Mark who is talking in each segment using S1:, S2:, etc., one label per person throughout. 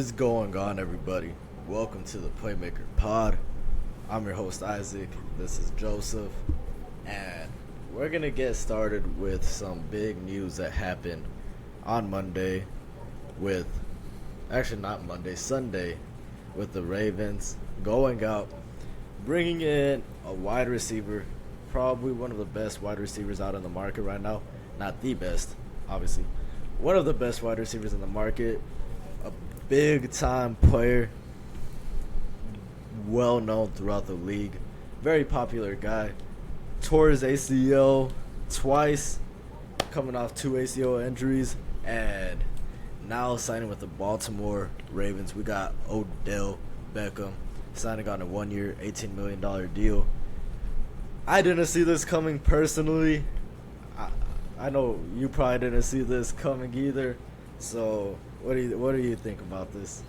S1: What is going on, everybody? Welcome to the Playmaker Pod. I'm your host, Isaac. This is Joseph. And we're going to get started with some big news that happened on Monday Sunday, with the Ravens going out, bringing in a wide receiver, probably one of the best wide receivers out in the market right now. Not the best, obviously. One of the best wide receivers in the market. A big-time player, well-known throughout the league. Very popular guy. Tore his ACL twice, coming off 2 ACL injuries, and now signing with the Baltimore Ravens. We got Odell Beckham signing on a 1-year, $18 million deal. I didn't see this coming personally. I know you probably didn't see this coming either. So what do you think about this?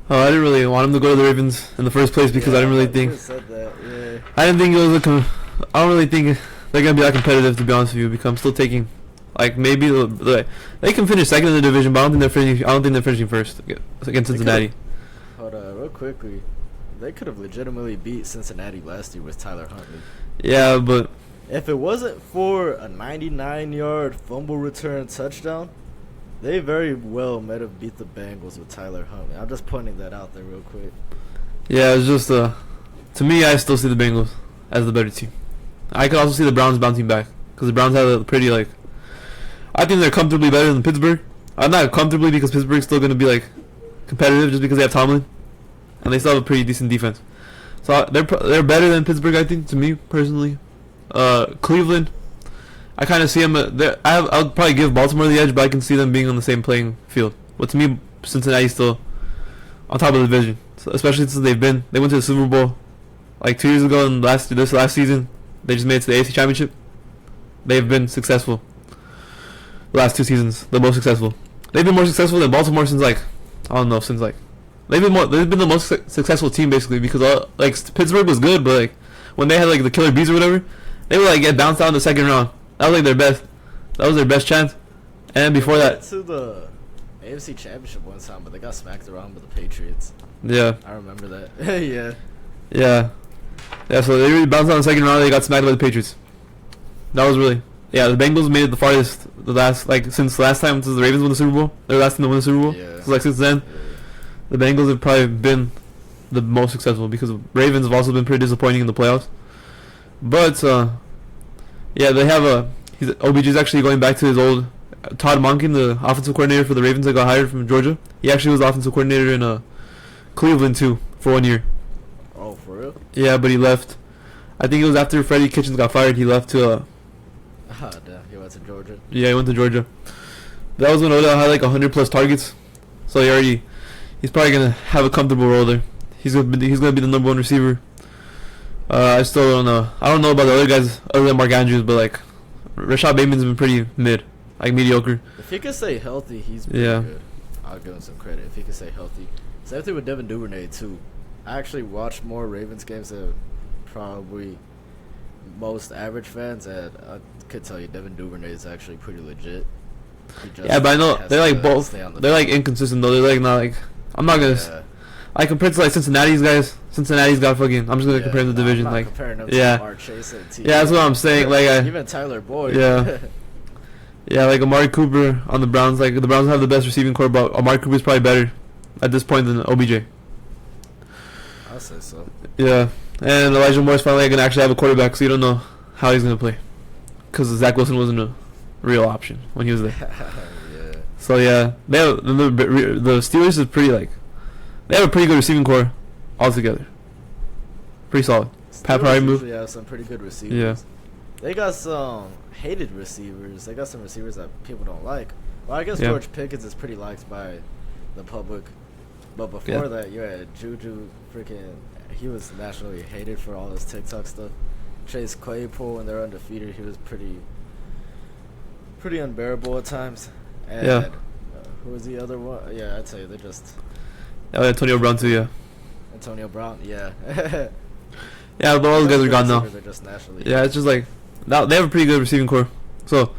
S2: I didn't really want him to go to the Ravens in the first place because I didn't really think.
S1: Said that, yeah.
S2: I didn't think it was I don't really think they're gonna be that competitive, to be honest with you. Because I'm still taking, like, maybe they can finish second in the division, but I don't think they're finishing first against Cincinnati.
S1: Hold on, real quickly. They could have legitimately beat Cincinnati last year with Tyler Huntley.
S2: Yeah, but
S1: if it wasn't for a 99-yard fumble return touchdown, they very well might have beat the Bengals with Tyler Huntley. I'm just pointing that out there real quick.
S2: Yeah, it's just to me, I still see the Bengals as the better team. I could also see the Browns bouncing back because the Browns have a pretty, like, I think they're comfortably better than Pittsburgh. Not comfortably, because Pittsburgh's still going to be, like, competitive just because they have Tomlin, and they still have a pretty decent defense. So they're better than Pittsburgh, I think, to me personally. Cleveland, I kind of see them. I'll probably give Baltimore the edge, but I can see them being on the same playing field. But to me, Cincinnati's still on top of the division, so especially since they went to the Super Bowl like 2 years ago, and this last season they just made it to the AFC Championship. They've been successful the last 2 seasons, the most successful. They've been more successful than Baltimore since they've been the most successful team basically, because Pittsburgh was good, but like when they had like the killer bees or whatever, they would like get bounced out in the second round. That was like their best. That was their best chance. And before that,
S1: to the AFC Championship one time, but they got smacked around by the Patriots.
S2: Yeah,
S1: I remember that.
S2: yeah. So they really bounced out in the second round. They got smacked by the Patriots. That was really, the Bengals made it the farthest since last time, since the Ravens won the Super Bowl. They were last team to win the Super Bowl.
S1: Yeah.
S2: So since then, the Bengals have probably been the most successful, because the Ravens have also been pretty disappointing in the playoffs. But they have OBJ's actually going back to his old Todd Monken, the offensive coordinator for the Ravens that got hired from Georgia. He actually was offensive coordinator in Cleveland too for 1 year.
S1: Oh, for real?
S2: Yeah, but he left. I think it was after Freddie Kitchens got fired. He left to.
S1: Damn, he went to Georgia.
S2: Yeah, he went to Georgia. That was when Odell had like 100+ targets, so he's probably gonna have a comfortable role there. He's gonna be the number 1 receiver. I still don't know. I don't know about the other guys other than Mark Andrews, but like Rashad Bateman's been pretty mediocre.
S1: If he can stay healthy, he's pretty good. I'll give him some credit if he can stay healthy. Same thing with Devin Duvernay too. I actually watched more Ravens games than probably most average fans, and I could tell you Devin Duvernay is actually pretty legit.
S2: Yeah, but I know they're like both. They're like inconsistent though. They're like not like. I'm not gonna. I compared to like Cincinnati's guys. Cincinnati's got fucking. I'm just gonna compare the division.
S1: I'm not
S2: like
S1: comparing them to Amari Chase and T.
S2: Yeah, that's what I'm saying. Like
S1: even Tyler Boyd.
S2: Yeah. Yeah, like Amari Cooper on the Browns. Like the Browns have the best receiving core, but Amari Cooper's probably better at this point than OBJ.
S1: I'll say so.
S2: Yeah, and Elijah Moore's finally gonna actually have a quarterback, so you don't know how he's gonna play, because Zach Wilson wasn't a real option when he was there.
S1: Yeah.
S2: So yeah, the Steelers is pretty like. They have a pretty good receiving core altogether. Pretty solid. Pat Pryor move.
S1: Yeah, some pretty good receivers.
S2: Yeah.
S1: They got some hated receivers. They got some receivers that people don't like. Well, I guess George Pickens is pretty liked by the public. But before that, you had Juju he was nationally hated for all his TikTok stuff. Chase Claypool, when they're undefeated, he was pretty unbearable at times. And who was the other one? Yeah, I'd say they're just...
S2: Antonio Brown too, yeah.
S1: Antonio Brown, yeah.
S2: Yeah, but all those guys are gone now.
S1: Just nationally.
S2: Yeah, it's just like now they have a pretty good receiving core. So,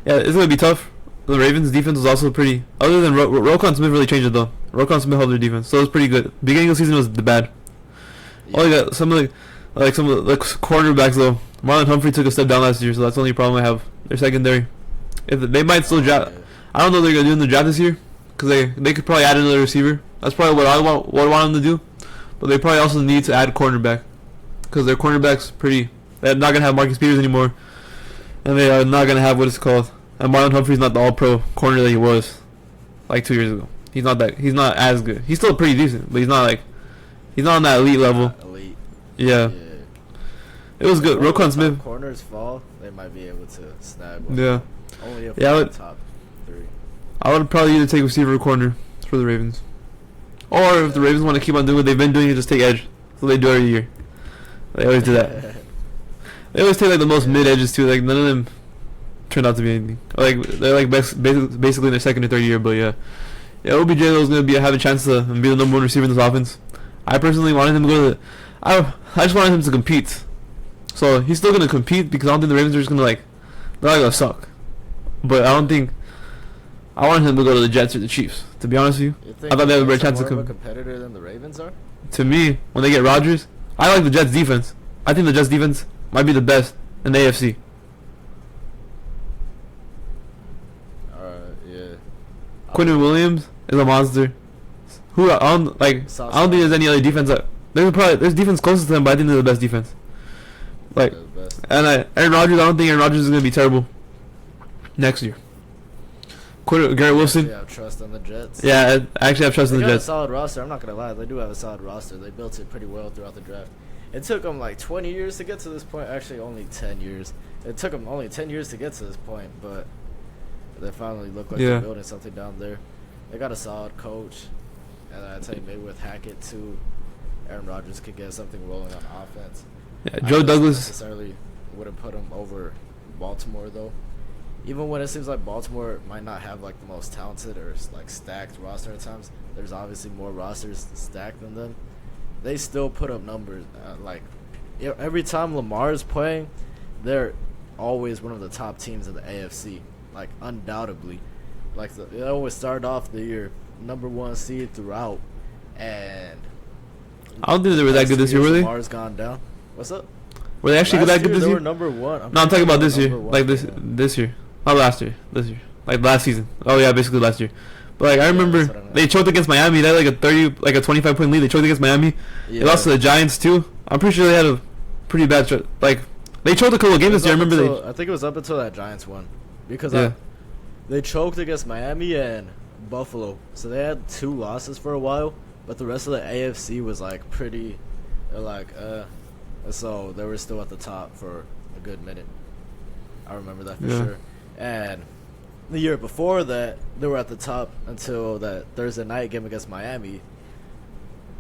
S2: yeah, it's gonna be tough. the Ravens' defense was also pretty. Other than Roquan Smith really changed it though. Roquan Smith held their defense, so it was pretty good. Beginning of the season was bad.
S1: Yeah.
S2: Oh, you got some of the quarterbacks though. Marlon Humphrey took a step down last year, so that's the only problem I have. Their secondary. If they might still draft. I don't know what they're gonna do in the draft this year, because they could probably add another receiver. That's probably what I want them to do. But they probably also need to add cornerback, because their cornerback's pretty. They're not gonna have Marcus Peters anymore, and they are not gonna have what it's called. And Marlon Humphrey's not the All-Pro corner that he was like 2 years ago. He's not as good. He's still pretty decent, but he's not on that elite level.
S1: Elite.
S2: Yeah. It was good. Roquan Smith.
S1: Corners fall, they might be able to snag one.
S2: Yeah.
S1: Only if
S2: Yeah,
S1: top 3.
S2: I would probably either take receiver or corner for the Ravens. Or if the Ravens want to keep on doing what they've been doing, just take edge. So they do every year. They always do that. They always take like the most mid edges too. Like none of them turned out to be anything. Like they're like basically in their second or third year. But yeah, OBJ was gonna have a chance to be the number 1 receiver in this offense. I personally wanted him to go to. I just wanted him to compete. So he's still gonna compete because I don't think the Ravens are just gonna they're not gonna suck. But I wanted him to go to the Jets or the Chiefs. To be honest with you, I thought they had a better chance to
S1: more of a competitor than the Ravens are.
S2: To me, when they get Rodgers, I like the Jets defense. I think the Jets defense might be the best in the AFC.
S1: Yeah.
S2: Quinton Williams is a monster. I don't think there's any other defense there's defense closest to them, but I think they're the best defense. Aaron Rodgers, I don't think Aaron Rodgers is gonna be terrible next year. Garrett Wilson.
S1: Yeah, I have trust in the Jets.
S2: Yeah, I actually have trust in the Jets.
S1: They have a solid roster. I'm not gonna lie, they do have a solid roster. They built it pretty well throughout the draft. It took them like 20 years to get to this point. Actually, only 10 years. It took them only 10 years to get to this point, but they finally look like they're building something down there. They got a solid coach, and I tell you, maybe with Hackett too, Aaron Rodgers could get something rolling on offense.
S2: Yeah, Joe Douglas
S1: necessarily wouldn't put him over Baltimore though. Even when it seems like Baltimore might not have like the most talented or like stacked roster at times, there's obviously more rosters stacked than them. They still put up numbers. Every time Lamar is playing, they're always one of the top teams in the AFC. Like undoubtedly, they always start off the year number 1 seed throughout, and
S2: I don't think they were that good this year, were they?
S1: Lamar's gone down. What's up?
S2: Were they actually that good this year?
S1: They were number 1.
S2: No, I'm talking about this year. Like this year. Not last year. This year. Like last season. Oh yeah, basically last year. But I remember they choked against Miami. They had like a 25-point lead. They choked against Miami. Yeah. They lost to the Giants too. I'm pretty sure they had a pretty bad They choked a couple of games this year. I
S1: think it was up until that Giants one, because they choked against Miami and Buffalo. So they had 2 losses for a while, but the rest of the AFC was like pretty. So they were still at the top for a good minute. I remember that for sure. And the year before that, they were at the top until that Thursday night game against Miami.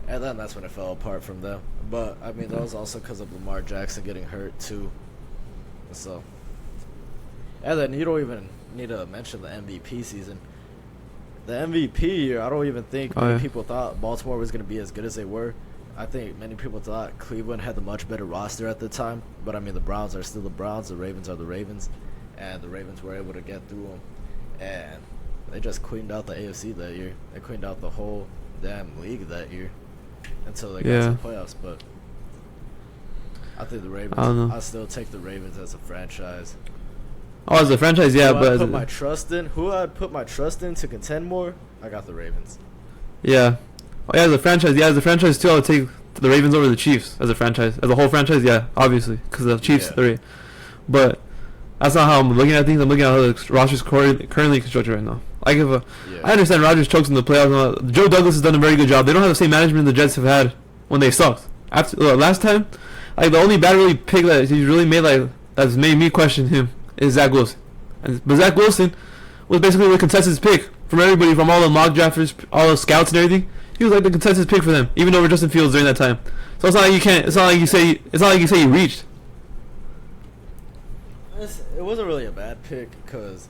S1: And then that's when it fell apart from them. But, I mean, that was also because of Lamar Jackson getting hurt, too. So. And then you don't even need to mention the MVP season. The MVP year, I don't even think many people thought Baltimore was going to be as good as they were. I think many people thought Cleveland had the much better roster at the time. But, I mean, the Browns are still the Browns. The Ravens are the Ravens. And the Ravens were able to get through them. And they just cleaned out the AFC that year. They cleaned out the whole damn league that year until they got to the playoffs. But I think the Ravens. I still take the Ravens as a franchise.
S2: Oh, as a franchise, yeah. But
S1: who I'd put my trust in to contend more? I got the Ravens.
S2: Yeah. Oh, yeah, as a franchise, too. I would take the Ravens over the Chiefs as a franchise, as a whole franchise. Yeah, obviously, because the Chiefs, but. That's not how I'm looking at things. I'm looking at how the roster's currently constructed right now. I understand Rodgers chokes in the playoffs. Joe Douglas has done a very good job. They don't have the same management the Jets have had when they sucked. After last time, the only bad pick that he's really made that's made me question him is Zach Wilson. But Zach Wilson was basically the consensus pick from everybody, from all the mock drafters, all the scouts and everything. He was like the consensus pick for them, even over Justin Fields during that time. So it's not like you can't. It's not like you say. It's not like you say you reached.
S1: It wasn't really a bad pick because,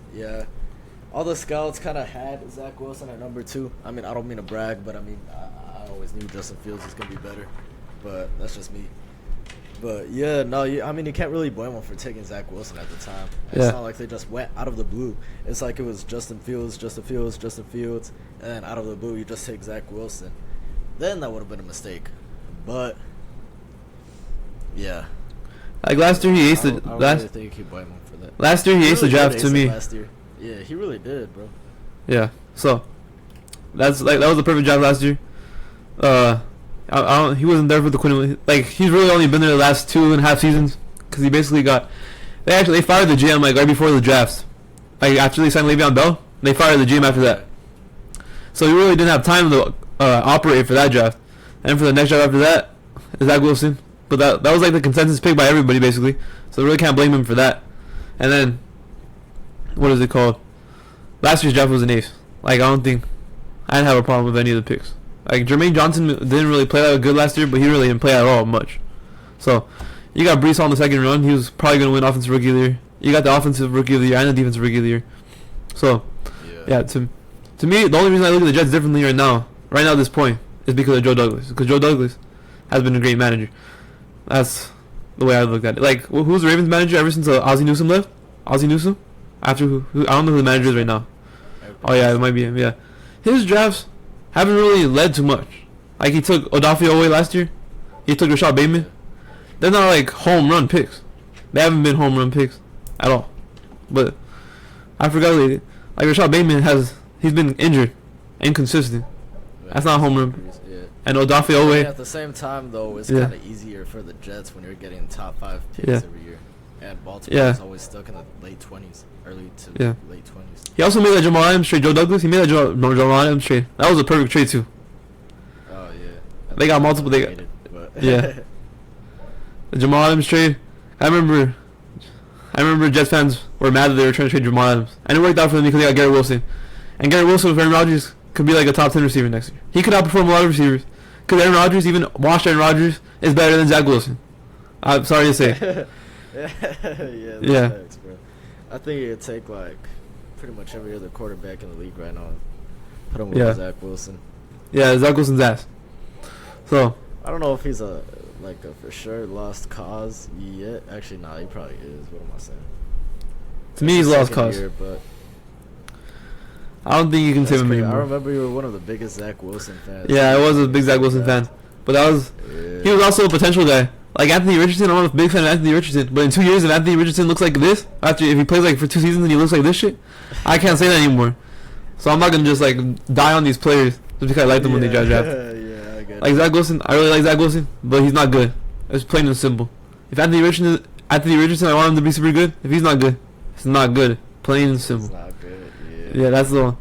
S1: all the scouts kind of had Zach Wilson at number 2. I mean, I don't mean to brag, but I mean, I always knew Justin Fields was going to be better. But that's just me. But yeah, no, I mean you can't really blame them for taking Zach Wilson at the time.
S2: Yeah.
S1: It's not like they just went out of the blue. It's like it was Justin Fields, and then out of the blue you just take Zach Wilson. Then that would have been a mistake. But yeah,
S2: Like last year, he aced
S1: I
S2: the
S1: don't
S2: last.
S1: really think you can blame him for that.
S2: Last year, he aced the
S1: really
S2: draft
S1: did
S2: to
S1: ace it
S2: me.
S1: last year. Yeah, he really did, bro.
S2: Yeah. So that's like that was the perfect draft last year. I don't. He wasn't there for the Quinn. Like he's really only been there the last 2.5 seasons because he basically got. They fired the GM like right before the drafts. Like after they signed Le'Veon Bell, they fired the GM after that. So he really didn't have time to operate for that draft. And for the next draft after that, is Zach Wilson. But that was like the consensus pick by everybody basically. So really can't blame him for that. And then, what is it called? Last year's draft was an ace. Like I didn't have a problem with any of the picks. Like Jermaine Johnson didn't really play that good last year, but he really didn't play at all much. So you got Brees Hall in the second round. He was probably going to win Offensive Rookie of the Year. You got the Offensive Rookie of the Year and the Defensive Rookie of the Year. So yeah, to me, the only reason I look at the Jets differently right now at this point, is because of Joe Douglas. Because Joe Douglas has been a great manager. That's the way I look at it. Like who was the Ravens manager ever since Ozzie Newsome left? Ozzie Newsome? After who? I don't know who the manager is right now. Oh yeah, it might be him. Yeah, his drafts haven't really led to much. Like he took Odafio away last year. He took Rashad Bateman. They're not like home run picks. They haven't been home run picks at all. But I forgot like Rashad Bateman he's been injured, inconsistent. That's not home run.
S1: Yeah.
S2: And Odafio away.
S1: At the same time though, it's
S2: Yeah.
S1: kind of easier for the Jets when you're getting top 5 picks
S2: Yeah.
S1: every year. And Baltimore is always stuck in the late 20s, early to
S2: Yeah.
S1: late 20s.
S2: He also made that Jamal Adams trade. Joe Douglas. He made that Jamal Adams trade. That was a perfect trade too.
S1: Oh yeah.
S2: They got multiple. Yeah. The Jamal Adams trade. I remember Jets fans were mad that they were trying to trade Jamal Adams, and it worked out for them because they got Garrett Wilson. And Garrett Wilson with Aaron Rodgers could be like a top 10 receiver next year. He could outperform a lot of receivers. Because Aaron Rodgers, even washed Aaron Rodgers, is better than Zach Wilson. I'm sorry to say.
S1: yeah. Facts, bro. I think it'd take like pretty much every other quarterback in the league right now. Put him with Zach Wilson.
S2: Yeah, Zach Wilson's ass. So
S1: I don't know if he's a for sure lost cause yet. Actually, nah, he probably is. What am I saying?
S2: To me, he's lost cause.
S1: Year, but
S2: I don't think you can save him anymore.
S1: I remember you were one of the biggest Zach Wilson fans.
S2: Yeah, I was a big Zach Wilson fan, but he was also a potential guy. Like Anthony Richardson, I'm not a big fan of Anthony Richardson, but in 2 years, if Anthony Richardson looks like this, if he plays like for 2 seasons and he looks like this shit, I can't say that anymore. So I'm not gonna just like die on these players just because I like them when they draft.
S1: Yeah, I get
S2: like
S1: it.
S2: Zach Wilson, I really like Zach Wilson, but he's not good. It's plain and simple. If Anthony Richardson, I want him to be super good. If he's not good, it's not good. Plain and simple.
S1: It's not good.
S2: Yeah, that's what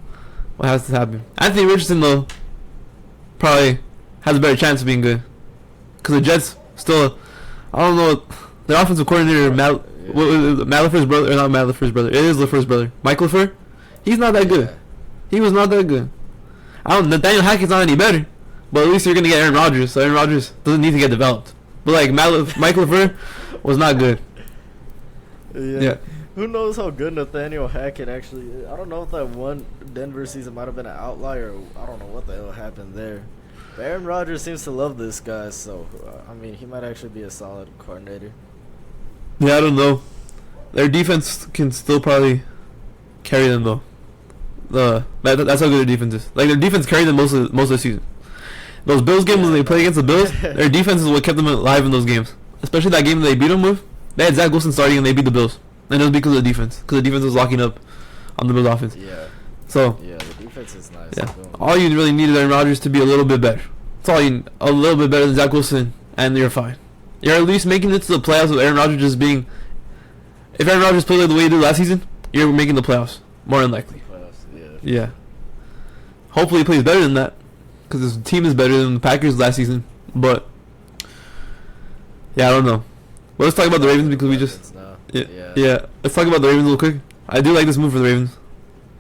S2: has to happen. Anthony Richardson though probably has a better chance of being good because the Jets still, I don't know, their offensive coordinator Matt LaFleur's brother, or not Matt LaFleur's brother, it is LaFleur's brother, Mike LaFleur. He's not that good. He was not that good. Nathaniel Hackett's not any better, but at least you're gonna get Aaron Rodgers, so Aaron Rodgers doesn't need to get developed. But like Mike LaFleur was not good. Yeah.
S1: Who knows how good Nathaniel Hackett actually is? I don't know if that one Denver season might have been an outlier. I don't know what the hell happened there. But Aaron Rodgers seems to love this guy, so I mean, he might actually be a solid coordinator.
S2: Yeah, I don't know. Their defense can still probably carry them though. That's how good their defense is. Like their defense carried them most of the season. Those Bills games when they played against the Bills, their defense is what kept them alive in those games. Especially that game that they beat them with. They had Zach Wilson starting and they beat the Bills. And it was because of the defense. Because the defense was locking up on the Bills offense.
S1: Yeah.
S2: So
S1: yeah, the defense is nice.
S2: Yeah. All you really need is Aaron Rodgers to be a little bit better. That's all you, a little bit better than Zach Wilson, and you're fine. You're at least making it to the playoffs with Aaron Rodgers just being. If Aaron Rodgers played like the way he did last season, you're making the playoffs. More than likely. Yeah. Hopefully he plays better than that, because his team is better than the Packers last season. But yeah, I don't know. Well, let's talk about the Ravens because we just. Yeah. Let's talk about the Ravens real quick. I do like this move for the Ravens,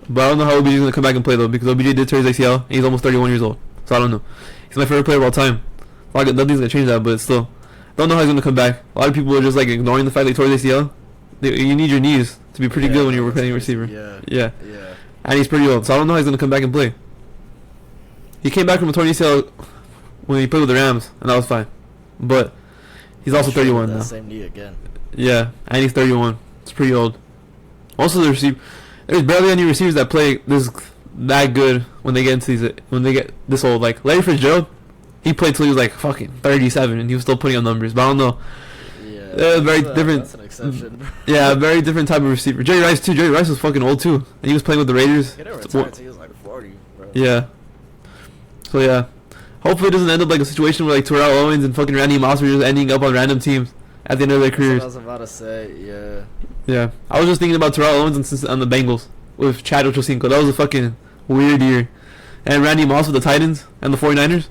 S2: but I don't know how OBJ is gonna come back and play though, because OBJ did tear his ACL and he's almost 31 years old. So I don't know. He's my favorite player of all time. Nothing's gonna change that, but still, don't know how he's gonna come back. A lot of people are just like ignoring the fact that he tore his ACL. You need your knees to be pretty good when you're playing receiver. Yeah. And he's pretty old, so I don't know how he's gonna come back and play. He came back from a torn ACL when he played with the Rams, and that was fine. But He's also 31 now.
S1: Same knee again.
S2: Yeah, and he's 31. It's pretty old. Also, there's barely any receivers that play that good when they get this old. Like Larry Fitzgerald, he played till he was like fucking 37, and he was still putting up numbers. But I don't know.
S1: Yeah,
S2: very different.
S1: That's an exception.
S2: Yeah, very different type of receiver. Jerry Rice too. Jerry Rice was fucking old too, and he was playing with the Raiders.
S1: He never retired until he was like 40, bro.
S2: Yeah. So yeah, hopefully it doesn't end up like a situation where like Terrell Owens and fucking Randy Moss were just ending up on random teams at the end of their careers.
S1: That's what I was about to say. Yeah.
S2: Yeah, I was just thinking about Terrell Owens on the Bengals with Chad Ochocinco. That was a fucking weird year. And Randy Moss with the Titans and the 49ers.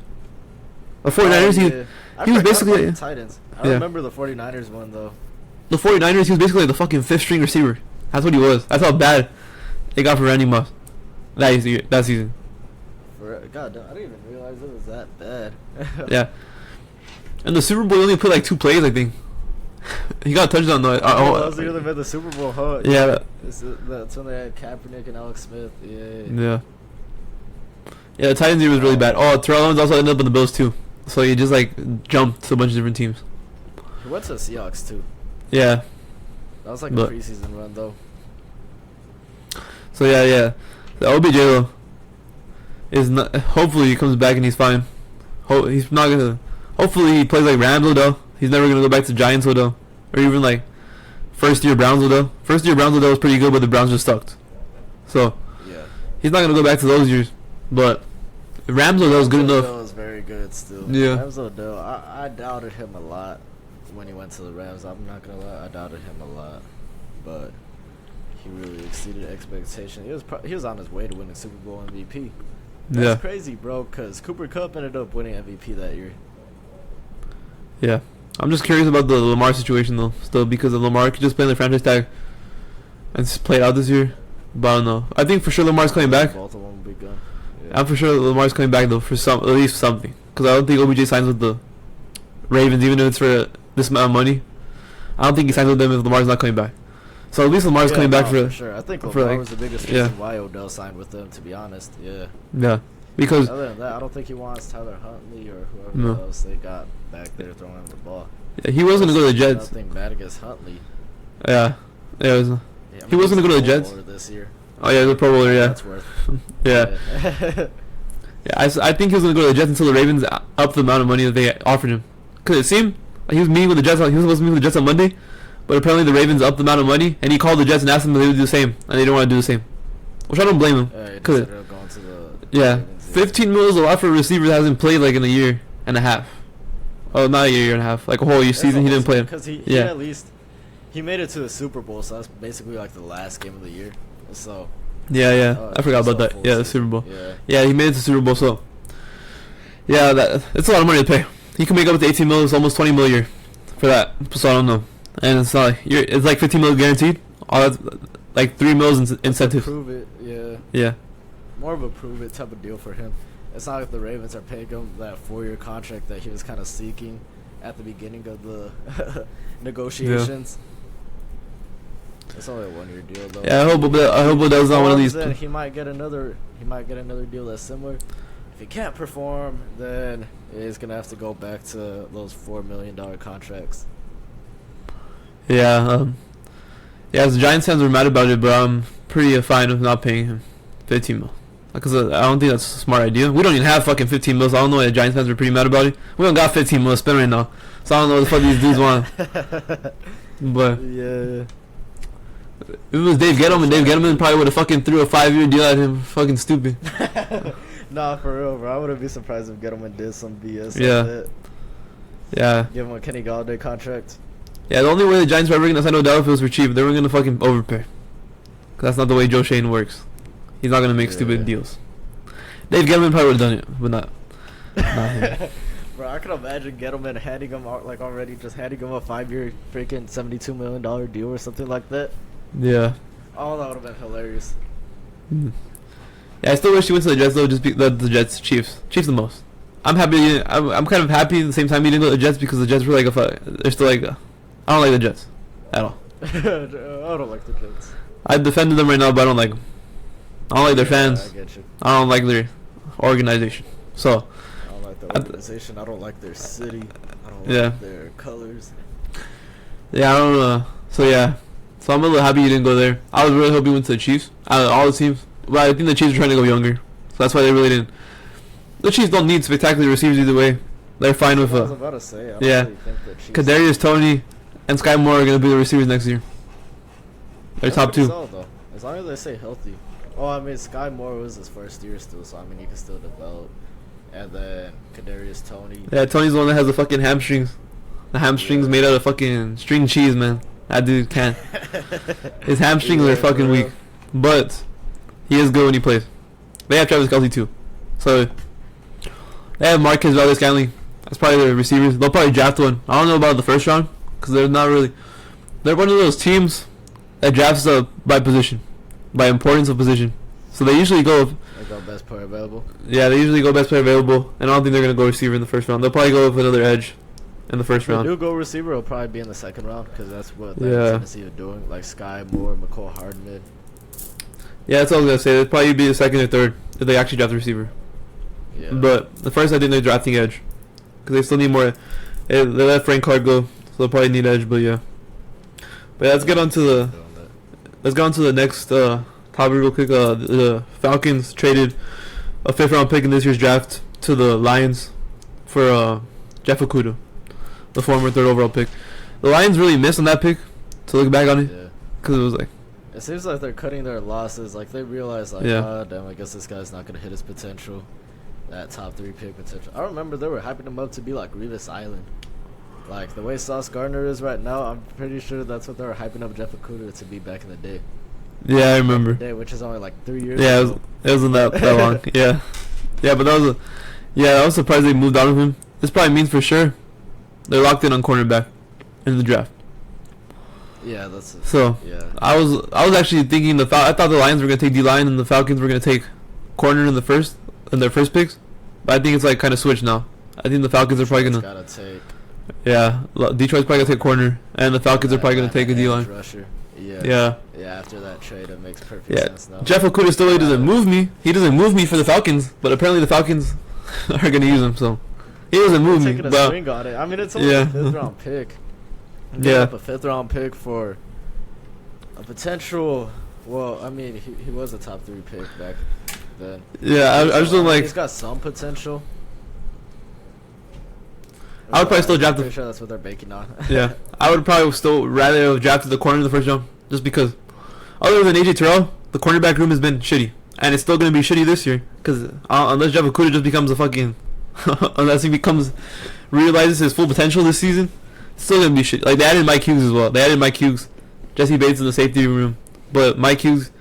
S2: The 49ers, he was basically
S1: the Titans. I remember the 49ers one though.
S2: The 49ers, he was basically like the fucking fifth string receiver. That's what he was. That's how bad it got for Randy Moss that season.
S1: God, I didn't even realize it was that bad.
S2: Yeah. And the Super Bowl, he only played like 2 plays, I think. He got a touchdown though.
S1: That was really the Super Bowl, huh?
S2: Yeah.
S1: That's when they had Kaepernick and Alex Smith.
S2: Yeah. Yeah, the Titans year was really bad. Oh, Terrell Owens also ended up in the Bills too. So he just like jumped to a bunch of different teams.
S1: He went to the Seahawks too.
S2: Yeah.
S1: That was like a preseason run though.
S2: So yeah. The OBJ though is not. Hopefully he comes back and he's fine. He's not gonna. Hopefully he plays like Rams Odell. He's never gonna go back to Giants Odell, or even like first year Browns Odell. First year Browns Odell was pretty good, but the Browns just sucked. So
S1: yeah,
S2: he's not gonna go back to those years. But Rams Odell is good enough.
S1: Odell is very good still.
S2: Yeah.
S1: Rams Odell, I doubted him a lot when he went to the Rams. I'm not gonna lie, I doubted him a lot, but he really exceeded expectation. He was on his way to winning Super Bowl MVP. That's crazy, bro. Because Cooper Kupp ended up winning MVP that year.
S2: Yeah. I'm just curious about the Lamar situation though, still, because of Lamar could just play on the franchise tag and just play it out this year. But I don't know. I think for sure Lamar's coming back.
S1: Both of them will be good.
S2: Yeah. I'm for sure Lamar's coming back though, for at least something. Because I don't think OBJ signs with the Ravens, even if it's for this amount of money. I don't think he signs with them if Lamar's not coming back. So at least Lamar's coming back for
S1: sure. I think Lamar was the biggest reason why Odell signed with them, to be honest. Yeah.
S2: Yeah. Because
S1: other than that, I don't think he wants Tyler Huntley or whoever else they got back there throwing him the ball.
S2: Yeah, he was gonna go to the Jets.
S1: Nothing bad against Huntley.
S2: Yeah. Yeah. He was gonna go to the Jets
S1: this year.
S2: Oh yeah, the Pro Bowler. Yeah.
S1: That's worth.
S2: Yeah. Yeah. I think he was gonna go to the Jets until the Ravens upped the amount of money that they offered him. Cause it seemed like he was meeting with the Jets. He was supposed to meet with the Jets on Monday, but apparently the Ravens upped the amount of money, and he called the Jets and asked them if they would do the same, and they didn't want to do the same. Which I don't blame him. Cause Ravens, 15 mil is a lot for a receiver that hasn't played like in a year and a half. Oh, not a year and a half. Like a whole year season, he didn't play.
S1: Because he at least he made it to the Super Bowl, so that's basically like the last game of the year. So
S2: yeah. I forgot about that. Yeah, the Super Bowl. Yeah, he made it to the Super Bowl. So yeah, it's a lot of money to pay. He can make up to 18 mil. It's almost 20 mil a year for that. So I don't know. And it's not like it's like 15 mil guaranteed. All that's like 3 mils in incentives.
S1: Prove it. Yeah.
S2: Yeah.
S1: More of a prove it type of deal for him. It's not like the Ravens are paying him that 4-year contract that he was kind of seeking at the beginning of the negotiations. It's only a 1-year deal though.
S2: Yeah, I hope Odell's not one of these.
S1: Then he might get another deal that's similar. If he can't perform, then he's gonna have to go back to those $4 million contracts.
S2: Yeah. As the Giants fans were mad about it, but I'm pretty fine with not paying him 15 mil. Because I don't think that's a smart idea. We don't even have fucking 15 mil, so I don't know why the Giants fans are pretty mad about it. We don't got 15 mil to spend right now, so I don't know what the fuck these dudes want. But
S1: yeah,
S2: if it was Dave Gettleman, probably would have fucking threw a 5-year deal at him. Fucking stupid.
S1: Nah, for real, bro. I wouldn't be surprised if Gettleman did some BS like that.
S2: Yeah.
S1: Give him a Kenny Galladay contract.
S2: Yeah, the only way the Giants were ever gonna sign Odell if it was for cheap, they were gonna fucking overpay. Cause that's not the way Joe Shane works. He's not gonna make stupid deals. Dave Gettleman probably would have done it, but not him.
S1: Bro, I can imagine Gettleman handing him like already just handing him a 5-year freaking $72 million deal or something like that.
S2: Yeah.
S1: Oh, that would have been hilarious.
S2: Yeah, I still wish he went to the Jets though. Just the Jets, Chiefs the most. I'm happy. I'm kind of happy at the same time he didn't go to the Jets because the Jets were like they're still like I don't like the Jets at all.
S1: I don't like the Jets.
S2: I defended them right now, but I don't like them. I don't like their fans.
S1: I get you.
S2: I don't like their organization. So
S1: I don't like the organization. I don't like their city. I don't don't
S2: Yeah.
S1: like their colors.
S2: Yeah, I don't know. So I'm a little happy you didn't go there. I was really hoping you went to the Chiefs. Out of all the teams, but I think the Chiefs are trying to go younger, so that's why they really didn't. The Chiefs don't need spectacular receivers either way. They're fine with
S1: I was about to say. I don't
S2: yeah.
S1: really think the Chiefs
S2: Kadarius Toney and Sky Moore are gonna be the receivers next year. They're top two.
S1: Solid, though. As long as they stay healthy. Oh, I mean, Sky Moore was his first year still, so I mean, he can still develop. And then Kadarius Toney.
S2: Yeah, Tony's the one that has the fucking hamstrings. The hamstrings made out of fucking string cheese, man. That dude can't. His hamstrings are fucking weak. But he is good when he plays. They have Travis Kelce too. So they have Marquez Valdes-Scantling. That's probably the receivers. They'll probably draft one. I don't know about the first round because they're not really. They're one of those teams that drafts by position, by importance of position. So they usually go.
S1: They go best player available.
S2: Yeah, they usually go best player available, and I don't think they're gonna go receiver in the first round. They'll probably go with another edge in the first
S1: If they
S2: round.
S1: do go receiver, it'll probably be in the second round because that's what Tennessee are doing. Like Sky Moore, McCole Hardman.
S2: Yeah, that's all I was gonna say. It'd probably be the second or third if they actually draft a receiver.
S1: Yeah.
S2: But the first, I think they're drafting edge because they still need more. They let Frank Clark go, so they'll probably need edge. But yeah. But yeah, let's get on to the next topic real quick. The Falcons traded a 5th round pick in this year's draft to the Lions for Jeff Okudah, the former 3rd overall pick. The Lions really missed on that pick. To look back on it, because it was like.
S1: It seems like they're cutting their losses. Like they realize, like, oh damn, I guess this guy's not gonna hit his potential. That top 3 pick potential. I remember they were hyping him up to be like Revis Island. Like the way Sauce Gardner is right now, I'm pretty sure that's what they were hyping up Jeff Okudah to be back in the day.
S2: Yeah, I remember.
S1: Which is only like 3 years.
S2: Yeah,
S1: ago.
S2: it wasn't that long. Yeah, but I was surprised they moved on of him. This probably means for sure they're locked in on cornerback in the draft.
S1: Yeah, that's it.
S2: So.
S1: Yeah.
S2: I was actually thinking I thought the Lions were gonna take D-line and the Falcons were gonna take corner in their first picks, but I think it's like kind of switched now. I think the Falcons are probably gonna.
S1: Gotta take.
S2: Yeah, Detroit's probably gonna take corner, and the Falcons are probably gonna take a D-line.
S1: Rusher.
S2: Yeah.
S1: After that trade, it makes perfect sense now.
S2: Jeff Okudah still doesn't move me. He doesn't move me for the Falcons, but apparently the Falcons are gonna use him. So he doesn't move me.
S1: Taking a swing on it. I mean, it's only a 5th round pick. Up a 5th round pick for a potential. Well, I mean, he was a top 3 pick back then.
S2: Yeah, I just don't like.
S1: He's got some potential.
S2: I would probably still draft.
S1: Pretty sure that's what they're banking on.
S2: Yeah, I would probably still rather have drafted the corner in the first round, just because. Other than AJ Terrell, the cornerback room has been shitty, and it's still gonna be shitty this year. Because unless Jeff Okudah just becomes a fucking, unless he realizes his full potential this season, it's still gonna be shitty. Like they added Mike Hughes as well. They added Mike Hughes, Jesse Bates in the safety room, but Mike Hughes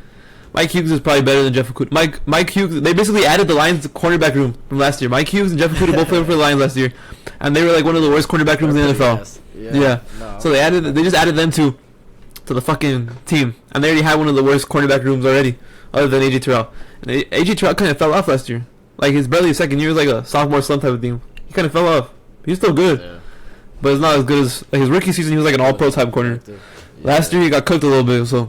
S2: is probably better than Jeff Okudah. Mike Hughes. They basically added the Lions cornerback room from last year. Mike Hughes and Jeff Okudah both played for the Lions last year, and they were like one of the worst cornerback rooms in the NFL. Yeah. No, so they just added them to the fucking team, and they already had one of the worst cornerback rooms already, other than AJ Terrell. And AJ Terrell kind of fell off last year. Like his barely his second year was like a sophomore slump type of thing. He kind of fell off. He's still good, but it's not as good as like, his rookie season. He was like an all-pro type corner. Last year he got cooked a little bit, so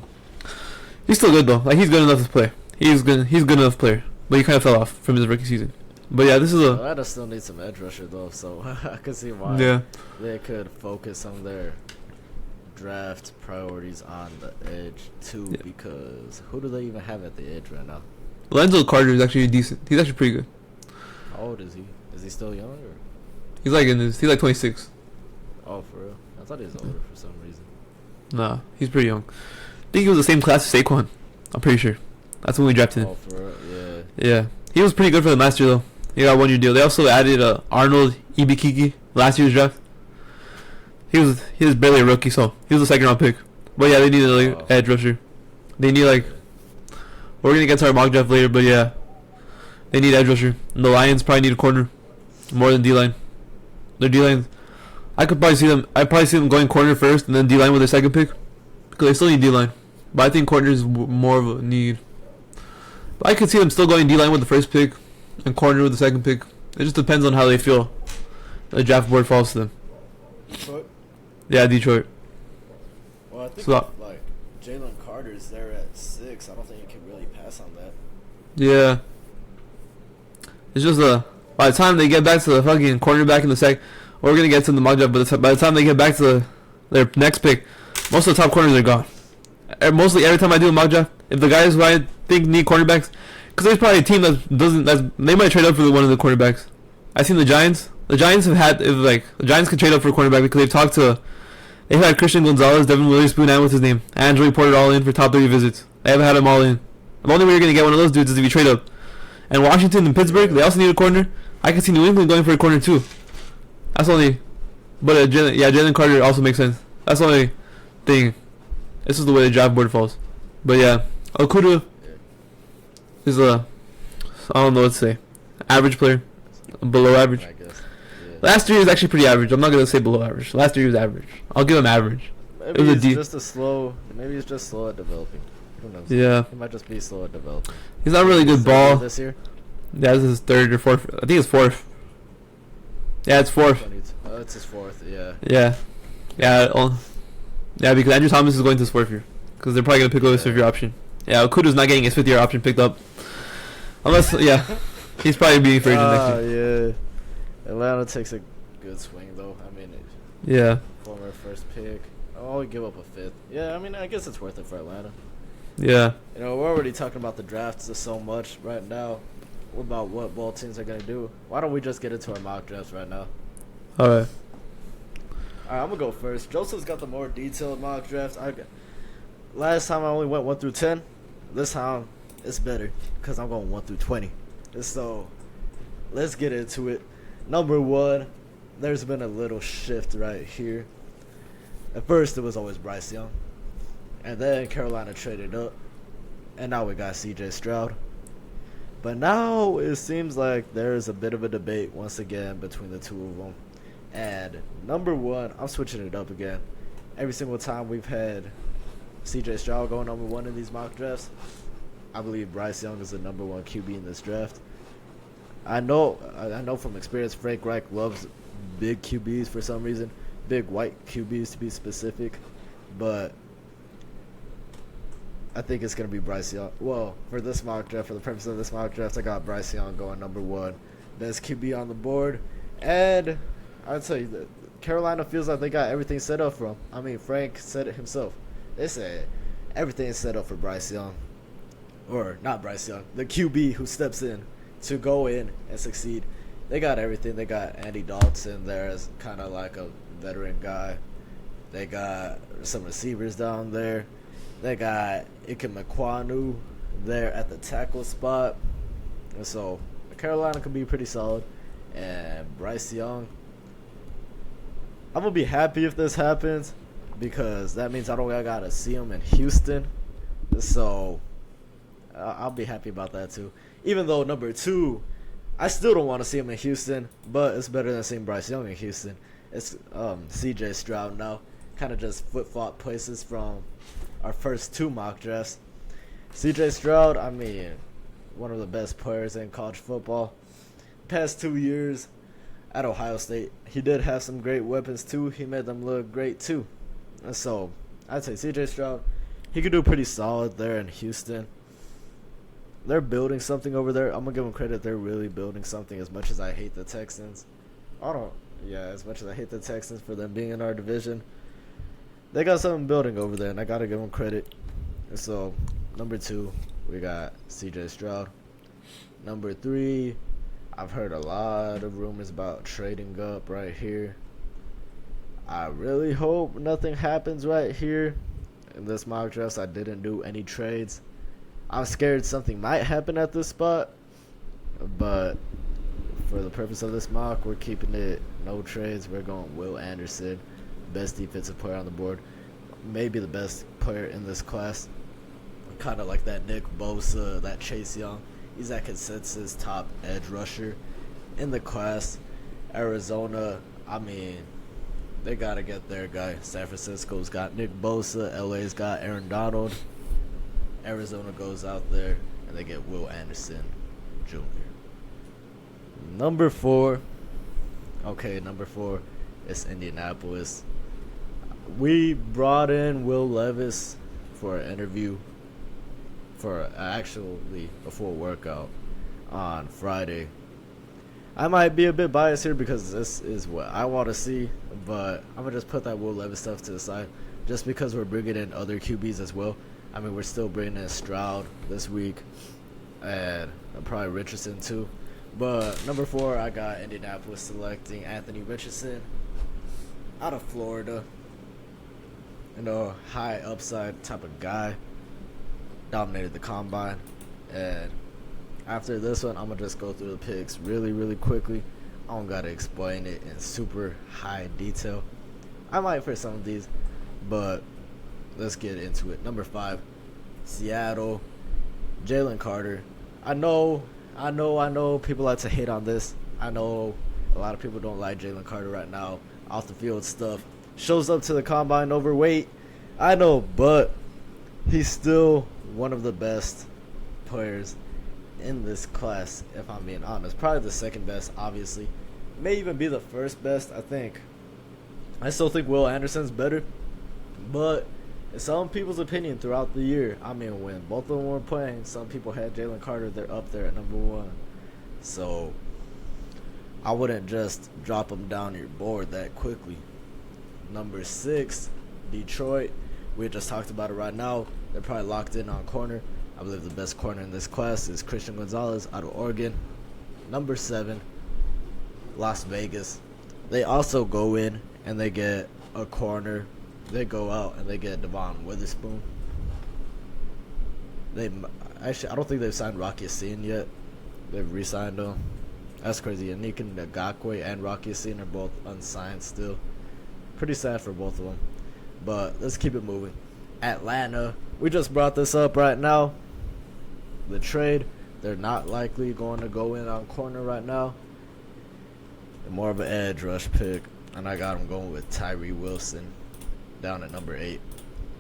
S2: he's still good though. Like he's good enough to play. He's good enough player, but he kind of fell off from his rookie season. But yeah, this is
S1: Atlanta still needs some edge rusher though, so I can see why they could focus some of their draft priorities on the edge too. Because who do they even have at the edge right now?
S2: Lorenzo Carter is actually decent. He's actually pretty good.
S1: How old is he? Is he still young or?
S2: He's like 26.
S1: Oh, for real? I thought he was older for some reason.
S2: Nah, he's pretty young. I think he was the same class as Saquon. I'm pretty sure. That's when we drafted him.
S1: Oh, for real? Yeah.
S2: Yeah. He was pretty good for them last year though. He got a 1-year deal. They also added Arnold Ibikiki last year's draft. He was barely a rookie, so he was a 2nd round pick. But yeah, they need an edge rusher. They need we're gonna get to our mock draft later, but yeah, they need edge rusher. And the Lions probably need a corner more than D-line. Their D-line, I'd probably see them going corner first and then D-line with their 2nd pick because they still need D-line. But I think corner is more of a need. But I could see them still going D-line with the 1st pick and corner with the 2nd pick. It just depends on how they feel the draft board falls to them.
S1: Detroit?
S2: Yeah, Detroit.
S1: Well, I think
S2: so,
S1: like Jalen Carter's there at 6. I don't think you can really pass on that.
S2: Yeah. It's just by the time they get back to the fucking cornerback in the we're gonna get to the mock draft, but by the time they get back to their next pick, most of the top corners are gone. Mostly every time I do a mock draft, if the guys who I think need cornerbacks, because there's probably a team they might trade up for one of the cornerbacks. I've seen the Giants. The Giants the Giants can trade up for a cornerback because they've had Christian Gonzalez, Devin Witherspoon, and what's his name, Andrew Porter all in for top 30 visits. They haven't had them all in. The only way you're gonna get one of those dudes is if you trade up. And Washington and Pittsburgh, they also need a corner. I can see New England going for a corner too. That's only, but Jalen Carter also makes sense. That's the only thing. This is the way the draft board falls. But yeah, Okuda is I don't know what to say. Average player, below average.
S1: I guess. Yeah.
S2: Last year he was actually pretty average. I'm not gonna say below average. Last year he was average. I'll give him average.
S1: Maybe he's just slow at developing. Who knows?
S2: Yeah.
S1: He might just be slow at developing.
S2: He's not really good ball.
S1: This year?
S2: Yeah, this is his third or fourth. I think it's fourth. Yeah, it's fourth.
S1: Oh, it's his fourth, yeah.
S2: Yeah. Yeah, because Andrew Thomas is going to his fourth year. Because they're probably going to pick up his fifth-year option. Yeah, Okuda's not getting his fifth-year option picked up. Unless, he's probably being free agent next year.
S1: Yeah. Atlanta takes a good swing, though. I mean,
S2: yeah.
S1: Former first pick. I'll give up a fifth. Yeah, I mean, I guess it's worth it for Atlanta.
S2: Yeah.
S1: You know, we're already talking about the drafts so much right now. What about what ball teams are going to do? Why don't we just get into our mock drafts right now?
S2: All right.
S1: All right, I'm going to go first. Joseph's got the more detailed mock drafts. Last time I only went 1 through 10. This time it's better because I'm going 1 through 20. So let's get into it. Number 1, there's been a little shift right here. At first, it was always Bryce Young. And then Carolina traded up. And now we got C.J. Stroud. But now it seems like there's a bit of a debate once again between the two of them. And number 1, I'm switching it up again. Every single time we've had C.J. Stroud going number 1 in these mock drafts, I believe Bryce Young is the number 1 QB in this draft. I know from experience Frank Reich loves big QBs for some reason. Big white QBs to be specific. But I think it's going to be Bryce Young. Well, for this mock draft, for the purpose of this mock draft, I got Bryce Young going number 1. Best QB on the board. And I'll tell you, that Carolina feels like they got everything set up for him. I mean, Frank said it himself. They said everything is set up for Bryce Young. Or not Bryce Young. The QB who steps in to go in and succeed. They got everything. They got Andy Dalton there as kind of like a veteran guy. They got some receivers down there. They got Ike Mekwanu there at the tackle spot. And so Carolina could be pretty solid. And Bryce Young, I'm going to be happy if this happens because that means I got to see him in Houston. So I'll be happy about that too. Even though number 2, I still don't want to see him in Houston, but it's better than seeing Bryce Young in Houston. It's C.J. Stroud now. Kind of just flip-flop places from our first 2 mock drafts. C.J. Stroud, I mean, one of the best players in college football. Past 2 years at Ohio State, he did have some great weapons too. He made them look great too. And so I'd say C.J. Stroud, he could do pretty solid there in Houston. They're building something over there. I'm going to give them credit. They're really building something as much as I hate the Texans. As much as I hate the Texans for them being in our division. They got something building over there, and I got to give them credit. And so, number 2, we got C.J. Stroud. Number 3, I've heard a lot of rumors about trading up right here. I really hope nothing happens right here. In this mock draft, I didn't do any trades. I'm scared something might happen at this spot, but for the purpose of this mock, we're keeping it no trades. We're going Will Anderson, best defensive player on the board, maybe the best player in this class. Kind of like that Nick Bosa, that Chase Young. He's that consensus top edge rusher in the class. Arizona, I mean, they got to get their guy. San Francisco's got Nick Bosa. LA's got Aaron Donald. Arizona goes out there, and they get Will Anderson Jr. Number 4. Okay, number 4 is Indianapolis. We brought in Will Levis for an interview, for actually a full workout on Friday. I might be a bit biased here because this is what I want to see, but I'm going to just put that Will Levis stuff to the side just because we're bringing in other QBs as well. I mean, we're still bringing in Stroud this week and probably Richardson too. But number 4, I got Indianapolis selecting Anthony Richardson out of Florida. You know, high upside type of guy. Dominated the combine. And after this one, I'm going to just go through the picks really, really quickly. I don't got to explain it in super high detail. I might for some of these, but let's get into it. Number 5, Seattle, Jalen Carter. I know people like to hate on this. I know a lot of people don't like Jalen Carter right now. Off the field stuff. Shows up to the combine overweight. I know, but he's still one of the best players in this class, if I'm being honest. Probably the second best, obviously. May even be the first best, I think. I still think Will Anderson's better, but in some people's opinion throughout the year, I mean, when both of them were playing, some people had Jalen Carter. They're up there at number 1. So I wouldn't just drop him down your board that quickly. Number 6, Detroit. We just talked about it right now. They're probably locked in on corner. I believe the best corner in this class is Christian Gonzalez out of Oregon. Number 7, Las Vegas. They also go in and they get a corner. They go out and they get Devon Witherspoon. I don't think they've signed Rocky Yassin yet. They've re-signed him. That's crazy. Yannick Ngakoue and Rocky Yassin are both unsigned still. Pretty sad for both of them. But let's keep it moving. Atlanta. We just brought this up right now. The trade. They're not likely going to go in on corner right now. They're more of an edge rush pick. And I got them going with Tyree Wilson down at number 8.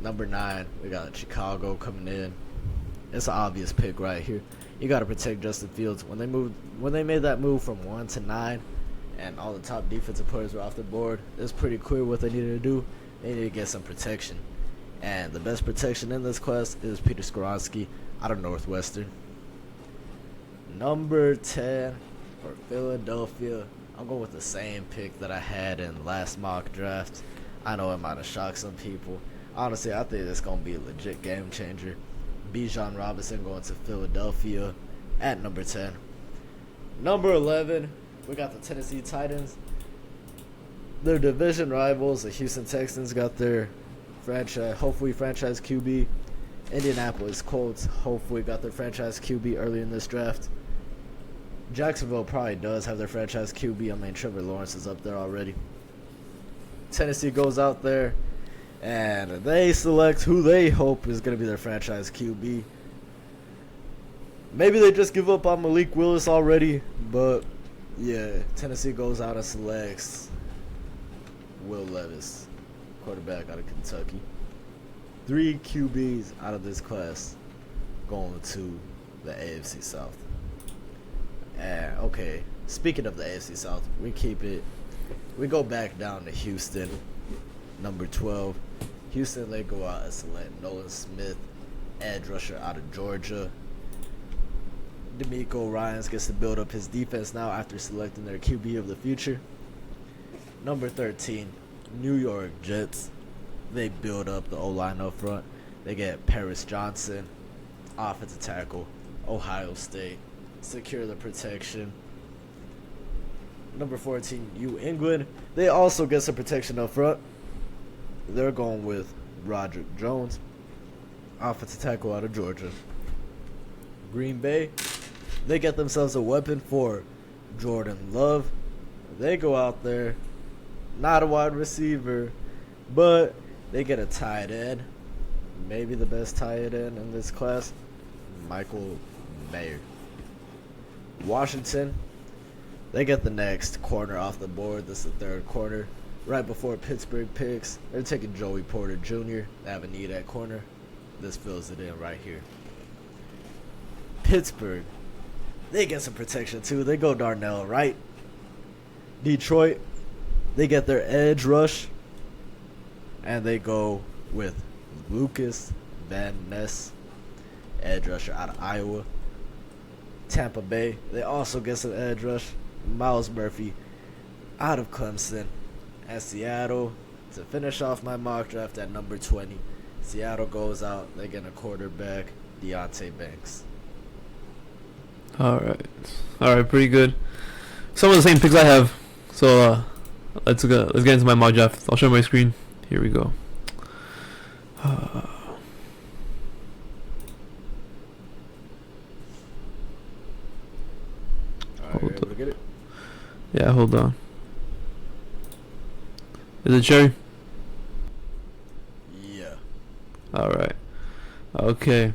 S1: Number 9, we got Chicago coming in. It's an obvious pick right here. You got to protect Justin Fields. When they made that move from 1 to 9 and all the top defensive players were off the board, it's pretty clear what they needed to do. They needed to get some protection. And the best protection in this class is Peter Skoronski out of Northwestern. Number 10 for Philadelphia. I'm going with the same pick that I had in last mock draft. I know it might have shocked some people. Honestly, I think it's going to be a legit game changer. Bijan Robinson going to Philadelphia at number 10. Number 11, we got the Tennessee Titans. Their division rivals, the Houston Texans, got their hopefully franchise QB. Indianapolis Colts hopefully got their franchise QB early in this draft. Jacksonville probably does have their franchise QB. I mean, Trevor Lawrence is up there already. Tennessee goes out there and they select who they hope is going to be their franchise QB. Maybe they just give up on Malik Willis already, but yeah, Tennessee goes out and selects Will Levis, quarterback out of Kentucky. 3 QBs out of this class going to the AFC South. And okay, speaking of the AFC South, we go back down to Houston, number 12. Houston, they go out and select Nolan Smith, edge rusher out of Georgia. D'Amico Ryans gets to build up his defense now after selecting their QB of the future. Number 13, New York Jets. They build up the O-line up front. They get Paris Johnson, offensive tackle, Ohio State. Secure the protection. Number 14, New England. They also get some protection up front. They're going with Roderick Jones, offensive tackle out of Georgia. Green Bay, they get themselves a weapon for Jordan Love. They go out there, not a wide receiver, but they get a tight end. Maybe the best tight end in this class, Michael Mayer. Washington, they get the next corner off the board. This is the third corner. Right before Pittsburgh picks, they're taking Joey Porter Jr. They have a need at corner. This fills it in right here. Pittsburgh, they get some protection too. They go Darnell Wright. Detroit, they get their edge rush. And they go with Lucas Van Ness, edge rusher out of Iowa. Tampa Bay, they also get some edge rush. Miles Murphy out of Clemson. And Seattle, to finish off my mock draft at number 20, Seattle goes out. They get a quarterback, Deontay Banks.
S2: All right, pretty good. Some of the same picks I have. So let's get into my mock draft. I'll show my screen. Here we go.
S1: Alright, you able to get it?
S2: Yeah, hold on. Is it Cherry?
S1: Yeah.
S2: Alright. Okay.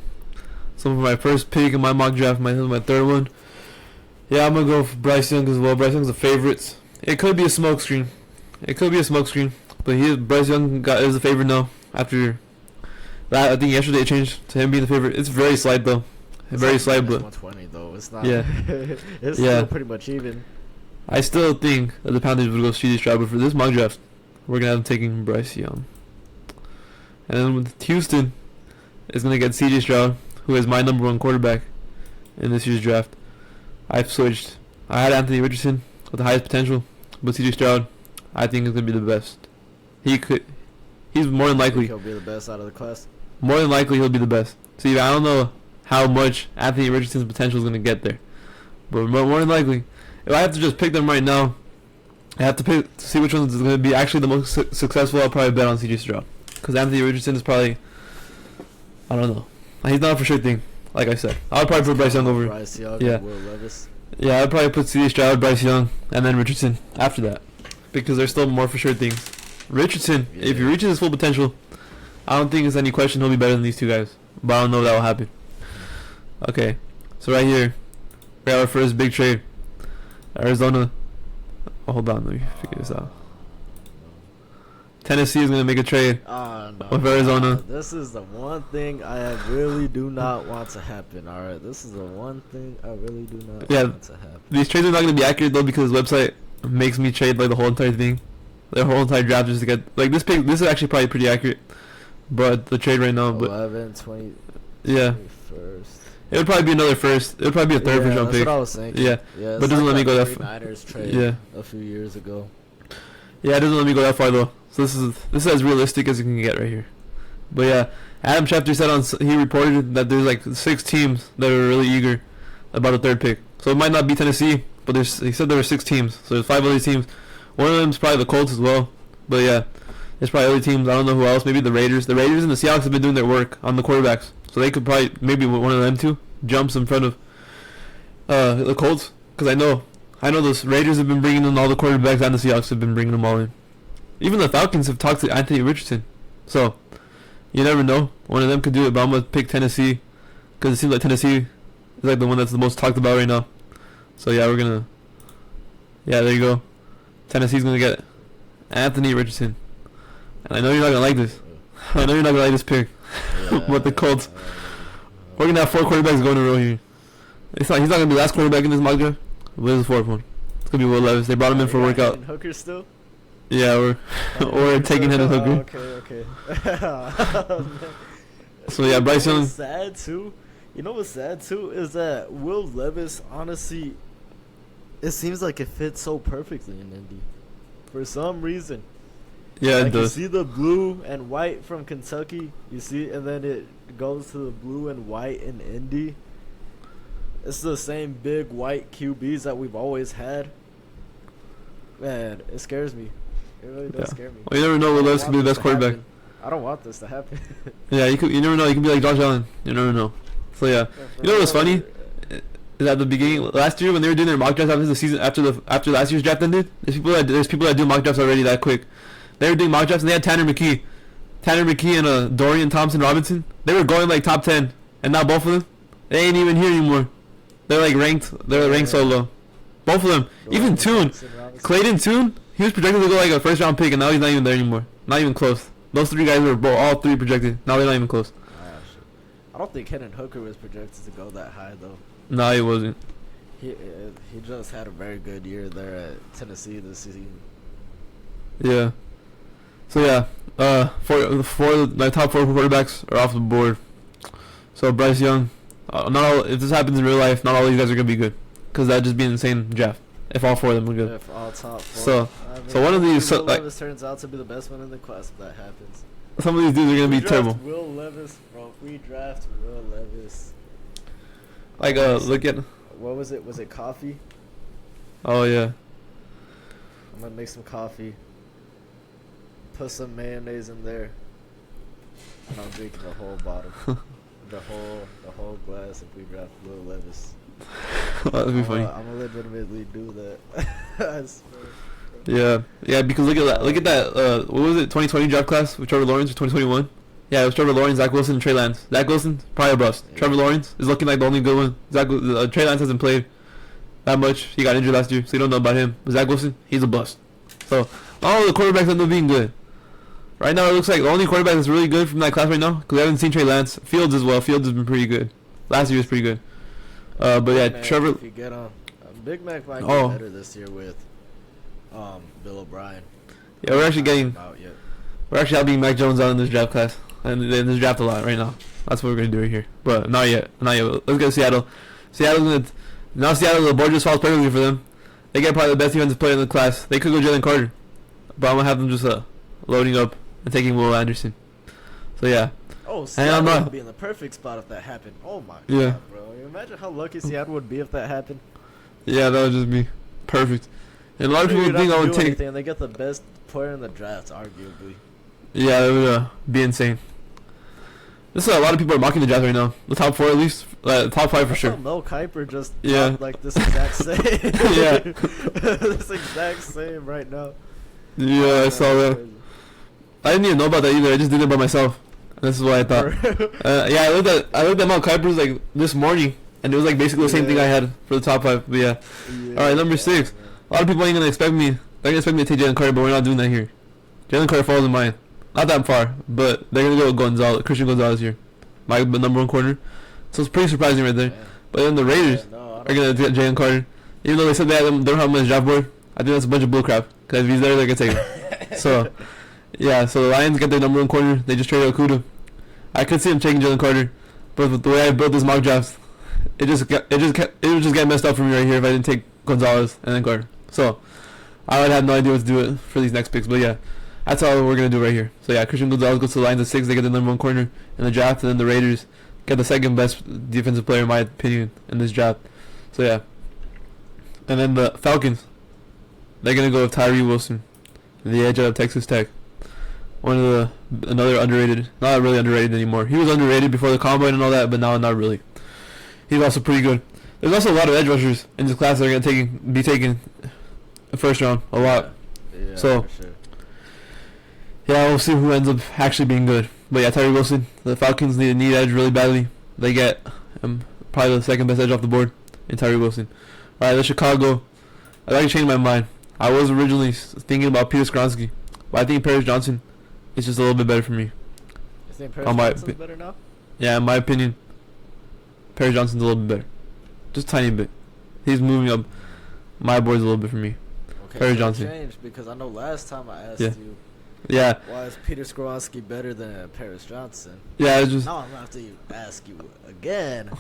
S2: So for my first pick in my mock draft, my third one. Yeah, I'm gonna go for Bryce Young as well. Bryce Young's a favorite. It could be a smokescreen. But Bryce Young is a favorite now. After that, I think yesterday it changed to him being the favorite. It's very slight though. Very slight, but
S1: 120 though. It's not.
S2: Yeah.
S1: It's
S2: Yeah.
S1: still pretty much even.
S2: I still think that the Panthers would go C.J. Stroud, but for this mock draft, we're gonna have them taking Bryce Young. And then with Houston is gonna get C.J. Stroud, who is my number one quarterback in this year's draft. I've switched. I had Anthony Richardson with the highest potential, but C.J. Stroud, I think is gonna be the best. He's more than likely.
S1: He'll be the best out of the class.
S2: More than likely, he'll be the best. See, I don't know how much Anthony Richardson's potential is gonna get there, but more than likely, if I have to just pick them right now, I have to pick to see which one is going to be actually the most successful. I'll probably bet on C.J. Stroud, because Anthony Richardson is probably, I don't know, he's not a for sure thing. Like I said, I would probably put Bryce Young over.
S1: Bryce Young,
S2: Yeah.
S1: and Will Levis.
S2: Yeah, I'd probably put C.J. Stroud, Bryce Young, and then Richardson after that, because they're still more for sure things. Richardson, if he reaches his full potential, I don't think there's any question he'll be better than these two guys. But I don't know if that will happen. Okay, so right here, we have our first big trade. Arizona. Oh, hold on, let me figure this out. Tennessee is going to make a trade with Arizona.
S1: This is the one thing I really do not want to happen. Alright, this is the one thing I really do not want to happen.
S2: These trades are not going to be accurate though, because the website makes me trade like the whole entire thing. The whole entire draft just to get like this pick. This is actually probably pretty accurate, but the trade right now.
S1: 11, 20,
S2: yeah.
S1: 21st.
S2: It would probably be another first. It would probably be a third first round
S1: that's
S2: pick.
S1: what I was thinking.
S2: Yeah, but it doesn't let me go that far.
S1: Niners trade a few years ago.
S2: Yeah, it doesn't let me go that far though. So this is as realistic as you can get right here. But yeah, Adam Schefter said he reported that there's like 6 teams that are really eager about a third pick. So it might not be Tennessee, but he said there were 6 teams. So there's 5 other teams. One of them is probably the Colts as well. But yeah, there's probably other teams. I don't know who else. Maybe the Raiders. The Raiders and the Seahawks have been doing their work on the quarterbacks. So they could probably, maybe one of them two, jumps in front of the Colts. Because I know those Raiders have been bringing in all the quarterbacks, and the Seahawks have been bringing them all in. Even the Falcons have talked to Anthony Richardson. So, you never know. One of them could do it, but I'm going to pick Tennessee. Because it seems like Tennessee is like the one that's the most talked about right now. So yeah, we're going to... Yeah, there you go. Tennessee's going to get Anthony Richardson. And I know you're not going to like this. I know you're not going to like this pick. But the Colts... We're going to have 4 quarterbacks going in a row here. He's not going to be the last quarterback in this mock draft. But it's the 4th one. It's going to be Will Levis. They brought him in for a workout.
S1: Hooker still?
S2: Yeah, we're taking Hendon Hooker.
S1: Okay.
S2: So yeah, Bryce Young.
S1: Sad too. You know what's sad too is that Will Levis, honestly, it seems like it fits so perfectly in Indy. For some reason.
S2: Yeah,
S1: like
S2: it does.
S1: You see the blue and white from Kentucky, you see, and then it goes to the blue and white in Indy. It's the same big white QBs that we've always had. Man, it scares me. It really does scare me.
S2: Well, you never know. Will Levis could be the best quarterback.
S1: I don't want this to happen.
S2: Yeah, you never know. You can be like Josh Allen. You never know. So yeah, you know what's funny? Is at the beginning last year when they were doing their mock drafts after the season after last year's draft ended, there's people that do mock drafts already that quick. They were doing mock drafts and they had Tanner McKee and Dorian Thompson-Robinson. They were going like top 10, and now both of them, they ain't even here anymore. They're like ranked. They're ranked so low. Both of them. Even Tune, Clayton Tune, he was projected to go like a first round pick, and now he's not even there anymore. Not even close. Those 3 guys were all 3 projected. Now they're not even close.
S1: I don't think Hendon Hooker was projected to go that high though.
S2: No, he wasn't.
S1: He just had a very good year there at Tennessee this season.
S2: Yeah. So yeah, my top 4 quarterbacks are off the board. So Bryce Young, if this happens in real life, not all these guys are gonna be good, because that'd just be an insane draft. if all 4 of them are good.
S1: If all top 4.
S2: So one of these,
S1: Will
S2: like,
S1: Levis turns out to be the best one in the class if that happens.
S2: some of these dudes are gonna be terrible.
S1: Will Levis, bro. If we draft Will Levis.
S2: Like look at.
S1: What was it? Was it coffee?
S2: Oh yeah.
S1: I'm gonna make some coffee. Put some mayonnaise in there. And I'm drinking the whole bottle. the whole glass if we draft Will Levis.
S2: That'd be funny.
S1: I'm gonna legitimately do that. I
S2: Yeah,
S1: swear.
S2: yeah. Because look at that. Look at that. What was it? 2020 draft class with Trevor Lawrence or 2021? Yeah, it was Trevor Lawrence, Zach Wilson, and Trey Lance. Zach Wilson probably a bust.
S1: Yeah.
S2: Trevor Lawrence is looking like the only good one. Trey Lance hasn't played that much. He got injured last year, so you don't know about him. But Zach Wilson, he's a bust. So all the quarterbacks end up being good. Right now, it looks like the only quarterback that's really good from that class right now, because we haven't seen Trey Lance. Fields as well. Fields has been pretty good. Last year was pretty good. But yeah,
S1: Man,
S2: Trevor.
S1: If you get on, Big Mac might get better this year with Bill O'Brien.
S2: Yeah, we're actually getting.
S1: Out yet.
S2: We're actually outbeating Mac Jones out in this draft class. And in this draft a lot right now. That's what we're going to do right here. But not yet. Not yet. Let's go to Seattle. Now Seattle, the board just falls perfectly for them. They get probably the best defensive player in the class. They could go Jalen Carter. But I'm going to have them just loading up and taking Will Anderson. So yeah.
S1: Oh, Seattle would be in the perfect spot if that happened. Oh my god, bro. You imagine how lucky Seattle would be if that happened.
S2: Yeah, that would just be perfect. And a lot of people think I would take...
S1: And they get the best player in the draft, arguably.
S2: Yeah, that would be insane. This is a lot of people are mocking the draft right now. The top 4 at least. Top 5 for sure.
S1: Mel Kiper just
S2: dropped
S1: like this exact same.
S2: Yeah.
S1: This exact same right now.
S2: Yeah, I saw that. I didn't even know about that either. I just did it by myself. This is what I thought. Yeah, I looked at Mel Kiper's like this morning, and it was like basically the same thing I had for the top 5. But yeah. All right, number 6. A lot of people ain't gonna expect me. They're gonna expect me to take Jalen Carter, but we're not doing that here. Jalen Carter falls in mine. Not that far, but they're gonna go with Christian Gonzalez here, my number 1 corner. So it's pretty surprising right there. Yeah. But then the Raiders are gonna get Jalen Carter, even though they said they don't have him on the draft board. I think that's a bunch of bullcrap. Because if he's there, they're gonna take him. So yeah, so the Lions get their number 1 corner. They just traded Okuda. I could see him taking Jalen Carter, but with the way I built this mock draft, it would just get messed up for me right here if I didn't take Gonzalez and then Carter. So I would have no idea what to do it for these next picks. But yeah. That's all we're going to do right here. So yeah, Christian Gonzalez goes to the Lions at 6. They get the number 1 corner in the draft. And then the Raiders get the second best defensive player, in my opinion, in this draft. So yeah. And then the Falcons, they're going to go with Tyree Wilson, the edge of Texas Tech. Another underrated, not really underrated anymore. He was underrated before the combine and all that, but now not really. He's also pretty good. There's also a lot of edge rushers in this class that are going to be taken the first round. A lot.
S1: Yeah,
S2: so.
S1: for sure.
S2: Yeah, we'll see who ends up actually being good. But yeah, Tyree Wilson, the Falcons need edge really badly. They get probably the second best edge off the board in Tyree Wilson. Alright, the Chicago. I'd like to change my mind. I was originally thinking about Peter Skronsky, but I think Paris Johnson is just a little bit better for me.
S1: You think Paris Johnson's better now?
S2: Yeah, in my opinion, Paris Johnson's a little bit better. Just a tiny bit. He's moving up my board's a little bit for me.
S1: Okay,
S2: Paris Johnson.
S1: Changed because I know last time I asked you.
S2: Yeah.
S1: Why is Peter Skronsky better than Paris Johnson?
S2: Yeah, it's just.
S1: Now I'm gonna have to ask you again.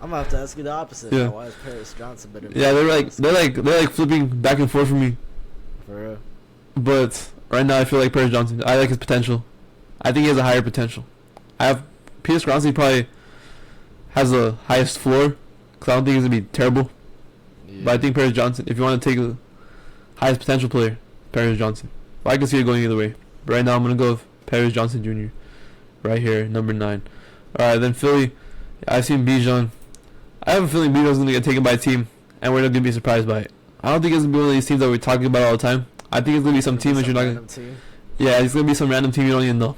S1: I'm gonna have to ask you the opposite.
S2: Yeah.
S1: Now, why is Paris Johnson better? Than
S2: Yeah, they're like flipping back and forth for me.
S1: For real.
S2: But right now I feel like Paris Johnson. I like his potential. I think he has a higher potential. Peter Skronsky probably has the highest floor, because I don't think he's gonna be terrible. Yeah. But I think Paris Johnson, if you want to take the highest potential player, Paris Johnson. Well, I can see it going either way. But right now I'm going to go with Paris Johnson Jr. Right here, number 9. Alright, then Philly. I've seen Bijan. I have a feeling Bijan's going to get taken by a team, and we're not going to be surprised by it. I don't think it's going to be one of these teams that we're talking about all the time. I think it's going to be some team that you're not going to... Yeah, it's going to be some random team you don't even know.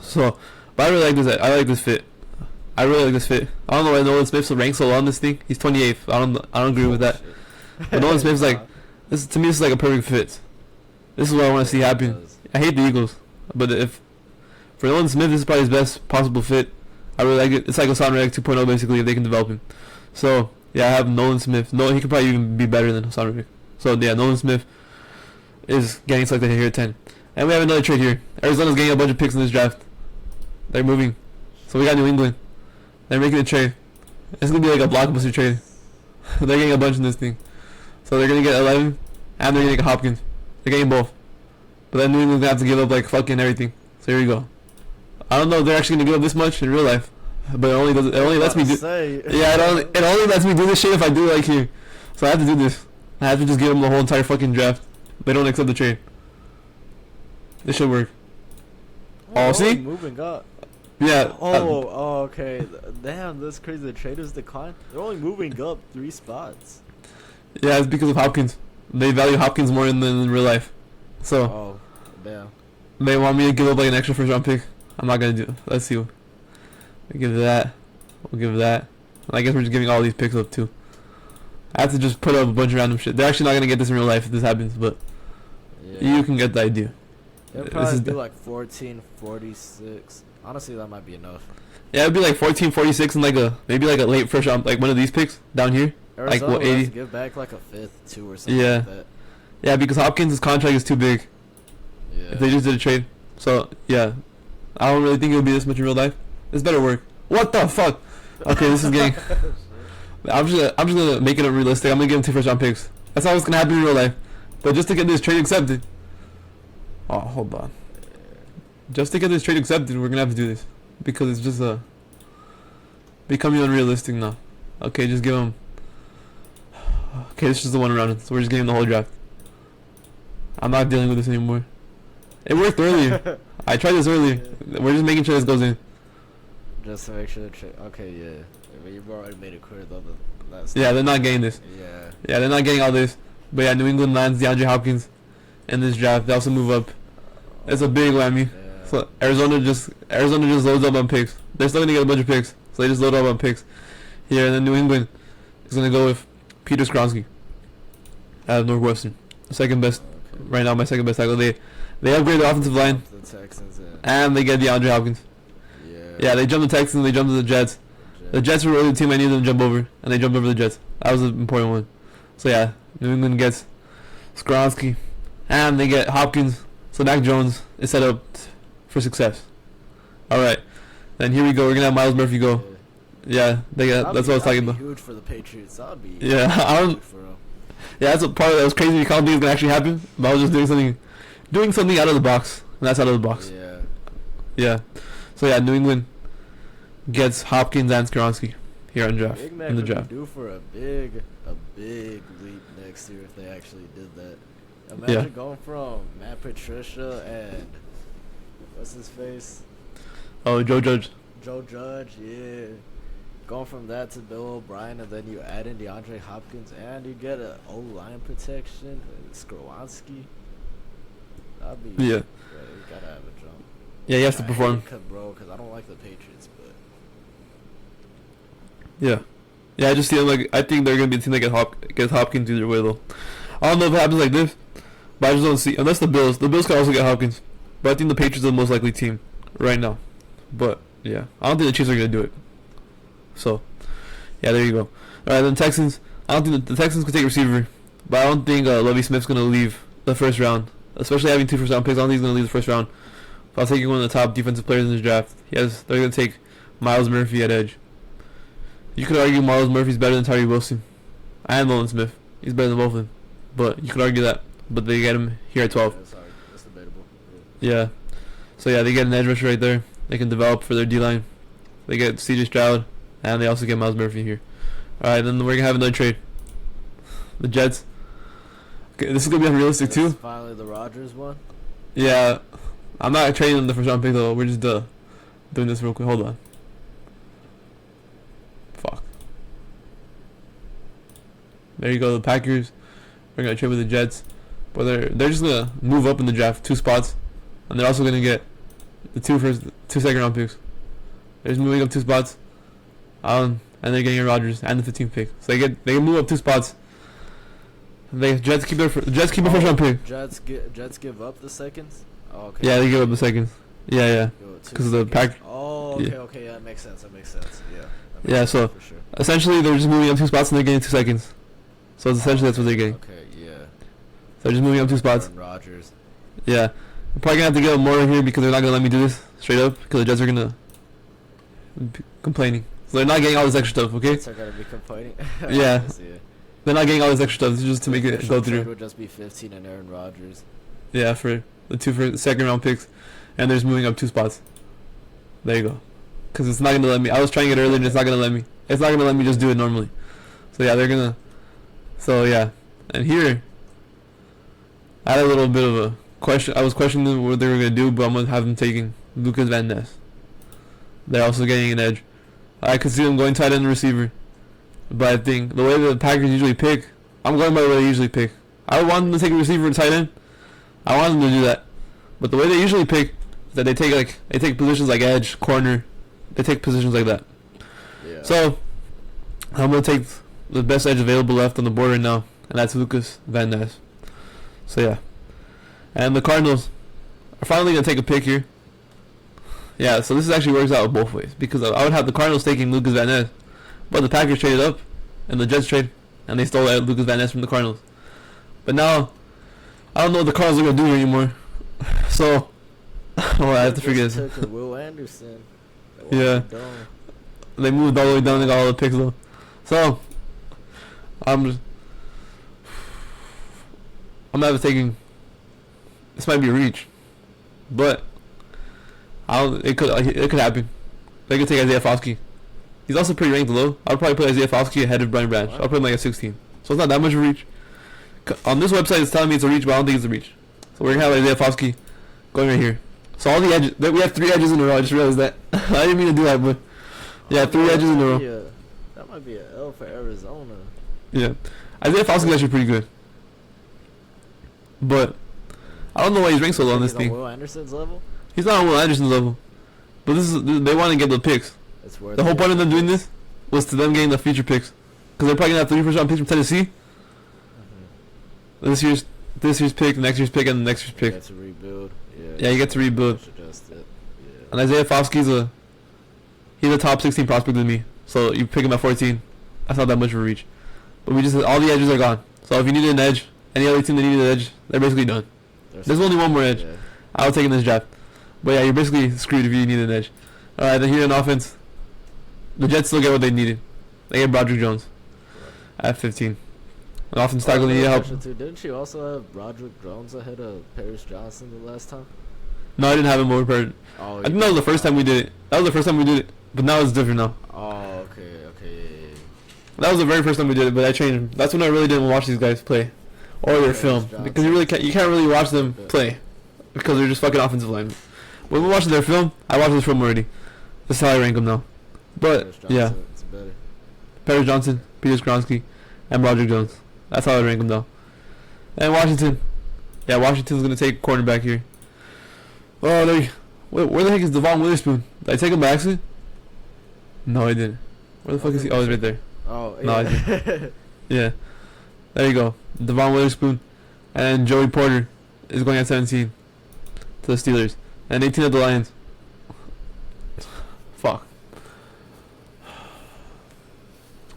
S2: So, but I really like this. I like this fit. I really like this fit. I don't know why Nolan Smith's ranked so low on this thing. He's 28th. I don't agree with that. But Nolan Smith's like... This to me, this is like a perfect fit. This is what I want to see happen. I hate the Eagles, but for Nolan Smith, this is probably his best possible fit. I really like it. It's like a Hassan Reddick 2.0 basically if they can develop him. So yeah, I have Nolan Smith. No, he could probably even be better than Hassan Reddick. So yeah, Nolan Smith is getting selected here at 10. And we have another trade here. Arizona's getting a bunch of picks in this draft. They're moving. So we got New England. They're making a trade. It's gonna be like a blockbuster trade. They're getting a bunch in this thing. So they're gonna get 11, and they're gonna get Hopkins. They're getting both. But then New England's gonna have to give up like fucking everything. So here we go. I don't know if they're actually gonna give up this much in real life, but it only lets me do. Yeah, it only lets me do this shit if I do it like here. So I have to do this. I have to just give them the whole entire fucking draft. They don't accept the trade. This should work. Oh, see?
S1: Moving up.
S2: Yeah.
S1: Okay. Damn, that's crazy. The traders decline. They're only moving up 3 spots.
S2: Yeah, it's because of Hopkins. They value Hopkins more than in real life. So.
S1: Oh, damn.
S2: They want me to give up like an extra first round pick. I'm not gonna do it. Let's see. We'll give that. We'll give that. And I guess we're just giving all these picks up too. I have to just put up a bunch of random shit. They're actually not gonna get this in real life if this happens, but you can get the idea.
S1: It'll probably be like 1446. Honestly, that might be enough.
S2: Yeah, it'd be like 1446 and maybe like a late first round, like one of these picks down here.
S1: Arizona
S2: like what 80?
S1: Give back like a 5th too or something.
S2: Yeah.
S1: Like that.
S2: Yeah, because Hopkins' contract is too big.
S1: Yeah.
S2: If they just did a trade, so yeah, I don't really think it'll be this much in real life. This better work. What the fuck? Okay, this is getting. I'm just gonna make it unrealistic. I'm gonna give him 2 first round picks. That's how it's gonna happen in real life. But just to get this trade accepted. Oh, hold on. Just to get this trade accepted, we're gonna have to do this because it's just becoming unrealistic now. Okay, just give him. Okay, this is just the one round, so we're just getting the whole draft. I'm not dealing with this anymore. It worked earlier. I tried this earlier. We're just making sure this goes in.
S1: Just to make sure the trade. Okay, yeah. But you've already made it clear though that that's.
S2: Yeah, they're not getting this.
S1: Yeah.
S2: Yeah, they're not getting all this. But yeah, New England lands DeAndre Hopkins in this draft. They also move up. It's a big whammy.
S1: Yeah.
S2: So Arizona just loads up on picks. They're still gonna get a bunch of picks, so they just load up on picks here. And then New England is gonna go with Peter Skronsky out of Northwestern, second best right now. My second best tackle. They upgrade the offensive line,
S1: The Texans
S2: and they get DeAndre Hopkins. Yeah, they jumped the Texans. They jumped to the Jets. The Jets were really the team I needed them to jump over, and they jumped over the Jets. That was an important one. So yeah, New England gets Skronsky, and they get Hopkins. So Mac Jones is set up for success. All right, then here we go. We're gonna have Myles Murphy go. Yeah, they got. That's what I was talking about.
S1: Huge for the Patriots. That would be.
S2: Yeah,
S1: huge for them.
S2: Yeah, that's what part of that was crazy. You can't believe it's gonna actually happen. But I was just doing something out of the box, and that's out of the box.
S1: Yeah.
S2: Yeah. So yeah, New England gets Hopkins and Skronsky here on draft.
S1: Big Mac
S2: in the
S1: would be
S2: draft.
S1: due for a big leap next year if they actually did that. Imagine going from Matt Patricia and what's his face?
S2: Oh, Joe Judge.
S1: Joe Judge, yeah. Going from that to Bill O'Brien, and then you add in DeAndre Hopkins, and you get an O-line protection, Skronsky. That'd be.
S2: Yeah.
S1: You gotta have a jump.
S2: Yeah, he has to perform.
S1: Bro, because I don't like the Patriots, but.
S2: Yeah. Yeah, I just feel like I think they're gonna be a team that gets Hopkins either way though. I don't know if it happens like this, but I just don't see unless the Bills. The Bills can also get Hopkins, but I think the Patriots are the most likely team right now. But yeah, I don't think the Chiefs are gonna do it. So yeah, there you go. All right, then Texans. I don't think the Texans could take receiver, but I don't think Lovie Smith's gonna leave the first round, especially having 2 first round picks. I don't think he's gonna leave the first round. But I'll take one of the top defensive players in this draft. They're gonna take Myles Murphy at edge. You could argue Myles Murphy's better than Tyree Wilson and Nolan Smith. He's better than both of them, but you could argue that. But they get him here at 12.
S1: Yeah, that's debatable.
S2: Yeah. So yeah, they get an edge rusher right there. They can develop for their D-line. They get C.J. Stroud, and they also get Myles Murphy here. All right, then we're gonna have another trade. The Jets. Okay, this is gonna be unrealistic too.
S1: Finally, the Rodgers one.
S2: Yeah, I'm not trading them the first round pick though. We're just doing this real quick. Hold on. Fuck. There you go, the Packers. We're gonna trade with the Jets, but they're just gonna move up in the draft 2 spots, and they're also gonna get the 2 second round picks. They're just moving up 2 spots, and they're getting Rodgers and the 15th pick. So they can move up 2 spots. The Jets keep a first round pick.
S1: Jets give up the seconds. Oh, okay.
S2: Yeah, they give up the seconds. Yeah. Because of the pack.
S1: Oh, okay, yeah, that makes sense. Yeah.
S2: Yeah, so
S1: for sure.
S2: essentially they're just moving up 2 spots and they're getting 2 seconds. So essentially that's what they're getting.
S1: Okay, yeah.
S2: So they're just moving up 2 spots.
S1: Rodgers.
S2: Yeah. I'm probably gonna have to get more here because they're not gonna let me do this straight up because the Jets are gonna be complaining. So they're not getting all this extra stuff, okay?
S1: Jets are gonna be complaining.
S2: Yeah. They're not getting all this extra stuff just to make it go
S1: Trade
S2: through.
S1: would just be 15 and Aaron Rodgers.
S2: Yeah, for the 2 second round picks, and they're just moving up 2 spots. There you go. Because it's not gonna let me. I was trying it earlier, and it's not gonna let me. It's not gonna let me just do it normally. So yeah, they're gonna. So yeah, and here, I had a little bit of a question. I was questioning what they were gonna do, but I'm gonna have them taking Lucas Van Ness. They're also getting an edge. I could see them going tight end receiver, but I think the way the Packers usually pick, I'm going by the way they usually pick. I want them to take a receiver and tight end. I want them to do that, but the way they usually pick is that they take positions like edge, corner. They take positions like that.
S1: Yeah.
S2: So I'm gonna take the best edge available left on the board right now, and that's Lucas Van Ness. So yeah, and the Cardinals are finally gonna take a pick here. Yeah, so this actually works out both ways because I would have the Cardinals taking Lucas Van Ness, but the Packers traded up, and the Jets trade, and they stole Lucas Van Ness from the Cardinals. But now I don't know what the Cardinals are gonna do anymore. So well, I have to figure this.
S1: Took Will Anderson.
S2: Yeah. They moved all the way down. They got all the picks though. So I'm not taking. This might be a reach, but it could happen. They could take Isaiah Foskey. He's also pretty ranked low. I'll probably put Isaiah Foskey ahead of Brian Branch. I'll put him like at 16. So it's not that much of a reach. On this website, it's telling me it's a reach, but I don't think it's a reach. So we're gonna have Isaiah Foskey going right here. So all the edges, we have 3 edges in a row. I just realized that. I didn't mean to do that, but yeah, 3 edges in a row.
S1: That might be an L for Arizona.
S2: Yeah, Isaiah Foskey is actually pretty good, but I don't know why he's ranked so low on this thing.
S1: Will Anderson's level?
S2: He's not on Will Anderson's level, but they want to get the picks. The whole point of them doing this was to them getting the future picks, because they're probably gonna have 3 first round picks from Tennessee. This year's pick, next year's pick, and the next year's pick.
S1: You get to rebuild.
S2: Yeah, you get to rebuild.
S1: Yeah.
S2: And Isaiah Foskey's he's a top 16 prospect with me. So you pick him at 14. That's not that much of a reach. But we just all the edges are gone. So if you needed an edge, any other team that needed an edge, they're basically done. There's only one more edge. Yeah. I'll take in this draft. But yeah, you're basically screwed if you need an edge. Alright, then here in offense, the Jets still get what they needed. They get Broderick Jones at 15. An offense tackle needed help.
S1: Didn't you also have Broderick Jones ahead of Paris Johnson the last time?
S2: No, I didn't have him over Paris. Oh, I think that was the first time we did it. But now it's different now.
S1: Oh, okay.
S2: That was the very first time we did it, but I changed him. That's when I really didn't watch these guys play. Or their film. Because you can't really watch them play. Because they're just fucking offensive linemen. When we're watching their film, I watched this film already. That's how I rank them now. But, yeah. Paris Johnson, Peter Skronsky, and Broderick Jones. That's how I rank them though. And Washington. Yeah, Washington's going to take cornerback here. Oh, where the heck is Devon Witherspoon? Did I take him by accident? No, I didn't. Where the fuck is he? Oh, he's right there.
S1: Oh, yeah.
S2: No, I didn't. Yeah. There you go. Devon Witherspoon. And Joey Porter is going at 17 to the Steelers. And 18 at the Lions. Fuck.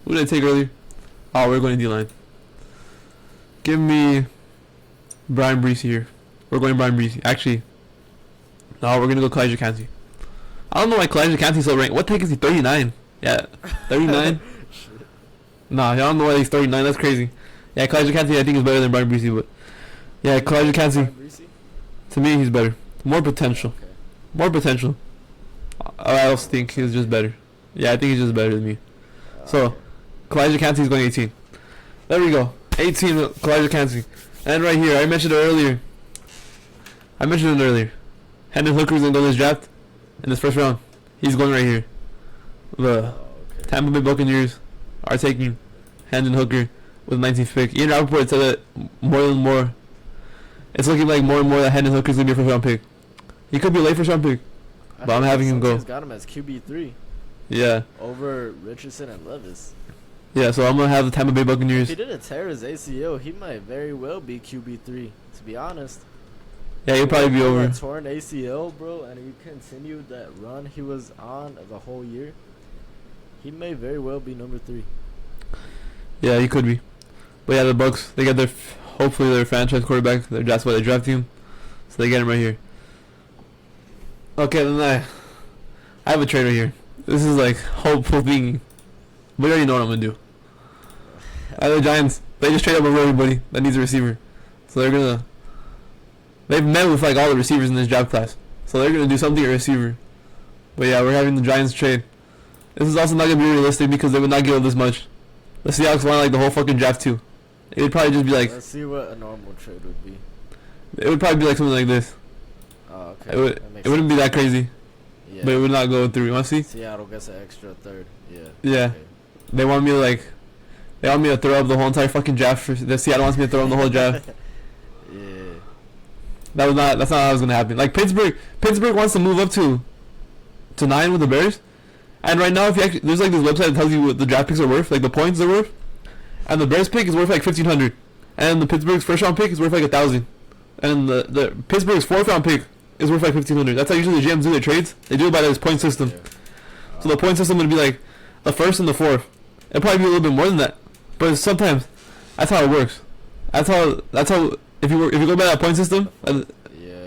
S2: Who did I take earlier? Oh, we're going D-line. Give me Brian Brees here. We're going Brian Brees. Actually, no, we're going to go Kalijah Kancey. I don't know why Kalijah Kancey's so ranked. What the heck is he? 39? Yeah, 39? Nah, I don't know why he's 39. That's crazy. Yeah, Kalijah Kancey I think is better than Brian Brees, but yeah, Kalijah Kancey. To me, he's better. More potential. Okay. More potential. I also think he's just better. Yeah, I think he's just better than me. So, Kalijah Kancey is going 18. There we go. 18, Kalijah Kancey. And right here, I mentioned it earlier. Hendon Hooker's going to go in this draft in this first round. He's going right here. The Tampa Bay Buccaneers are taking Hendon Hooker with the 19th pick. Ian Rappaport said that more and more. It's looking like more and more that Hendon Hooker's going to be a first round pick. He could be a late first round pick. But I'm having him go.
S1: He's got him as QB3.
S2: Yeah.
S1: Over Richardson and Levis.
S2: Yeah, so I'm going to have the Tampa Bay Buccaneers.
S1: If he didn't tear his ACL, he might very well be QB3, to be honest.
S2: Yeah, he'll probably be over.
S1: Torn ACL, bro, and he continued that run he was on the whole year. He may very well be number 3.
S2: Yeah, he could be. But yeah, the Bucks, they get hopefully their franchise quarterback. That's why they drafted him. So they get him right here. Okay, then I have a trade right here. This is like hopeful thinking. But you already know what I'm going to do. The Giants, they just trade up over everybody that needs a receiver. So they've met with like all the receivers in this draft class. So they're gonna do something at receiver. But yeah, we're having the Giants trade. This is also not gonna be realistic because they would not give up this much. The Seahawks want like the whole fucking draft too. It would probably just be like.
S1: Let's see what a normal trade would be.
S2: It would probably be like something like this.
S1: Oh, okay.
S2: It wouldn't be that crazy.
S1: Yeah.
S2: But it would not go through. You want to see?
S1: Seattle gets an extra third. Yeah.
S2: Yeah.
S1: Okay.
S2: They want me to throw up the whole entire fucking draft. The Seattle wants me to throw up the whole draft.
S1: Yeah.
S2: That's not how it's gonna happen. Like Pittsburgh wants to move up to 9 with the Bears, and right now there's like this website that tells you what the draft picks are worth, like the points they're worth, and the Bears pick is worth like 1,500, and the Pittsburgh's first round pick is worth like 1,000, and the Pittsburgh's fourth round pick is worth like 1,500. That's how usually the GMs do their trades. They do it by this point system. Yeah. So the point system would be like the first and the fourth. It'll probably be a little bit more than that, but sometimes that's how it works. That's how if you go by that point system, the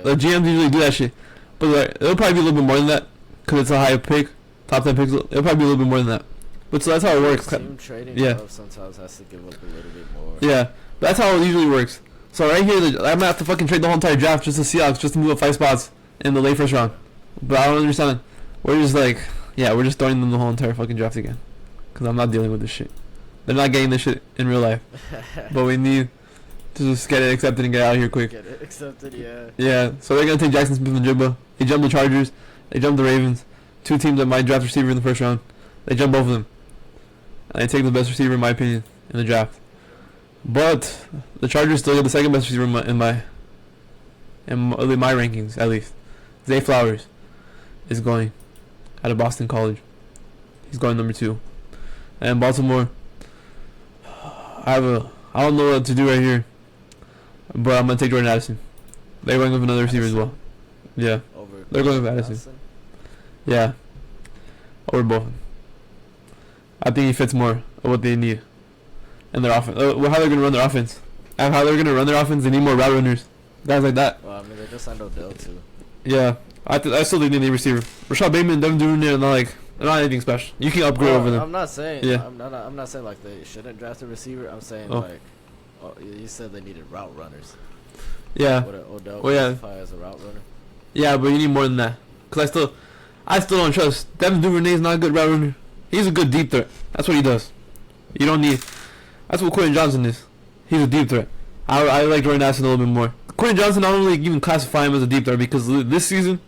S2: GMs usually do that shit. But like, it'll probably be a little bit more than that because it's a high pick, top 10 picks. It'll probably be a little bit more than that. But so that's how it works.
S1: Team trading sometimes has to give up a little bit more.
S2: Yeah, but that's how it usually works. So right here, I'm gonna have to fucking trade the whole entire draft just to Seahawks just to move up 5 spots in the late first round. But I don't understand. We're just throwing them the whole entire fucking draft again. Because I'm not dealing with this shit. They're not getting this shit in real life. But we need to just get it accepted and get out of here quick.
S1: Get it accepted, yeah.
S2: Yeah, so they're going to take Jackson Smith and Jibba. They jumped the Chargers. They jumped the Ravens. 2 teams that might draft receiver in the first round. They jump both of them. And they take the best receiver, in my opinion, in the draft. But the Chargers still get the second best receiver in my rankings, at least. Zay Flowers is going out of Boston College. He's going number 2. And Baltimore, I don't know what to do right here, but I'm gonna take Jordan Addison. They're going with another receiver as well. Yeah, they're going with Addison. Yeah, over both. I think he fits more of what they need in their offense. How they're gonna run their offense, and how they're gonna run their offense. They need more route runners, guys like that.
S1: Well, I mean, they just signed Odell too.
S2: Yeah, I still think they need a receiver. Rashad Bateman and Devin Duvernay are not anything special. You can upgrade over them.
S1: I'm not saying.
S2: Yeah.
S1: I'm not saying like they shouldn't draft a receiver. I'm saying you said they needed route runners.
S2: Yeah.
S1: Would Odell
S2: qualify
S1: as a route runner?
S2: Yeah, but you need more than that. Cause I still don't trust. Devin Duvernay is not a good route runner. He's a good deep threat. That's what he does. You don't need. That's what Quentin Johnson is. He's a deep threat. I like Jordan Addison a little bit more. Quentin Johnson, I don't really even classify him as a deep threat because this season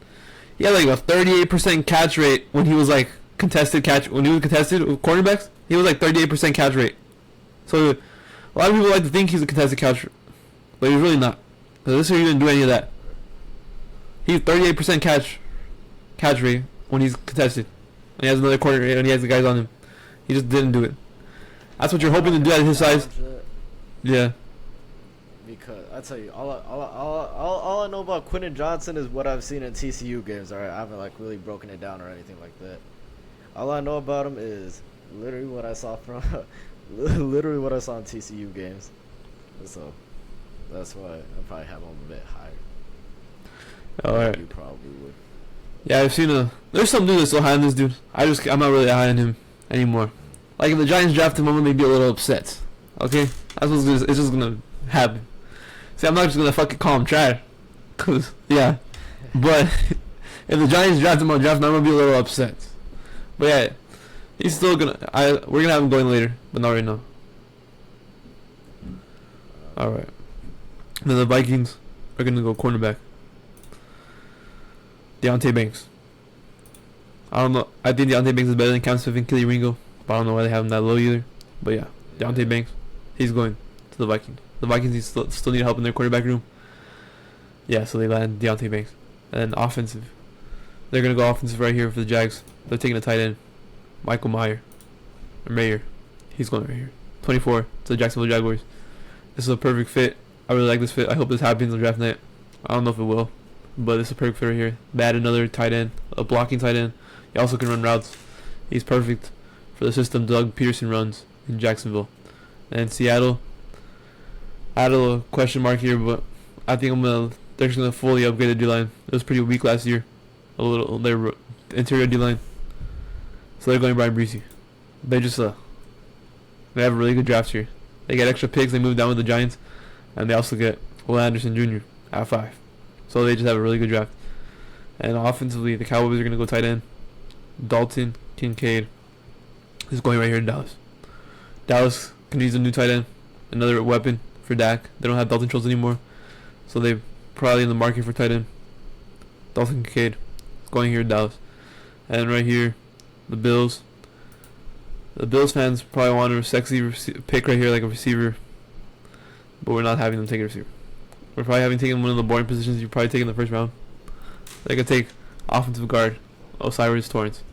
S2: he had like a 38% catch rate when he was like contested catch. When he was contested with cornerbacks, he was like 38% catch rate. So a lot of people like to think he's a contested catch, but he's really not. Because this year he didn't do any of that. He's 38% catch rate when he's contested. When he has another corner and he has the guys on him. He just didn't do it. That's what you're hoping to do at his size. Yeah.
S1: Because I tell you, all I know about Quentin Johnson is what I've seen in TCU games. Alright, I haven't like really broken it down or anything like that. All I know about him is literally what I saw in TCU games. So that's why I probably have him a bit higher.
S2: Alright.
S1: You probably would.
S2: Yeah, I've seen there's some dude that's so high on this dude. I'm not really high on him anymore. Like if the Giants draft him, I'm gonna be a little upset. Okay, it's just gonna happen. See, I'm not just gonna fucking call him trash, cause yeah. But if the Giants draft him on draft, I'm gonna be a little upset. But yeah, he's still gonna. We're gonna have him going later, but not right now. All right. Then the Vikings are gonna go cornerback. Deontay Banks. I don't know. I think Deontay Banks is better than Cam Smith and Kelly Ringo, but I don't know why they have him that low either. But yeah, Deontay Banks, he's going to the Vikings. The Vikings still need help in their quarterback room. Yeah, so they land Deontay Banks. And then offensive. They're going to go offensive right here for the Jags. They're taking a tight end. Michael Mayer. He's going right here. 24 to the Jacksonville Jaguars. This is a perfect fit. I really like this fit. I hope this happens on draft night. I don't know if it will, but this is a perfect fit right here. They add another tight end, a blocking tight end. He also can run routes. He's perfect for the system Doug Peterson runs in Jacksonville. And Seattle, I had a little question mark here, but I think they're just gonna fully upgrade the D-line. It was pretty weak last year. Their interior D-line. So they're going Brian Breesy. They have a really good draft here. They get extra picks. They move down with the Giants, and they also get Will Anderson Jr. at 5. So they just have a really good draft. And offensively, the Cowboys are gonna go tight end. Dalton Kincaid is going right here in Dallas. Dallas can use a new tight end, another weapon for Dak. They don't have Dalton Schultz anymore, so they're probably in the market for tight end. Dalton Kincaid is going here in Dallas. And right here, the Bills. The Bills fans probably want a sexy pick right here, like a receiver, but we're not having them take a receiver. We're probably having taken one of the boring positions you've probably taken in the first round. They could take offensive guard Osiris Torrance,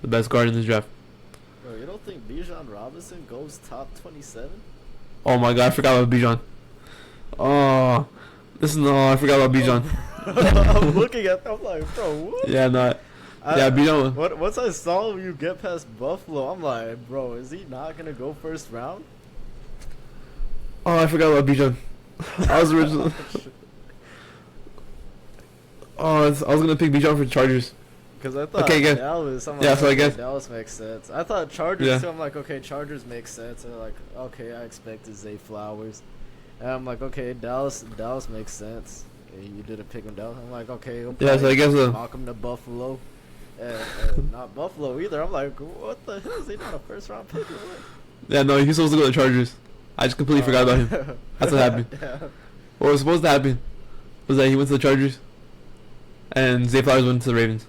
S2: the best guard in this draft.
S1: Bro, you don't think Bijan Robinson goes top 27?
S2: Oh my god, I forgot about Bijan. Oh, I forgot about Bijan.
S1: I'm looking at I'm like, bro, what?
S2: Yeah, no. Yeah, Bijan.
S1: Once I saw you get past Buffalo, I'm like, bro, is he not going to go first round?
S2: Oh, I forgot about Bijan. I was originally. I was gonna pick Bijan for Chargers.
S1: Because I thought
S2: okay,
S1: Dallas. I'm
S2: yeah,
S1: like,
S2: so I guess
S1: Dallas makes sense. I thought Chargers
S2: yeah.
S1: too. I'm like, okay, Chargers makes sense. And like, okay, I expected Zay Flowers. And I'm like, okay, Dallas makes sense. And you didn't pick him down. I'm like, okay,
S2: yeah, so I guess
S1: knock him to Buffalo. And not Buffalo either. I'm like, what the hell? Is he not a first round pick?
S2: Yeah, no, he's supposed to go to the Chargers. I just completely forgot about him. That's what happened.
S1: Yeah.
S2: What was supposed to happen was that he went to the Chargers, and Zay Flowers went to the Ravens,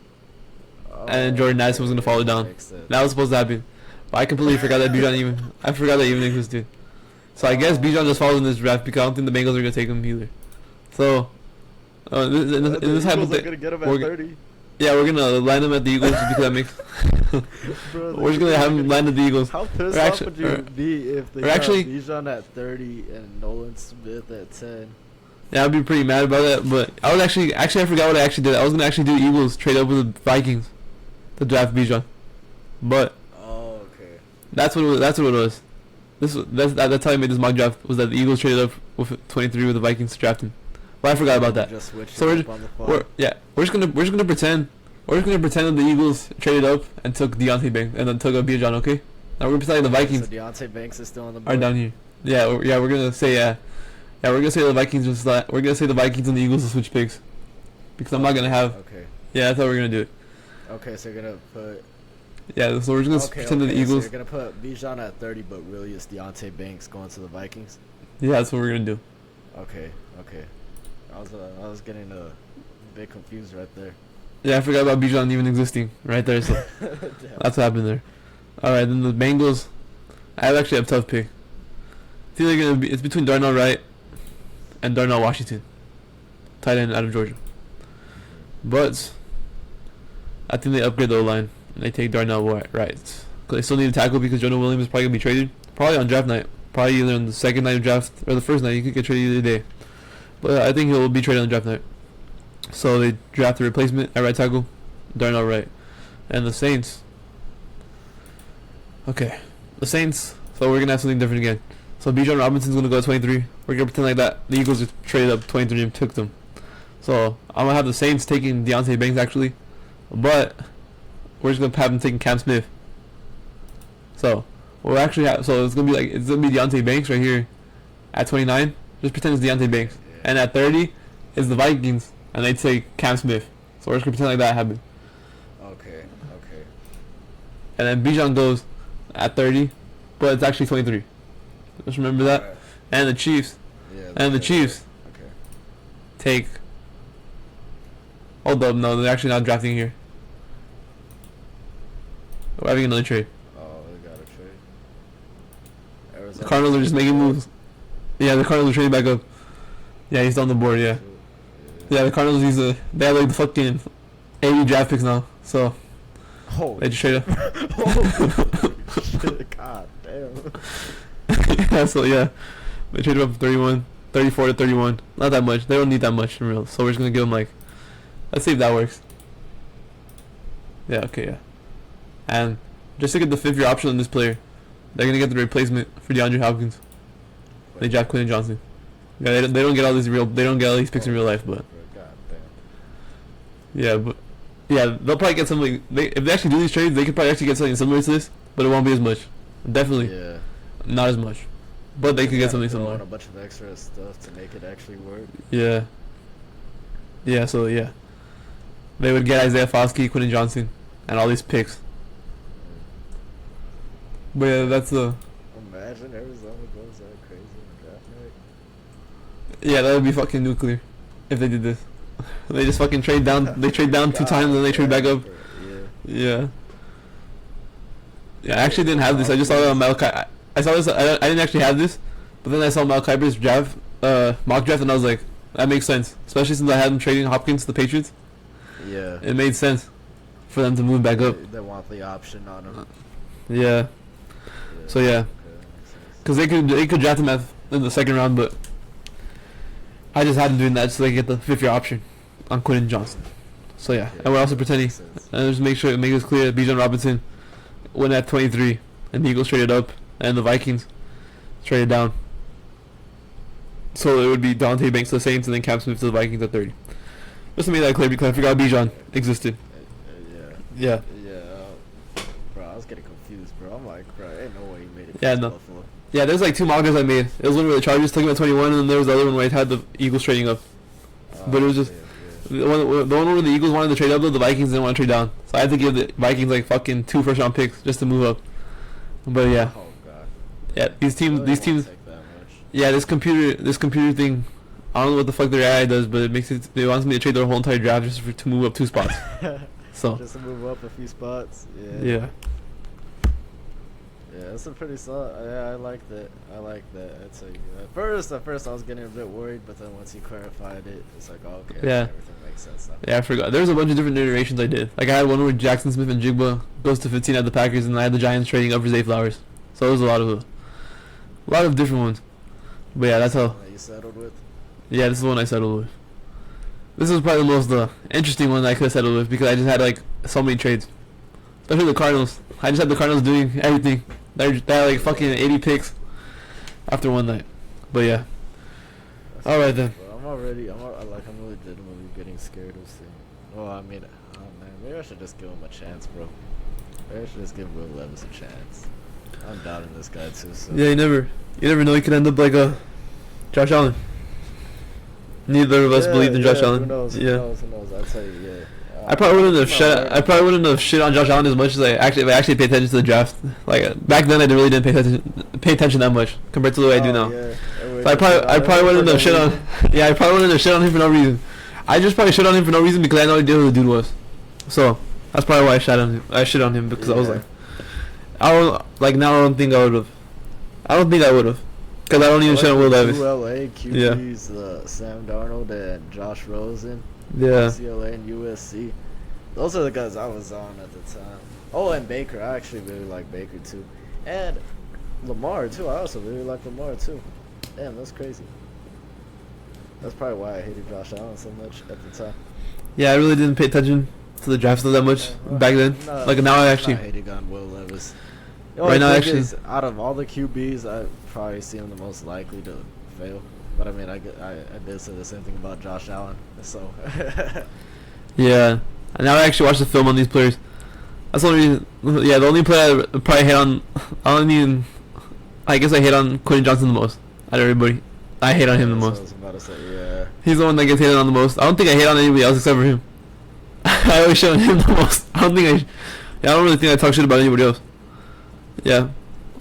S2: and Jordan Addison was gonna follow down. That was supposed to happen, but I completely forgot that Bijan even existed. So I guess Bijan just followed in this draft because I don't think the Bengals are gonna take him either. So in this hypothetical,
S1: we're 30.
S2: Yeah, we're gonna land him at the Eagles because that makes.
S1: Bro,
S2: we're just gonna have him land at the Eagles.
S1: How pissed off would you be if they got Bijan at 30 and Nolan Smith at 10?
S2: Yeah, I'd be pretty mad about that. But I was actually I forgot what I actually did. I was gonna actually do Eagles trade up with the Vikings to draft Bijan, but
S1: okay.
S2: That's what it was. That's how I made this mock draft, was that the Eagles traded up with 23 with the Vikings to draft him. But I forgot about that. So we're just gonna pretend that the Eagles traded up and took Deontay Banks and then took a Bijan. Okay, now we're gonna pretend like the Vikings.
S1: So Deontay Banks is still on the board.
S2: Are down here. We're gonna say we're gonna say the Vikings we're gonna say the Vikings and the Eagles will switch picks, because I'm not gonna have.
S1: Okay.
S2: Yeah, that's how we're gonna do it.
S1: Okay, so you're gonna put.
S2: Yeah, so we're just gonna pretend that the Eagles.
S1: So you're gonna put Bijan at 30, but really it's Deontay Banks going to the Vikings.
S2: Yeah, that's what we're gonna do.
S1: Okay. I was getting a bit confused right there.
S2: Yeah, I forgot about Bijan even existing right there. So that's what happened there. All right, then the Bengals. I actually have a tough pick. It's between Darnell Wright and Darnell Washington, tight end out of Georgia. But I think they upgrade the O-line and they take Darnell Wright. Cause they still need a tackle because Jonah Williams is probably gonna be traded. Probably on draft night. Probably either on the second night of draft or the first night. You could get traded either day. But I think he'll be traded on draft night. So they draft a replacement at right tackle, Darnell Wright. And the Saints. Okay. The Saints. So we're going to have something different again. So Bijan Robinson's going to go at 23. We're going to pretend like that. The Eagles just traded up 23 and took them. So I'm going to have the Saints taking Deontay Banks actually. But we're just going to have them taking Cam Smith. So we'll actually have, so it's going to be Deontay Banks right here at 29. Just pretend it's Deontay Banks. And at 30 is the Vikings, and they take Cam Smith. So we're just going to pretend like that happened.
S1: Okay.
S2: And then Bijan goes at 30, but it's actually 23. Just remember that. Right. And the Chiefs. Yeah. And the Chiefs take. Hold up, no, they're actually not drafting here. We're having another trade.
S1: Oh, they got a trade.
S2: The Cardinals are just making moves. Yeah, the Cardinals are trading back up. Yeah, he's on the board, yeah. Yeah, the Cardinals they have like the fucking 80 draft picks now, so they just trade up.
S1: Shit, god damn.
S2: Yeah, so yeah, they traded up from 34 to 31. Not that much. They don't need that much in real. So we're just gonna give them like, let's see if that works. Yeah, okay, yeah. And just to get the 5th-year option on this player, they're gonna get the replacement for DeAndre Hopkins. They draft Quentin Johnson. Yeah, they don't get all these picks in real life, but yeah, they'll probably get something. If they actually do these trades, they could probably actually get something similar to this, but it won't be as much. Definitely, not as much. but they could get something
S1: throw in
S2: similar.
S1: a bunch of extra stuff to make it actually work.
S2: Yeah. Yeah. So yeah, they would get Isaiah Foskey, Quentin Johnson, and all these picks. But yeah, that's the.
S1: Imagine Arizona goes that crazy on draft night.
S2: Yeah, that would be fucking nuclear if they did this. They just fucking trade down. They trade down 2 times and they trade back up. Yeah. Yeah, I actually didn't have this. I just saw it on Mel. I saw this. I didn't actually have this, but then I saw Mel Kiper's draft, mock draft, and I was like, that makes sense. Especially since I had him trading Hopkins to the Patriots.
S1: Yeah.
S2: It made sense for them to move back up.
S1: They want the option on him.
S2: Yeah. So yeah, because they could draft him in the second round, but I just had him doing that so they could get the 5th-year option on Quentin Johnson. So yeah, and we're also pretending, and just make this clear, Bijan Robinson went at 23, and the Eagles traded up, and the Vikings traded down. So it would be Dante Banks to the Saints, and then Cam Smith to the Vikings at 30. Just to make that clear, because I forgot Bijan existed. Yeah.
S1: Bro, I was getting confused, bro. I'm like, bro, ain't no way he made it.
S2: Yeah, no. Yeah, there's like 2 mock drafts I made. It was one where the Chargers took him at 21, and then there was the other one where I had the Eagles trading up. But it was just the one where the Eagles wanted to trade up, though the Vikings didn't want to trade down. So I had to give the Vikings like fucking 2 first-round picks just to move up. But yeah,
S1: Oh god.
S2: yeah, these teams, yeah, this computer thing. I don't know what the fuck their AI does, but it makes it. It wants me to trade their whole entire draft just to move up 2 spots. So
S1: just to move up a few spots.
S2: yeah.
S1: Yeah, that's a pretty solid. Yeah, I like that. I'd say at first I was getting a bit worried, but then once you clarified it, it's like, oh, okay,
S2: Yeah.
S1: everything makes sense now.
S2: Yeah, I forgot. There's a bunch of different iterations I did. Like I had one where Jackson Smith and Jigba goes to 15 at the Packers, and I had the Giants trading up for Zay Flowers. So it was a lot of different ones. But yeah, that's how.
S1: That you settled with.
S2: Yeah, this is the one I settled with. This is probably the most interesting one that I could have settled with because I just had like so many trades, especially the Cardinals. I just had the Cardinals doing everything. They had like fucking 80 picks after one night. But yeah. All right then.
S1: I'm legitimately getting scared of seeing. Oh, I mean, oh man, maybe I should just give him a chance, bro. Maybe I should just give Will Levis a chance. I'm doubting this guy too. So.
S2: Yeah, you never know. He could end up like a Josh Allen. Neither of us believed in Josh Allen.
S1: Who knows?
S2: Yeah.
S1: Who knows? I'll tell you. Yeah.
S2: I probably wouldn't have shit on Josh Allen as much as if I actually paid attention to the draft. Like back then, I really didn't pay attention that much compared to the way I do now.
S1: Yeah.
S2: So I probably wouldn't have shit on. Yeah, I probably wouldn't have shit on him for no reason. I just probably shit on him for no reason because I had no idea who the dude was. So that's probably why I shit on him because I was like, now I don't think I would have. I don't think I would have. Because I don't even shit on Will Levis.
S1: ULA, QBs, Sam Darnold and Josh Rosen.
S2: Yeah.
S1: UCLA and USC. Those are the guys I was on at the time. Oh, and Baker. I actually really like Baker too. And Lamar too. I also really like Lamar too. Damn, that's crazy. That's probably why I hated Josh Allen so much at the time.
S2: Yeah, I really didn't pay attention to the draft that much back then. Like now I actually.
S1: I'm not hating on Will Levis.
S2: Right now, actually,
S1: out of all the QBs, I probably see him the most likely to fail. But I mean, I did say the same thing about Josh Allen. So.
S2: Yeah, and now I actually watched the film on these players. That's the only reason. Yeah, the only player I probably hate on. I guess I hate on Quentin Johnson the most out of everybody. I hate on him the most.
S1: I was about to say, yeah.
S2: He's the one that gets hated on the most. I don't think I hate on anybody else except for him. I always shit on him the most. I don't really think I talk shit about anybody else. Yeah,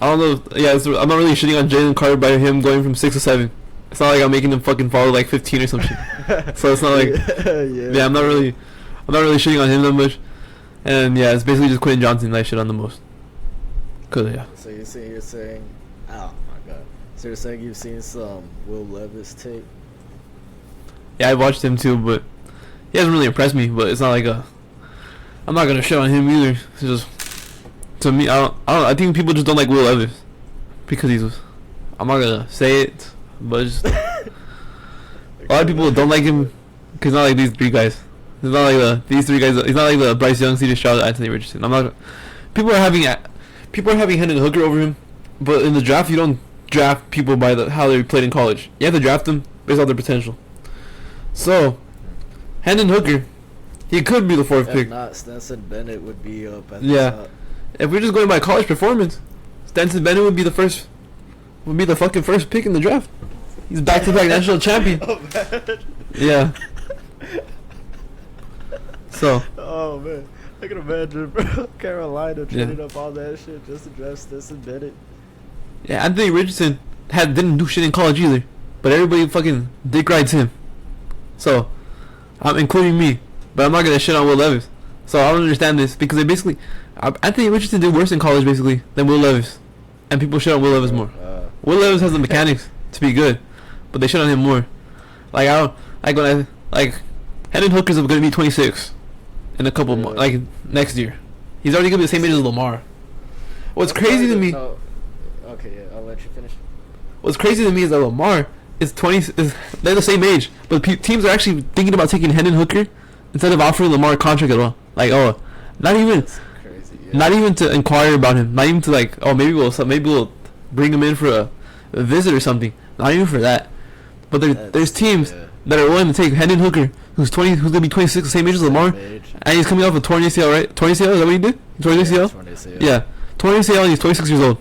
S2: I don't know. Yeah, I'm not really shitting on Jalen Carter by him going from 6 to 7. It's not like I'm making him fucking follow like 15 or some shit. So it's not like. Yeah, I'm not really shitting on him that much. And yeah, it's basically just Quentin Johnson that I shit on the most. Cause yeah.
S1: So you're saying, oh my god. So you're saying you've seen some Will Levis tape?
S2: Yeah, I watched him too, but he hasn't really impressed me. But it's not like I'm not gonna shit on him either. It's just to me, I don't. I think people just don't like Will Levis because I'm not gonna say it, but just, a lot of people don't like him because not like these 3 guys. He's not like these 3 guys. He's not like the Bryce Young, C.J. Stroud, Anthony Richardson. I'm not. People are having Hendon Hooker over him, but in the draft you don't draft people by how they played in college. You have to draft them based on their potential. So, Hendon Hooker, he could be the 4th pick.
S1: If not, Stetson Bennett would be up at
S2: the
S1: top.
S2: If we're just going by college performance, Stetson Bennett would be the first would be the fucking first pick in the draft. He's back-to-back national champion.
S1: Oh, man.
S2: Yeah. So.
S1: Oh, man. I can imagine, bro. Carolina trading up all that shit just to draft Stetson Bennett.
S2: Yeah, Anthony Richardson didn't do shit in college either, but everybody fucking dick rides him. So, including me, but I'm not gonna shit on Will Levis. So I don't understand this because they basically, Anthony Richardson did worse in college basically than Will Levis, and people shit on Will Levis more. Will Levis has the mechanics to be good, but they shit on him more. Like I don't when Hendon Hooker's gonna be 26 in a couple months, like next year. He's already gonna be the same age as Lamar. What's crazy to me?
S1: No. Okay, yeah, I'll let you finish.
S2: What's crazy to me is that Lamar is 20. They're the same age, but teams are actually thinking about taking Hendon Hooker instead of offering Lamar a contract at all. Like, not even,
S1: crazy,
S2: not even to inquire about him. Not even to like, maybe we'll bring him in for a visit or something. Not even for that. But there's teams that are willing to take Hendon Hooker, who's gonna be 26, the same age as Lamar, and he's coming off a torn ACL, right? Torn ACL, is that what he did? Torn ACL? Yeah, torn ACL, and he's 26 years old.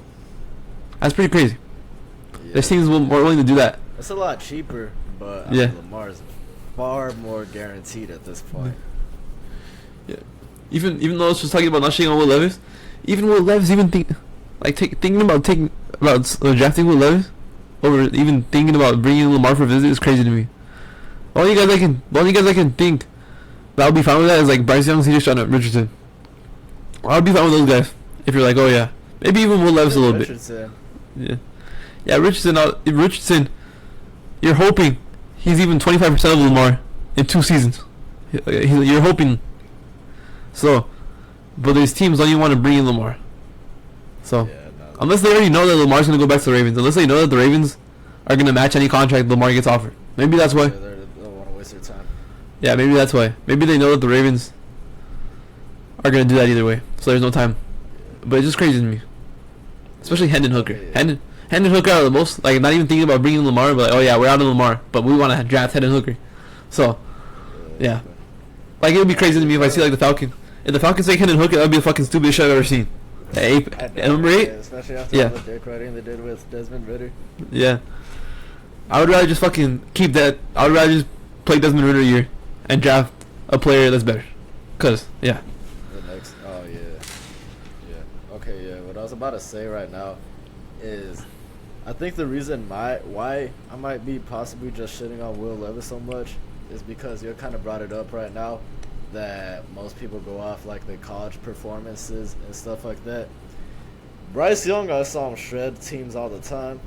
S2: That's pretty crazy. Yeah. There's teams more willing to do that.
S1: It's a lot cheaper, but I mean, Lamar's far more guaranteed at this point.
S2: Yeah. Even though I was just talking about not shitting on Will Levis, even Will Levis thinking about drafting Will Levis over even thinking about bringing in Lamar for a visit is crazy to me. The only guys I can think that would be fine with that is like Bryce Young, C.J. Stroud, Richardson. I would be fine with those guys if you're like, oh yeah, maybe even Will Levis a little bit. Yeah, Richardson. You're hoping he's even 25% of Lamar in 2 seasons. You're hoping. So, but these teams don't even want to bring in Lamar. So, unless they already know that Lamar's going to go back to the Ravens, unless they know that the Ravens are going to match any contract Lamar gets offered. Maybe that's why.
S1: They don't want to waste their time.
S2: Yeah, maybe that's why. Maybe they know that the Ravens are going to do that either way. So there's no time. But it's just crazy to me. Especially Hendon Hooker. Hendon Hooker are the most, like, not even thinking about bringing Lamar, but like, oh yeah, we're out of Lamar, but we want to draft Hendon Hooker. So, yeah. Like, it would be crazy to me if I see, like, the Falcons. If the Falcons take Hendon Hooker, that would be the fucking stupidest shit I've ever seen. Number 8?
S1: Especially after all the dick riding they did with Desmond Ridder.
S2: Yeah. I would rather just fucking keep that. I would rather just play Desmond Ridder a year and draft a player that's better. Because, yeah.
S1: Okay, yeah. What I was about to say right now is I think the reason why I might be possibly just shitting on Will Levis so much is because you kind of brought it up right now that most people go off like the college performances and stuff like that. Bryce Young, I saw him shred teams all the time.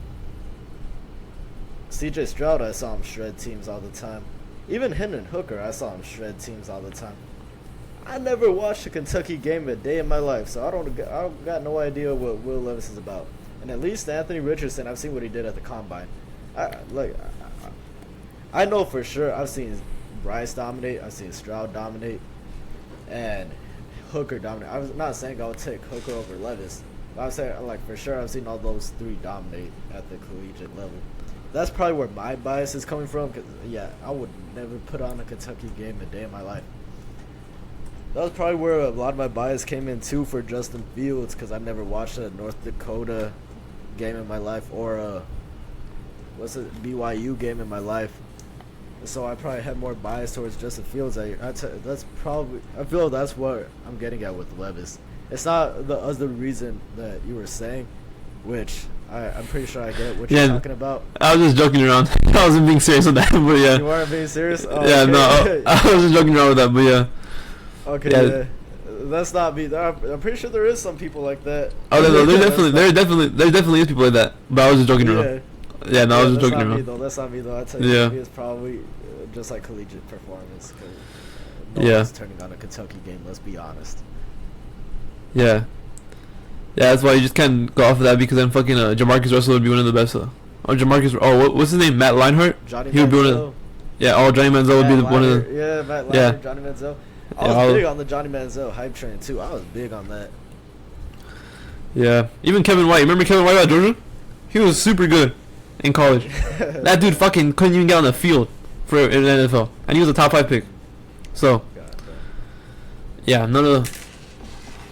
S1: CJ Stroud, I saw him shred teams all the time. Even Hendon Hooker, I saw him shred teams all the time. I never watched a Kentucky game a day in my life, so I got no idea what Will Levis is about. And at least Anthony Richardson, I've seen what he did at the combine. I know for sure I've seen Bryce dominate, I've seen Stroud dominate, and Hooker dominate. I was not saying I would take Hooker over Levis, but I'm saying like for sure I've seen all those 3 dominate at the collegiate level. That's probably where my bias is coming from, because yeah, I would never put on a Kentucky game a day in my life. That was probably where a lot of my bias came in too for Justin Fields, because I've never watched a North Dakota game in my life or a BYU game in my life. So I probably had more bias towards Justin Fields. I feel that's what I'm getting at with Levis. It's not the other reason that you were saying, which I'm pretty sure I get what you're talking about. I was
S2: just joking around. I wasn't being serious with that, but yeah.
S1: You weren't being serious? Oh,
S2: yeah, okay. No, I was just joking around with that, but yeah.
S1: Okay, yeah. That's not me. I'm pretty sure there is some people like that.
S2: Oh, no, there definitely is people like that. But I was just joking around. Yeah, no, I was just joking around.
S1: That's not me though. I tell you, it's probably just like collegiate performance. Cause no one's turning on a Kentucky game. Let's be honest.
S2: Yeah, that's why you just can't go off of that, because then fucking Jamarcus Russell would be one of the best. What's his name? Matt Leinart.
S1: He would be one of.
S2: Johnny Manziel would be one of the.
S1: Yeah, Matt Leinart, Johnny Manziel. I was big on the Johnny Manziel hype train too. I was big on that.
S2: Yeah, even Kevin White. Remember Kevin White out of Georgia? He was super good in college. That dude fucking couldn't even get on the field in the NFL, and he was a top 5 pick. So, yeah, none of the.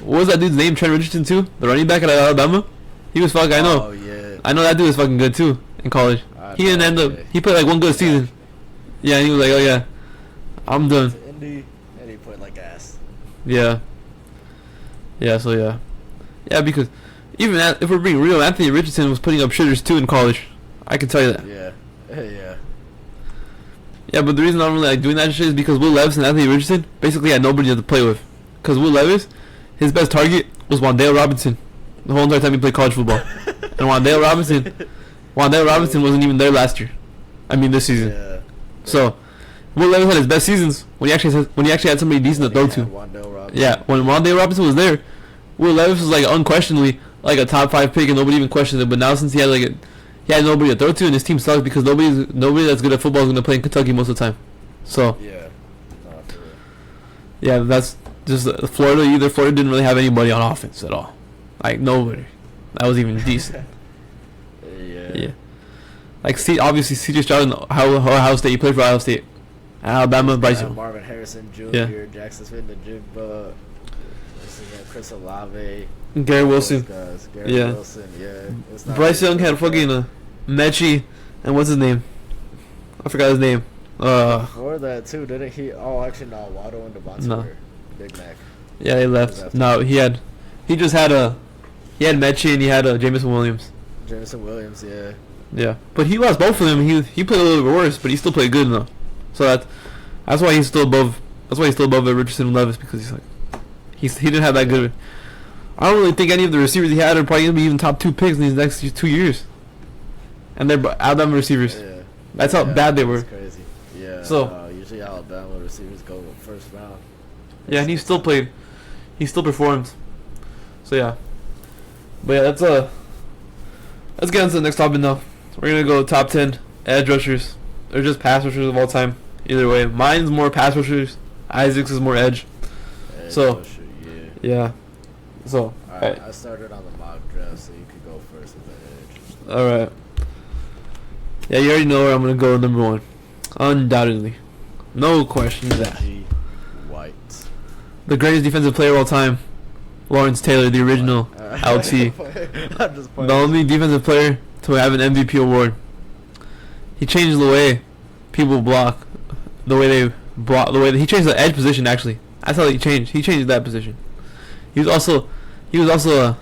S2: What was that dude's name? Trent Richardson too, the running back at Alabama. He was fucking. I know.
S1: Oh yeah.
S2: I know that dude is fucking good too in college. He didn't end up. He played like one good season. Yeah, and he was like, "Oh yeah, I'm done."
S1: To Indy, and he played like ass.
S2: Yeah. Yeah. So yeah. Yeah, because even if we're being real, Anthony Richardson was putting up shitters too in college. I can tell you that.
S1: Yeah. Yeah.
S2: Yeah, but the reason I'm really like doing that shit is because Will Levis and Anthony Richardson basically had nobody to play with. Because Will Levis, his best target was Wan'Dale Robinson the whole entire time he played college football. And Wan'Dale Robinson wasn't even there last year. I mean this season.
S1: Yeah.
S2: So Will Levis had his best seasons when he actually had somebody decent to throw to. Yeah, when Wan'Dale Robinson was there, Will Levis was like unquestionably like a top 5 pick and nobody even questioned it. But now since he had nobody to throw to and his team sucks because nobody that's good at football is gonna play in Kentucky most of the time. So
S1: yeah, no, for real.
S2: Yeah, that's just Florida. Florida didn't really have anybody on offense at all, like nobody that was even decent. Yeah. Like obviously C.J. Stroud in Ohio State. He played for Ohio State, Alabama, Bryce Young,
S1: Marvin Harrison Jr., Jackson Smith-Njigba, Chris Olave,
S2: Gary Wilson.
S1: Wilson, yeah.
S2: Bryce Young had fucking Mechie, and what's his name? I forgot his name.
S1: Before that too, didn't he? Oh, actually no. Waddle and Devontae were Big Mac.
S2: Yeah, they left. No, he had Mechie and he had Jameson Williams.
S1: Yeah.
S2: Yeah, but he lost both of them. He played a little bit worse, but he still played good enough. So that's why he's still above. That's why he's still above Richardson and Levis because he didn't have that good. I don't really think any of the receivers he had are probably gonna be even top 2 picks in these next 2 years. And they're Alabama receivers.
S1: Yeah.
S2: That's how bad they were.
S1: That's crazy. Yeah.
S2: So
S1: usually Alabama receivers go first round.
S2: Yeah, and he still played. He still performed. So yeah. But yeah, let's get into the next topic now. We're gonna go top 10 edge rushers. They're just pass rushers of all time. Either way, mine's more pass rushers. Isaac's is more edge. So
S1: rusher,
S2: yeah. So
S1: alright, I started on the mock draft, so you could go first with the edge.
S2: All right. Yeah, you already know where I'm gonna go. Number 1, undoubtedly, no questions asked.
S1: White,
S2: the greatest defensive player of all time, Lawrence Taylor, the original LT, the only defensive player to have an MVP award. He changed the way people block, the way they block, he changed the edge position. Actually, that's how he changed. He changed that position. He was also a,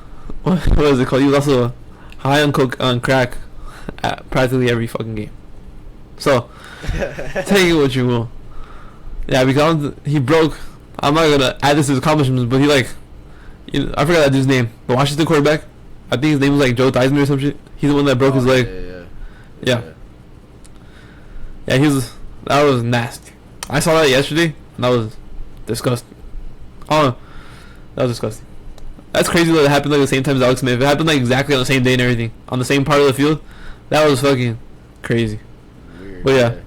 S2: what is it called? He was also a high on crack at practically every fucking game. So take it what you will. Yeah, because he broke. I'm not gonna add this to his accomplishments, but I forgot that dude's name. The Washington quarterback. I think his name was like Joe Theismann or some shit. He's the one that broke his leg. Yeah. That was nasty. I saw that yesterday, and that was disgusting. Oh, that was disgusting. That's crazy that it happened like the same time as Alex Smith. It happened like exactly on the same day and everything, on the same part of the field. That was fucking crazy.
S1: Weird.
S2: But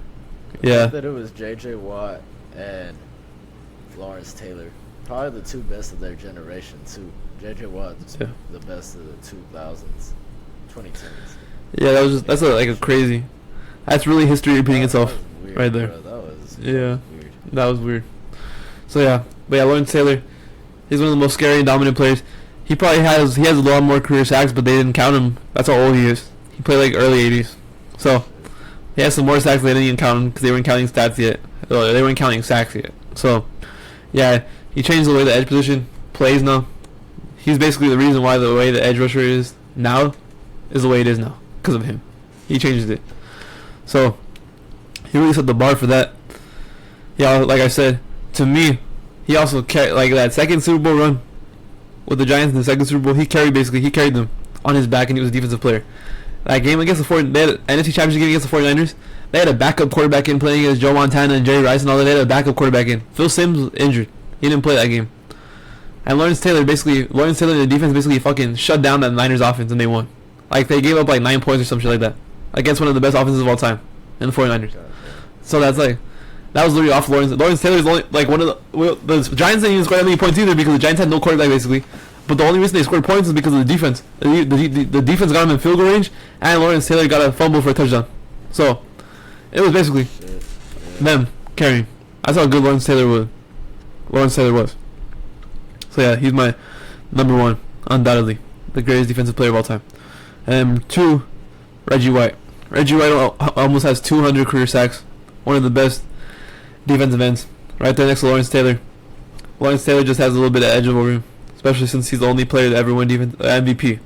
S2: yeah.
S1: That it was J.J. Watt and Lawrence Taylor, probably the 2 best of their generation too. J.J. Watt's the best of the 2000s, 2010s.
S2: Yeah, that's a crazy. That's really history repeating itself
S1: weird,
S2: right there.
S1: Bro. That was
S2: weird. That was weird. So but Lawrence Taylor, he's one of the most scary and dominant players. He has a lot more career sacks, but they didn't count him. That's how old he is. He played like early 80s. So he has some more sacks, but they didn't even count him because they weren't counting stats yet. They weren't counting sacks yet. So yeah, he changed the way the edge position plays now. He's basically the reason why the way the edge rusher is now is the way it is now because of him. He changed it. So he really set the bar for that. Yeah, like I said, to me, he also carried like that second Super Bowl run with the Giants in the second Super Bowl. He carried them on his back, and he was a defensive player. That game against the they had an NFC Championship game against the 49ers. They had a backup quarterback in playing against Joe Montana and Jerry Rice and all that. They had a backup quarterback in. Phil Simms was injured. He didn't play that game. And Lawrence Taylor and the defense basically fucking shut down that Niners offense and they won. Like they gave up like 9 points or some shit like that against one of the best offenses of all time in the 49ers. So that was literally off Lawrence. Lawrence Taylor is only like one of the Giants didn't even score that many points either because the Giants had no quarterback basically. But the only reason they scored points is because of the defense. The defense got him in field goal range, and Lawrence Taylor got a fumble for a touchdown. So it was basically them carrying. That's how good Lawrence Taylor was. So yeah, he's my number 1, undoubtedly, the greatest defensive player of all time. And 2, Reggie White. Reggie White almost has 200 career sacks. One of the best defensive ends. Right there next to Lawrence Taylor. Lawrence Taylor just has a little bit of edge over him, especially since he's the only player to ever win MVP.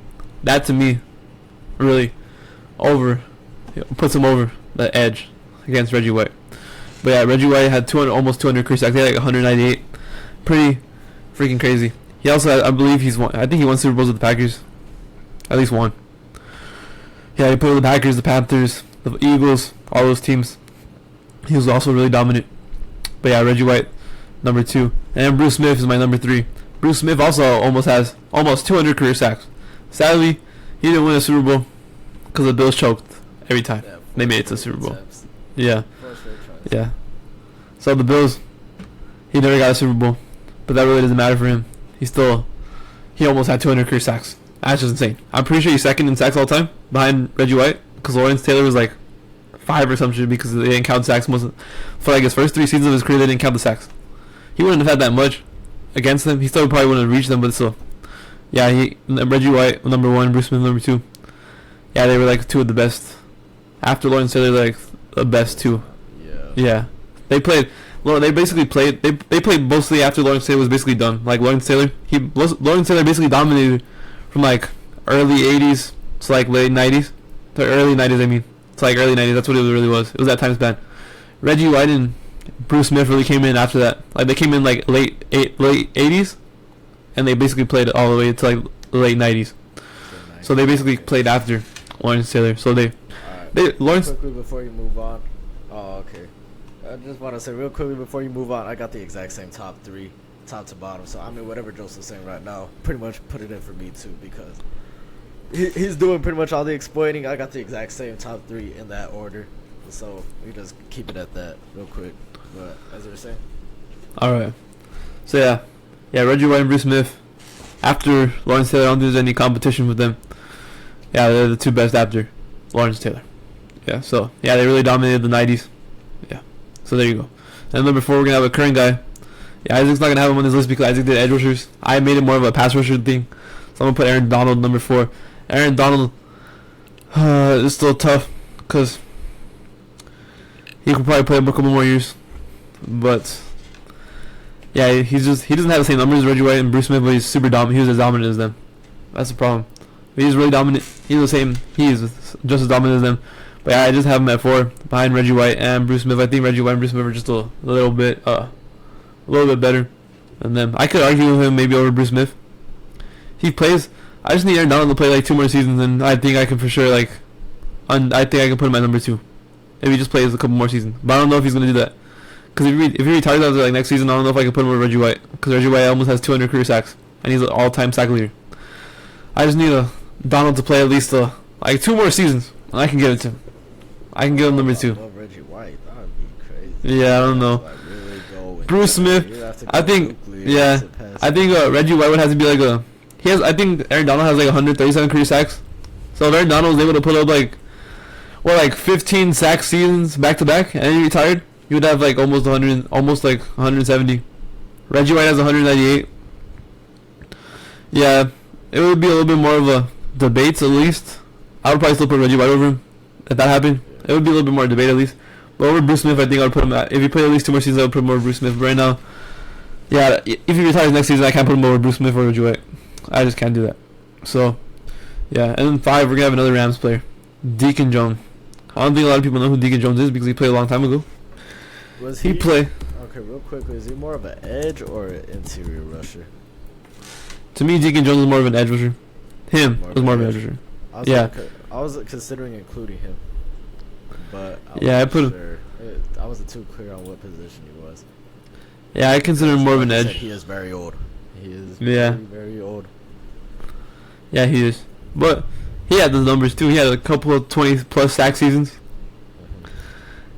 S2: That to me, really, puts him over the edge against Reggie White. But yeah, Reggie White had almost 200 career sacks. He had like 198. Pretty freaking crazy. He also had, I believe I think he won Super Bowls with the Packers. At least one. Yeah, he played with the Packers, the Panthers, the Eagles, all those teams. He was also really dominant. But yeah, Reggie White, number 2. And Bruce Smith is my number 3. Bruce Smith also has almost 200 career sacks. Sadly, he didn't win a Super Bowl because the Bills choked every time they made it to the Super Bowl. Yeah. Yeah. So the Bills, he never got a Super Bowl. But that really doesn't matter for him. He almost had 200 career sacks. That's just insane. I'm pretty sure he's second in sacks all time behind Reggie White because Lawrence Taylor was like 5 or some shit because they didn't count sacks for like his first 3 seasons of his career. They didn't count the sacks. He wouldn't have had that much against them. He still probably wouldn't have reached them, but still. Yeah, Reggie White number 1, Bruce Smith number 2. Yeah, they were like 2 of the best. After Lawrence Taylor, like the best 2. Yeah. They played. Well, they basically played. They played mostly after Lawrence Taylor was basically done. Like Lawrence Taylor basically dominated from like early 80s to like late 90s to early 90s. I mean, to like early 90s. That's what it really was. It was that time span. Reggie White and Bruce Smith really came in after that. Like they came in like late 80s, and they basically played all the way to like late 90s. So they basically played after Lawrence Taylor. So Lawrence.
S1: Quickly before you move on. Oh, okay. I just want to say real quickly before you move on, I got the exact same top 3, top to bottom. So I mean, whatever Joseph's saying right now, pretty much put it in for me too because he's doing pretty much all the explaining. I got the exact same top 3 in that order. So we just keep it at that real quick. But as you were saying.
S2: All right. So yeah, Reggie White and Bruce Smith. After Lawrence Taylor, I don't think there's any competition with them. Yeah, they're the 2 best after Lawrence Taylor. Yeah, so yeah, they really dominated the 90s. Yeah, so there you go. And number 4, we're gonna have a current guy. Yeah, Isaac's not gonna have him on this list because Isaac did edge rushers. I made it more of a pass rusher thing, so I'm gonna put Aaron Donald number 4. Aaron Donald is still tough because he could probably play a couple more years, but yeah, he doesn't have the same numbers as Reggie White and Bruce Smith, but he's super dominant. He was as dominant as them. That's the problem. But he's really dominant. He's the same. He's just as dominant as them. But yeah, I just have him at 4 behind Reggie White and Bruce Smith. I think Reggie White and Bruce Smith are just a little bit better than them. I could argue with him maybe over Bruce Smith. He plays. I just need Aaron Donald to play like 2 more seasons, and I think I can for sure I think I can put him at number 2 if he just plays a couple more seasons. But I don't know if he's gonna do that. Because if he retires after like next season, I don't know if I can put him with Reggie White. Because Reggie White almost has 200 career sacks, and he's an all-time sack leader. I just need Donald to play at least like 2 more seasons, and I can give it to him. I can give him number 2.
S1: Reggie White, that would be crazy.
S2: Yeah, I don't know. Bruce Smith, I think. Yeah, I think Reggie White would have to be like a. I think Aaron Donald has like 137 career sacks. So if Aaron Donald was able to put up like 15 sack seasons back to back, and he retired, you would have like almost 170. Reggie White has 198. Yeah, it would be a little bit more of a debate at least. I would probably still put Reggie White over him if that happened. It would be a little bit more debate at least. But over Bruce Smith, I think I would put him at. If he played at least 2 more seasons, I would put him over Bruce Smith. But right now, yeah, if he retires next season, I can't put him over Bruce Smith or Reggie White. I just can't do that. So, yeah. And then 5, we're going to have another Rams player. Deacon Jones. I don't think a lot of people know who Deacon Jones is because he played a long time ago.
S1: Was
S2: he play?
S1: Okay, real quickly, is he more of an edge or an interior rusher?
S2: To me, Deacon Jones is more of an edge rusher. Him was more of an edge rusher.
S1: I was considering including him, but I wasn't too clear on what position he was.
S2: Yeah, I consider him more of an edge.
S1: He is very old. He is very old.
S2: Yeah, he is. But he had those numbers too. He had a couple of 20+ sack seasons.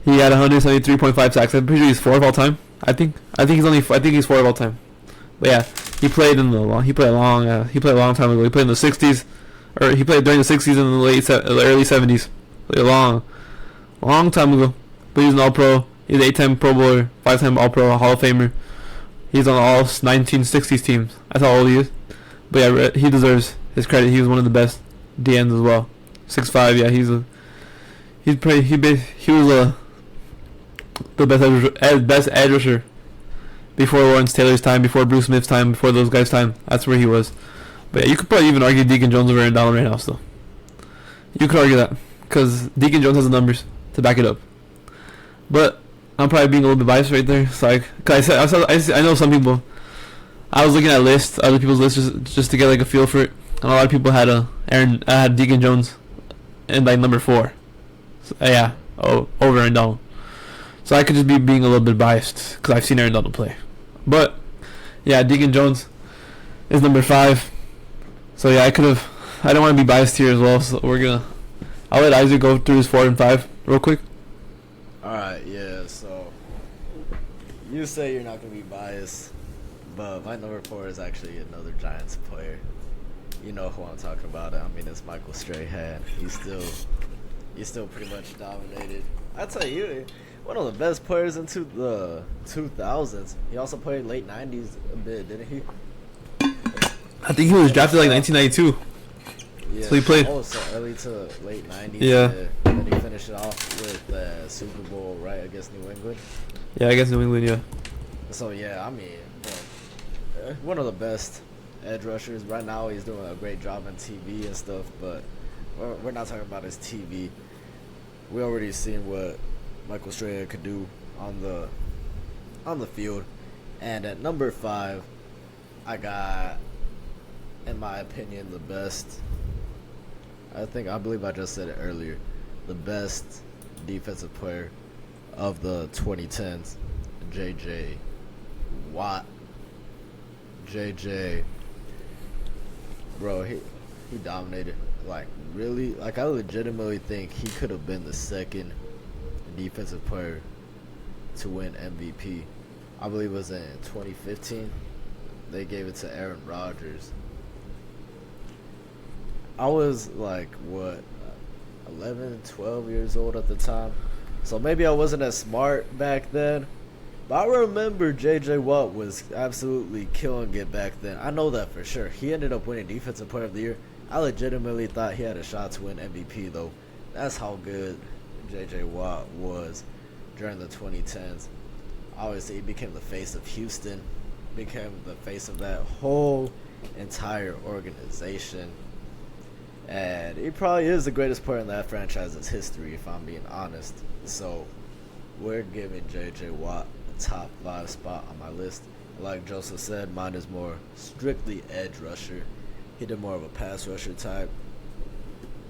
S2: He had 173.5 sacks. I'm pretty sure he's 4th all time. I think he's 4th all time. But yeah, he played a long time ago. He played in the 60s, or he played during the 60s and the early 70s. Played a long time ago. But he's an All-Pro. He's an 8-time Pro Bowler, 5-time All-Pro, Hall of Famer. He's on all 1960s teams. That's how old he is. But yeah, he deserves his credit. He was one of the best D ends as well. 6'5". Yeah, he was the best edge rusher before Lawrence Taylor's time, before Bruce Smith's time, before those guys' time. That's where he was. But yeah, you could probably even argue Deacon Jones over Aaron Donald right now still. You could argue that because Deacon Jones has the numbers to back it up. But I'm probably being a little bit biased right there. So I know some people. I was looking at other people's lists just to get like a feel for it. And a lot of people had had Deacon Jones in like number 4. So, yeah, over Aaron Donald. So I could just be being a little bit biased because I've seen Aaron Donald play. But yeah, Deacon Jones is number 5. So yeah, I don't want to be biased here as well. So I'll let Isaac go through his 4 and 5 real quick.
S1: Alright, yeah, so you say you're not going to be biased, but my number 4 is actually another Giants player. You know who I'm talking about. I mean, it's Michael Strahan. He's still pretty much dominated. I tell you, one of the best players into the 2000s. He also played late 90s a bit, didn't he?
S2: I think he was drafted like 1992.
S1: Yeah,
S2: so he played.
S1: Oh, so early to late 90s.
S2: Yeah.
S1: And then he finished it off with the Super Bowl, right, against New England.
S2: Yeah, against New England, yeah.
S1: So, yeah, I mean, one of the best edge rushers. Right now, he's doing a great job on TV and stuff, but we're not talking about his TV. We already seen what Michael Strahan could do on the field. And at number 5, I got, in my opinion, the best. I believe I just said it earlier. The best defensive player of the 2010s, J.J. Watt. J.J. Bro, he dominated. Like, really? Like, I legitimately think he could have been the second defensive player to win MVP. I believe it was in 2015. They gave it to Aaron Rodgers. I was like, 11, 12 years old at the time. So maybe I wasn't as smart back then. But I remember J.J. Watt was absolutely killing it back then. I know that for sure. He ended up winning Defensive Player of the Year. I legitimately thought he had a shot to win MVP, though. That's how good J.J. Watt was during the 2010s. Obviously, he became the face of Houston. Became the face of that whole entire organization. And he probably is the greatest player in that franchise's history, if I'm being honest. So, we're giving J.J. Watt a top 5 spot on my list. Like Joseph said, mine is more strictly edge rusher. He did more of a pass rusher type.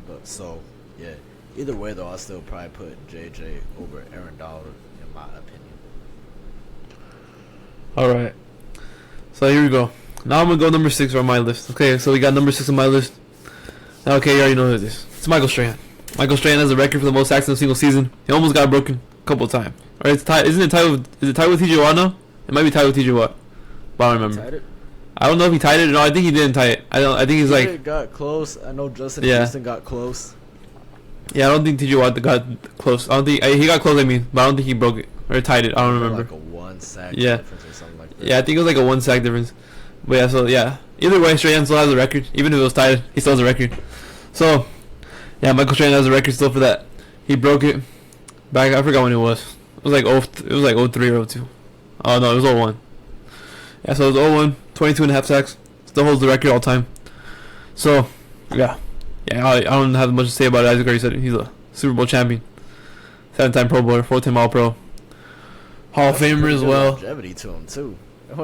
S1: But so, yeah. Either way, though, I'll still probably put J.J. over Aaron Donald, in my opinion.
S2: Alright. So, here we go. Now I'm going to go number 6 on my list. Okay, so we got number 6 on my list. Okay, you already know who it is. It's Michael Strahan. Michael Strahan has a record for the most sacks in a single season. He almost got broken a couple of times. Right? It's tied. Isn't it tied with? Is it tied with T.J. Watt now? It might be tied with T.J. Watt, but I don't remember.
S1: Tied it?
S2: I don't know if he tied it. No, I think he didn't tie it. I think he's like.
S1: Got close. I know Justin Houston got close.
S2: Yeah, I don't think T.J. Watt got close. I don't think he got close. I mean, but I don't think he broke it or tied it. I don't remember.
S1: Like a 1 sack difference or something like that.
S2: Yeah, I think it was like a 1 sack difference. But yeah, so yeah. Either way, Strahan still has a record. Even if it was tied, he still has a record. So, yeah, Michael Strahan has a record still for that. He broke it back. I forgot when it was. It was like 03 or 02. Oh no, it was 01. Yeah, so it was 01. 22.5 sacks. Still holds the record all time. So, yeah, I don't have much to say about it. Isaac already said it. He's a Super Bowl champion, 7-time Pro Bowler, 4-time All Pro, Hall of Famer as well.
S1: Longevity to him too.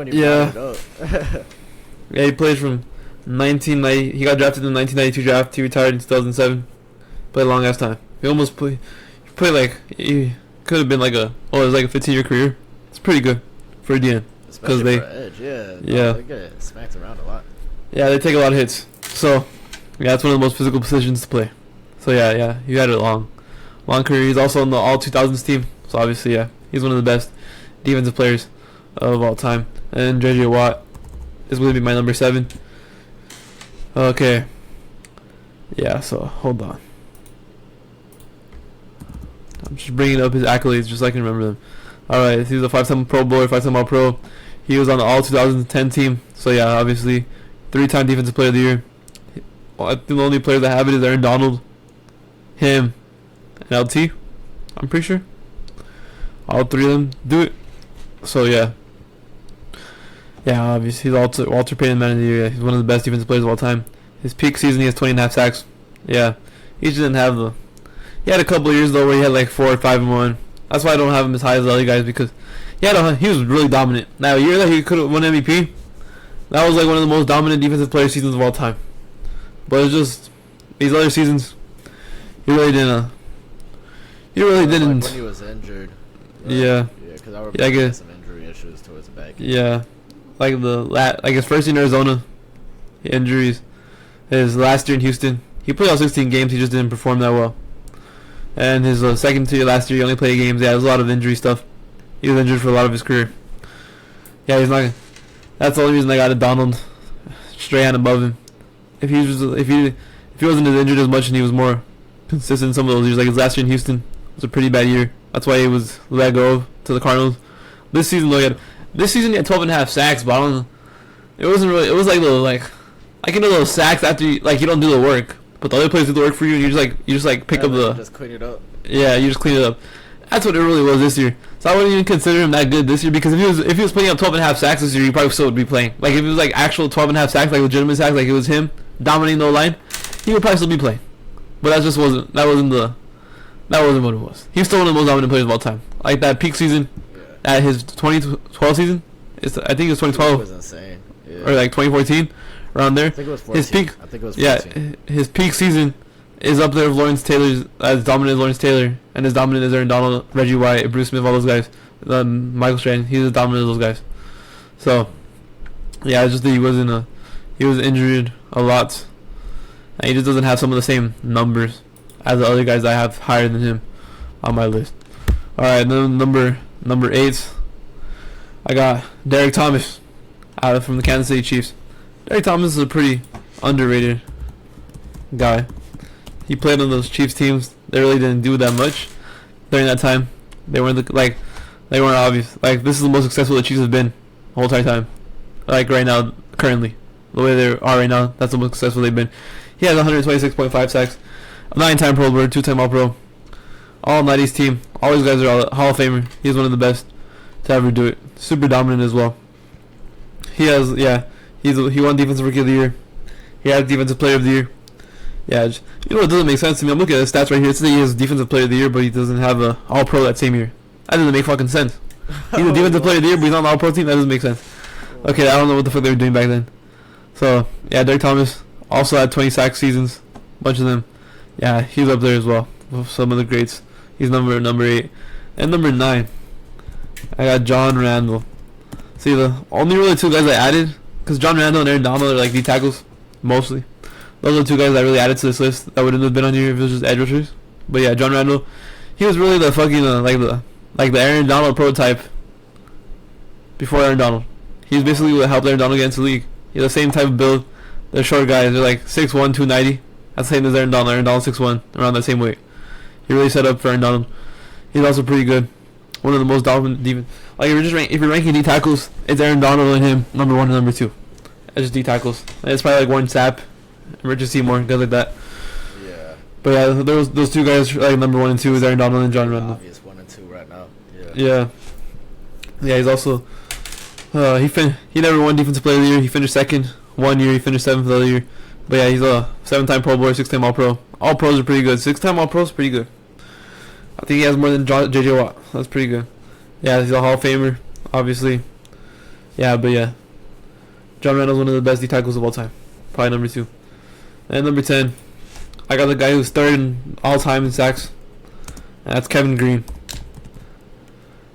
S2: Yeah. Yeah, he played from 1990. He got drafted in the 1992 draft. He retired in 2007. Played a long ass time. He almost played. He played like he could have been like it was like a 15-year career. It's pretty good for a DN.
S1: Especially for edge, yeah. They get smacked around a lot.
S2: Yeah, they take a lot of hits. So, yeah, it's one of the most physical positions to play. So yeah, he had a long career. He's also on the All 2000s team. So obviously, yeah, he's one of the best defensive players of all time. And J.J. Watt is going to be my number 7. Okay. Yeah, so hold on. I'm just bringing up his accolades just so I can remember them. Alright, he was a 5-time Pro Bowler, 5-time All Pro. He was on the All 2010 team. So yeah, obviously, 3-time Defensive Player of the Year. I think the only players that have it is Aaron Donald, him, and LT. I'm pretty sure. All three of them do it. So yeah. Yeah, obviously he's Walter Payton Man of the Year. Yeah, he's one of the best defensive players of all time. His peak season he has 20.5 sacks. Yeah. He just didn't have the. He had a couple of years though where he had like 4 or 5 and 1. That's why I don't have him as high as the other guys, because he was really dominant. Now a year that he could have won MVP, that was like one of the most dominant defensive player seasons of all time. But it's just these other seasons, he really didn't.
S1: Like when he was injured.
S2: Yeah.
S1: Yeah, because I remember he had some injury issues towards the back.
S2: Yeah, like his first year in Arizona, injuries. His last year in Houston, he played all 16 games. He just didn't perform that well. And his second year last year, he only played games. Yeah, there's a lot of injury stuff. He was injured for a lot of his career. Yeah, he's not. That's the only reason I got a Donald Strahan above him. If he wasn't as injured as much and he was more consistent some of those years, like his last year in Houston was a pretty bad year. That's why he was let go to the Cardinals. This season he had 12.5 sacks, but I don't know. It wasn't really. It was like little like I can do little sacks after you don't do the work, but the other players do the work for you, and you just pick up the.
S1: Just clean it up.
S2: Yeah, you just clean it up. That's what it really was this year. So I wouldn't even consider him that good this year, because if he was putting up 12.5 sacks this year, he probably still would be playing. Like if it was like actual 12.5 sacks, like legitimate sacks, like it was him dominating the line, he would probably still be playing. But that wasn't what it was. He was still one of the most dominant players of all time. Like that peak season, at his 2012 season, I think it was 2012.
S1: It was insane. Yeah.
S2: Or like 2014, around there.
S1: I think it was 14.
S2: His peak.
S1: I think it was 14.
S2: Yeah, his peak season is up there with Lawrence Taylor's, as dominant as Lawrence Taylor, and as dominant as Aaron Donald, Reggie White, Bruce Smith, all those guys. Michael Strahan, he's as dominant as those guys. So, yeah, it's just that he was injured a lot, and he just doesn't have some of the same numbers as the other guys I have higher than him on my list. All right, then number 8, I got Derek Thomas from the Kansas City Chiefs. Derek Thomas is a pretty underrated guy. He played on those Chiefs teams. They really didn't do that much during that time. They weren't obvious. Like, this is the most successful the Chiefs have been the whole entire time. Like right now, currently, the way they are right now, that's the most successful they've been. He has 126.5 sacks, a 9-time Pro Bowler, 2-time All-Pro, all 90s team. All these guys are all Hall of Famer. He's one of the best to ever do it. Super dominant as well. He won Defensive Rookie of the Year. He had Defensive Player of the Year. Yeah, it doesn't make sense to me. I'm looking at the stats right here. It says he has Defensive Player of the Year, but he doesn't have a All-Pro that same year. That doesn't make fucking sense. He's a Defensive Player of the Year, but he's not on the All-Pro team. That doesn't make sense. Okay, I don't know what the fuck they were doing back then. So, yeah, Derek Thomas also had 20 sack seasons. A bunch of them. Yeah, he's up there as well. Some of the greats. He's number 8. And number 9, I got John Randall. See, the only really 2 guys I added, because John Randall and Aaron Donald are like D tackles, mostly. Those are the 2 guys I really added to this list that wouldn't have been on here if it was just edge rushers. But yeah, John Randall, he was really the fucking like the Aaron Donald prototype before Aaron Donald. He's basically what helped Aaron Donald get into the league. He's the same type of build. They're short guys. They're like 6'1", 290. That's the same as Aaron Donald. Aaron Donald 6'1", around that same weight. He really set up for Aaron Donald. He's also pretty good. One of the most dominant defense. Like if you're ranking D tackles, it's Aaron Donald and him, number 1 and number 2. It's just D tackles. And it's probably like Warren Sapp, Richard Seymour, guys like that. Yeah. But yeah, those 2 guys like number 1 and 2 is Aaron Donald and John Randall.
S1: Obvious 1 and 2 right now.
S2: Yeah. Yeah, he's also he never won Defensive Player of the Year. He finished 2nd 1 year. He finished 7th the other year. But yeah, he's a 7-time Pro Bowler, 6-time All-Pro. All pros are pretty good. 6-time All-Pro is pretty good. I think he has more than J.J. Watt. That's pretty good. Yeah, he's a Hall of Famer, obviously. Yeah, but yeah. John Randall's one of the best D tackles of all time. Probably number 2. And number 10, I got the guy who's 3rd in all time in sacks. And that's Kevin Green.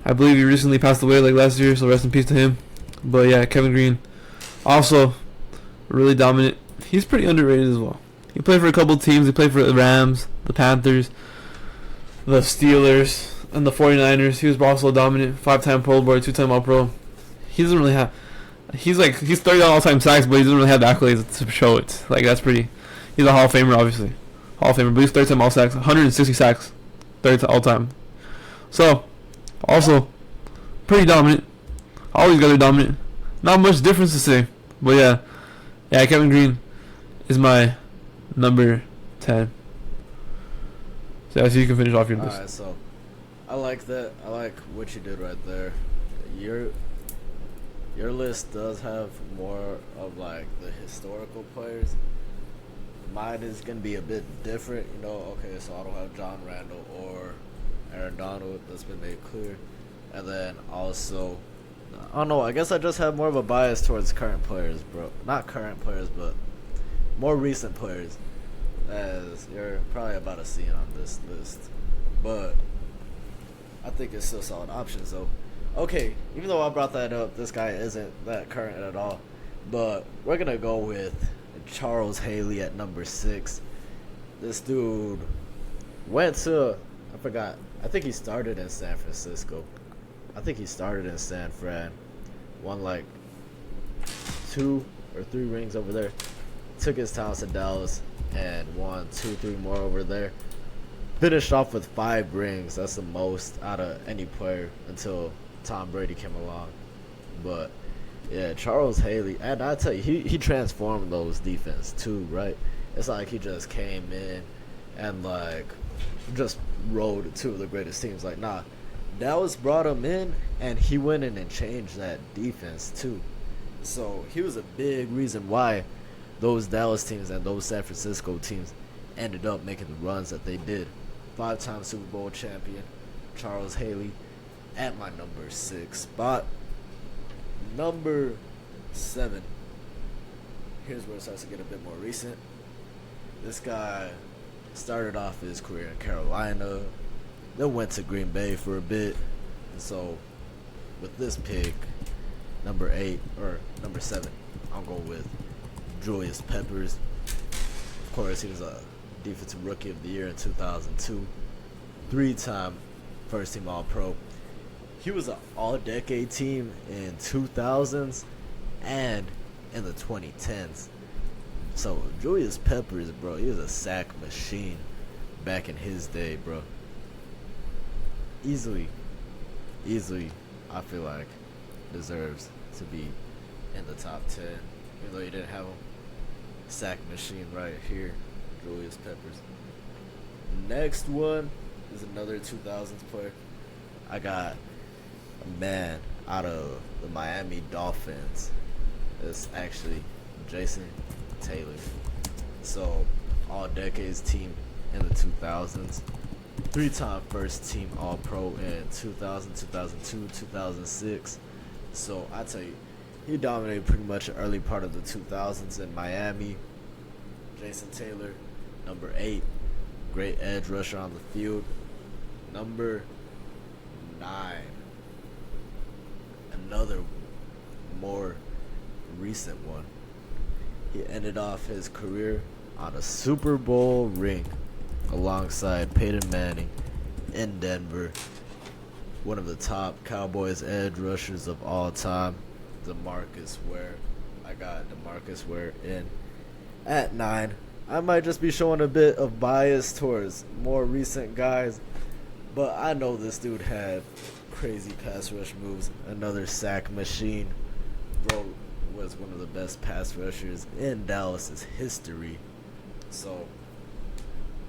S2: I believe he recently passed away like last year, so rest in peace to him. But yeah, Kevin Green, also really dominant. He's pretty underrated as well. He played for a couple teams. He played for the Rams, the Panthers, the Steelers, and the 49ers. He was also dominant. 5-time Pro Bowler, 2-time All-Pro. He doesn't really have. He's 30 all-time sacks, but he doesn't really have the accolades to show it. Like, that's pretty. He's a Hall of Famer, obviously. Hall of Famer, but he's 3-time all sacks, 160 sacks, 3rd all-time. So, also pretty dominant. All these guys are dominant. Not much difference to say, but yeah, Kevin Green is my number 10. So I see you can finish off your list.
S1: Alright, so I like that. I like what you did right there. Your list does have more of like the historical players. Mine is gonna be a bit different, you know. Okay, so I don't have John Randall or Aaron Donald. That's been made clear. And then also, I don't know. I guess I just have more of a bias towards current players, bro. Not current players, but more recent players, as you're probably about to see on this list. But I think it's still solid options, though. Okay, even though I brought that up, this guy isn't that current at all. But we're going to go with Charles Haley at number 6. This dude went to, I forgot, I think he started in San Francisco. I think he started in San Fran. Won like 2 or 3 rings over there. Took his talents to Dallas and won 2, 3 more over there. Finished off with 5 rings. That's the most out of any player until Tom Brady came along. But yeah, Charles Haley, and I tell you, he transformed those defense too, right? It's like he just came in and like just rode 2 of the greatest teams. Like, nah, Dallas brought him in and he went in and changed that defense too. So he was a big reason why those Dallas teams and those San Francisco teams ended up making the runs that they did. 5-time Super Bowl champion, Charles Haley, at my number 6 spot. Number 7. Here's where it starts to get a bit more recent. This guy started off his career in Carolina, then went to Green Bay for a bit. And so with this pick, number 8 or number 7, I'll go with Julius Peppers. Of course, he was a Defensive Rookie of the Year in 2002. 3-time first-team All-Pro. He was an all-decade team in 2000s and in the 2010s. So, Julius Peppers, bro, he was a sack machine back in his day, bro. Easily, I feel like, deserves to be in the top 10. Even though you didn't have him. Sack machine right here, Julius Peppers. Next one is another 2000s player. I got a man out of the Miami Dolphins. It's actually Jason Taylor. So, all decades team in the 2000s. 3-time first team All-Pro in 2000, 2002, 2006. So, I tell you, he dominated pretty much the early part of the 2000s in Miami. Jason Taylor, number 8. Great edge rusher on the field. Number 9. Another more recent one. He ended off his career on a Super Bowl ring alongside Peyton Manning in Denver. One of the top Cowboys edge rushers of all time, DeMarcus Ware. I got DeMarcus Ware in at 9. I might just be showing a bit of bias towards more recent guys, but I know this dude had crazy pass rush moves. Another sack machine. Bro was one of the best pass rushers in Dallas's history. So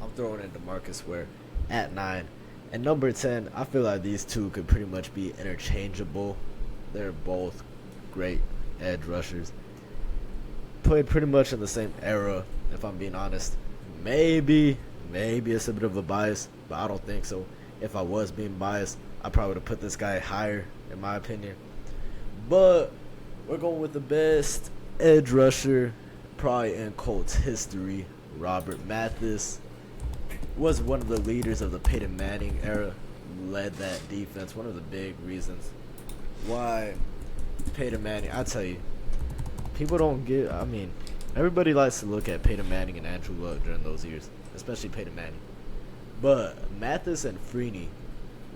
S1: I'm throwing in DeMarcus Ware at 9. And number 10, I feel like these two could pretty much be interchangeable. They're both great edge rushers. Played pretty much in the same era, if I'm being honest. Maybe it's a bit of a bias, but I don't think so. If I was being biased, I probably would have put this guy higher, in my opinion. But we're going with the best edge rusher probably in Colts history. Robert Mathis was one of the leaders of the Peyton Manning era, led that defense. One of the big reasons why Peyton Manning, I tell you, people don't get, I mean, everybody likes to look at Peyton Manning and Andrew Luck during those years, especially Peyton Manning. But Mathis and Freeney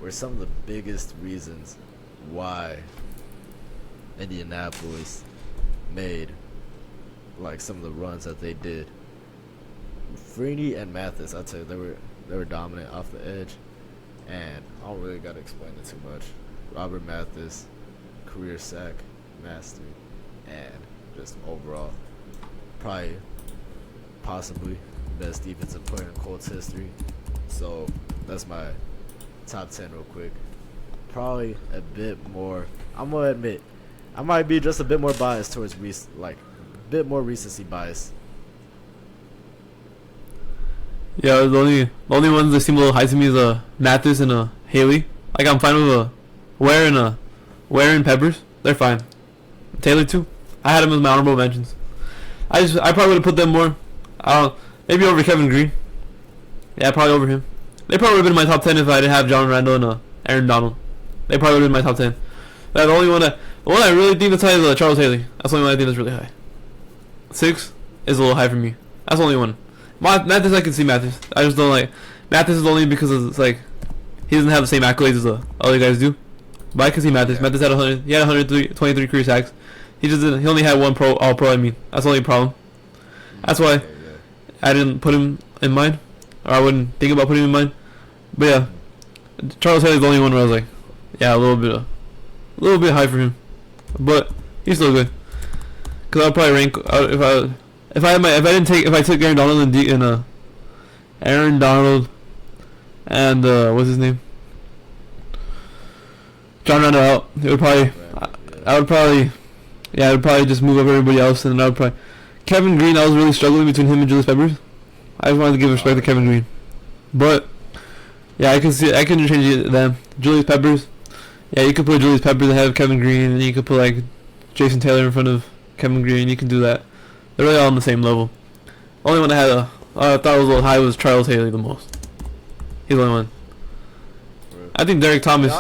S1: were some of the biggest reasons why Indianapolis made like some of the runs that they did. Freeney and Mathis, I'd say they were dominant off the edge, and I don't really gotta explain it too much. Robert Mathis, career sack mastery, and just overall, probably, possibly best defensive player in Colts history. So that's my top 10 real quick. Probably a bit more. I'm gonna admit, I might be just a bit more biased towards a bit more recency bias.
S2: Yeah, the only ones that seem a little high to me is Mathis and Haley. Like I'm fine with Ware and Peppers. They're fine. Taylor too. I had him as my honorable mentions. I probably would have put them more. Maybe over Kevin Green. Yeah, probably over him. They probably would have been in my top 10 if I didn't have John Randall and Aaron Donald. They probably would have been in my top 10. The one I really think that's high is Charles Haley. That's the only one I think that's really high. 6 is a little high for me. That's the only one. Mathis, I can see Mathis. I just don't like Mathis is only because it's like he doesn't have the same accolades as the other guys do. But I can see Mathis. Yeah. Mathis had 100. He had 123 career sacks. He just didn't. He only had one All Pro. I mean, that's the only problem. That's why I didn't put him in mind, or I wouldn't think about putting him in mind. But yeah, Charles Haley's the only one where I was like, yeah, a little bit high for him, but he's still good. Cause I'll probably rank if I took Aaron Donald and Aaron Donald and what's his name, John Randall out, it would probably I would probably just move up everybody else, and I would probably Kevin Green. I was really struggling between him and Julius Peppers. I just wanted to give respect to Kevin Green, but yeah, I can change them. Julius Peppers. Yeah, you could put Julius Peppers ahead of Kevin Green, and you could put like Jason Taylor in front of Kevin Green. You can do that. They're really all on the same level. Only one I thought was a little high was Charles Haley the most. He's the only one. I think Derek Thomas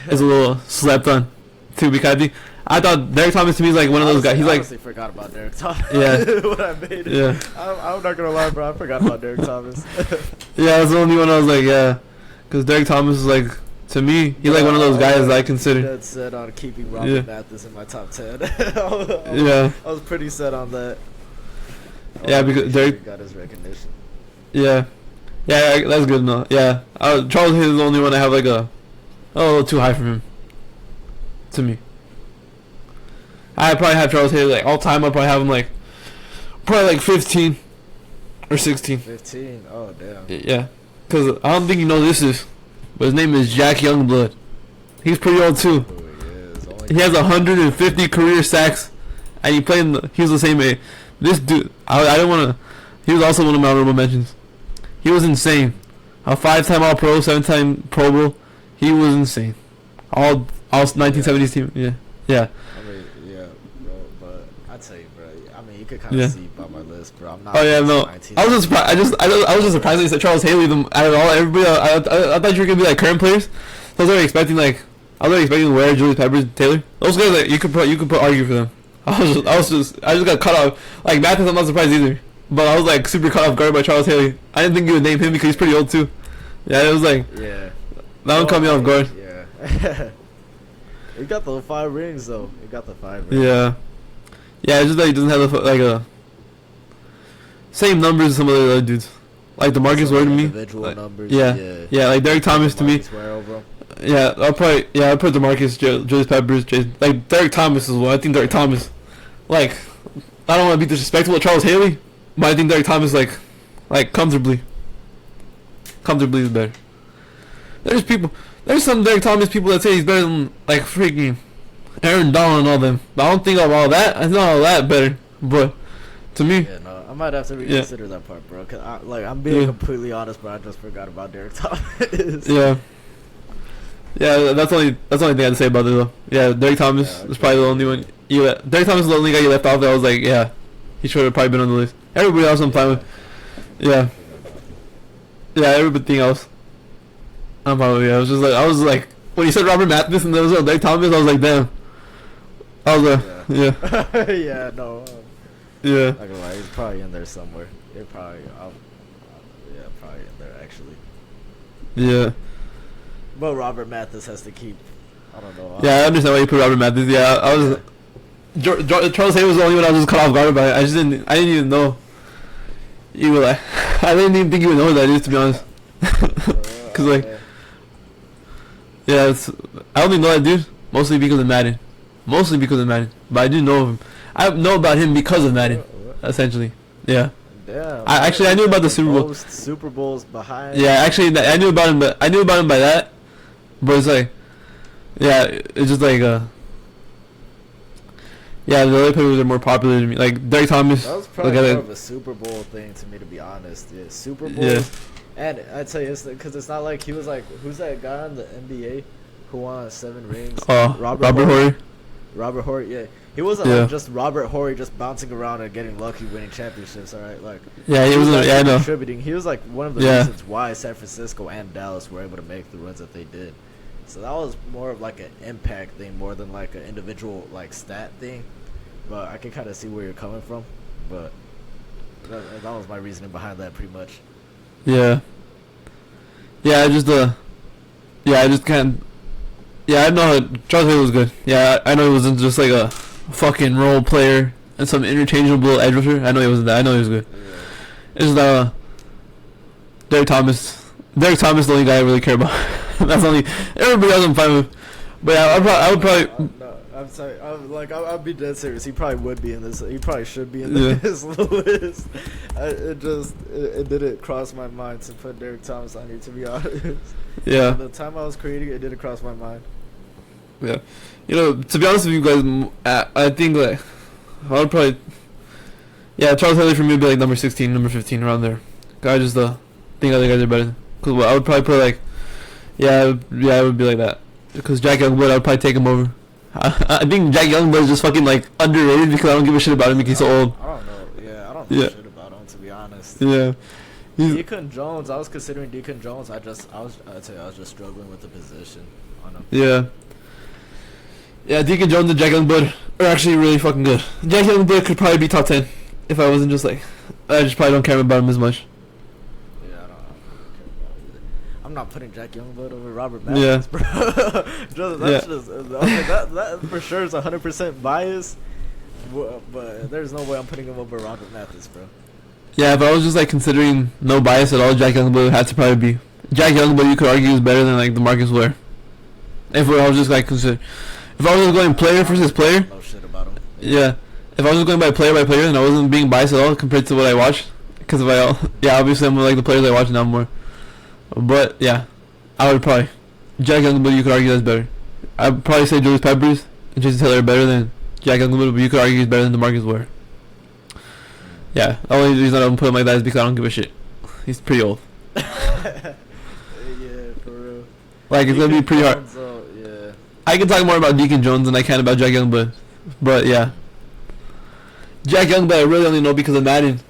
S2: is a little slept on too, because I thought Derek Thomas to me is like one of those guys. He's
S1: I
S2: like
S1: honestly forgot about Derek Thomas.
S2: Yeah.
S1: When I made it.
S2: Yeah.
S1: I'm not gonna lie, bro. I forgot about Derek Thomas.
S2: Yeah, that's the only one I was like, yeah, because Derek Thomas is like, to me, he's like one of those guys that I consider.
S1: Dead set on keeping Robert Mathis in my top 10. I was pretty set on that.
S2: Yeah, because Derek
S1: got his recognition.
S2: Yeah, that's good enough. Yeah, Charles Haley is the only one I have like a little too high for him. To me, I probably have Charles Haley like all time. I probably have him like 15 or 16.
S1: 15. Oh damn.
S2: Yeah, because I don't think you know this, but his name is Jack Youngblood. He's pretty old too. He has 150 career sacks, and he was the same age. This dude, I don't want to. He was also one of my honorable mentions. He was insane. A 5-time All Pro, 7-time Pro Bowl. He was insane. All 1970s team. Yeah.
S1: I mean, yeah, bro. But I tell you, bro. I mean, you could kind of see by my list, bro. I'm not.
S2: Oh yeah, no. I was just surprised. I was just surprised that you said Charles Haley. Out of all everybody, I thought you were gonna be like current players. So I was already expecting Ware, Julius Peppers, Taylor. Those guys like you could put argue for them. I just got cut off. Like Mathis, I'm not surprised either. But I was like super caught off guard by Charles Haley. I didn't think you would name him because he's pretty old too. Yeah, it was like that one caught me off guard.
S1: Yeah. He got the 5 rings though. He got the 5 rings.
S2: Yeah. Yeah, it's just that he doesn't have the same numbers as some of the other dudes. Like DeMarcus Ware to me.
S1: Individual numbers.
S2: Yeah, like Derek Thomas to me. Yeah, I'll put DeMarcus, Julius Peppers, like Derek Thomas as well. I think Derek Thomas, like, I don't want to be disrespectful to Charles Haley, but I think Derek Thomas like comfortably is better. There's some Derek Thomas people that say he's better than like freaking Aaron Donald and all them. But I don't think of all that. I know all that better. But to me,
S1: yeah, no, I might have to reconsider that part, bro. Cause I'm being completely honest, but I just forgot about Derek Thomas.
S2: Yeah, that's the only thing I had to say about it though. Yeah, Derek Thomas is probably the only one. Derek Thomas is the only guy you left off that I was like, yeah, he should have probably been on the list. Everybody else I'm fine with. Yeah, everything else I'm fine with. Yeah, I was like when you said Robert Mathis and there was Derek Thomas, I was like, damn. I was like, yeah.
S1: Yeah, no.
S2: Yeah.
S1: Not gonna lie, he's probably in there somewhere. Probably in there actually.
S2: Yeah.
S1: But Robert Mathis has to keep. I don't know.
S2: Yeah, I understand why you put Robert Mathis. Yeah, I was. Charles Haley was the only one I was just caught off guard by. I didn't even know. You were like, I didn't even think you would know who that is, to be honest. Cause like, yeah, I only know that dude mostly because of Madden. But I do know of him. I know about him because of Madden, essentially. Yeah.
S1: Damn.
S2: I knew about the Super Bowl.
S1: Most Super Bowls behind.
S2: Yeah, actually, I knew about him, but I knew about him by that. But it's like, yeah, it's just like yeah, the other players are more popular to me. Like Derek Thomas.
S1: That was probably more of a Super Bowl thing to me, to be honest. Yeah, Super Bowl. Yeah. And I'd say it's because it's not like he was like, who's that guy in the NBA who won 7 rings?
S2: Robert Horry.
S1: Robert Horry, yeah. He wasn't like just Robert Horry just bouncing around and getting lucky winning championships, all right? Like,
S2: yeah, he was I know.
S1: Contributing. He was like one of the reasons why San Francisco and Dallas were able to make the runs that they did. So that was more of like an impact thing more than like an individual like stat thing. But I can kind of see where you're coming from. But that was my reasoning behind that pretty much.
S2: Yeah. Yeah, I just kind of... Yeah, I know Charles Haley was good. Yeah, I know he wasn't just like a fucking role player and some interchangeable edge rusher. I know he wasn't that. I know he was good. Yeah. It's just Derek Thomas. Derek Thomas is the only guy I really care about. That's only... Everybody else I'm fine with. But yeah, I would probably...
S1: No, I'm sorry. I'll be dead serious. He probably would be in this. He probably should be in this list. It didn't cross my mind to put Derek Thomas on here, to be honest.
S2: Yeah.
S1: At the time I was creating it didn't cross my mind.
S2: Yeah. You know, to be honest with you guys, I think like I would probably... Yeah, Charles Haley for me would be like number 16, number 15, around there. I just think other guys are better. Cause I would probably put like... Yeah, it would be like that. Because Jack Youngblood, I would probably take him over. I think Jack Youngblood is just fucking like underrated because I don't give a shit about him because he's so old.
S1: I don't know. Yeah, I don't know shit about him, to be honest.
S2: Yeah.
S1: Deacon Jones, I was considering Deacon Jones. I'd say I was just struggling with the position on him.
S2: Yeah. Yeah, Deacon Jones and Jack Youngblood are actually really fucking good. Jack Youngblood could probably be top 10 if I wasn't just like... I just probably don't care about him as much.
S1: Yeah, I don't care about him either. I'm not putting Jack Youngblood over Robert Mathis, bro. That for sure is 100% bias, but there's no way I'm putting him over Robert Mathis, bro.
S2: Yeah, if I was just like considering no bias at all, Jack Youngblood had to probably be... Jack Youngblood, you could argue, is better than like DeMarcus Ware. If I was just like if I was just going player versus player...
S1: No shit about him.
S2: Yeah. If I was just going by player, and I wasn't being biased at all compared to what I watched, because obviously I'm like the players I watch now more. But yeah, I would probably... Jack Youngblood, you could argue that's better. I'd probably say Julius Peppers and Jason Taylor are better than Jack Youngblood, but you could argue he's better than DeMarcus Ware. Yeah, the only reason I don't put him like that is because I don't give a shit. He's pretty old.
S1: Yeah, for real.
S2: Like, it's going to be pretty hard.
S1: Yeah.
S2: I can talk more about Deacon Jones than I can about Jack Youngblood. But yeah. Jack Youngblood I really only know because of Madden.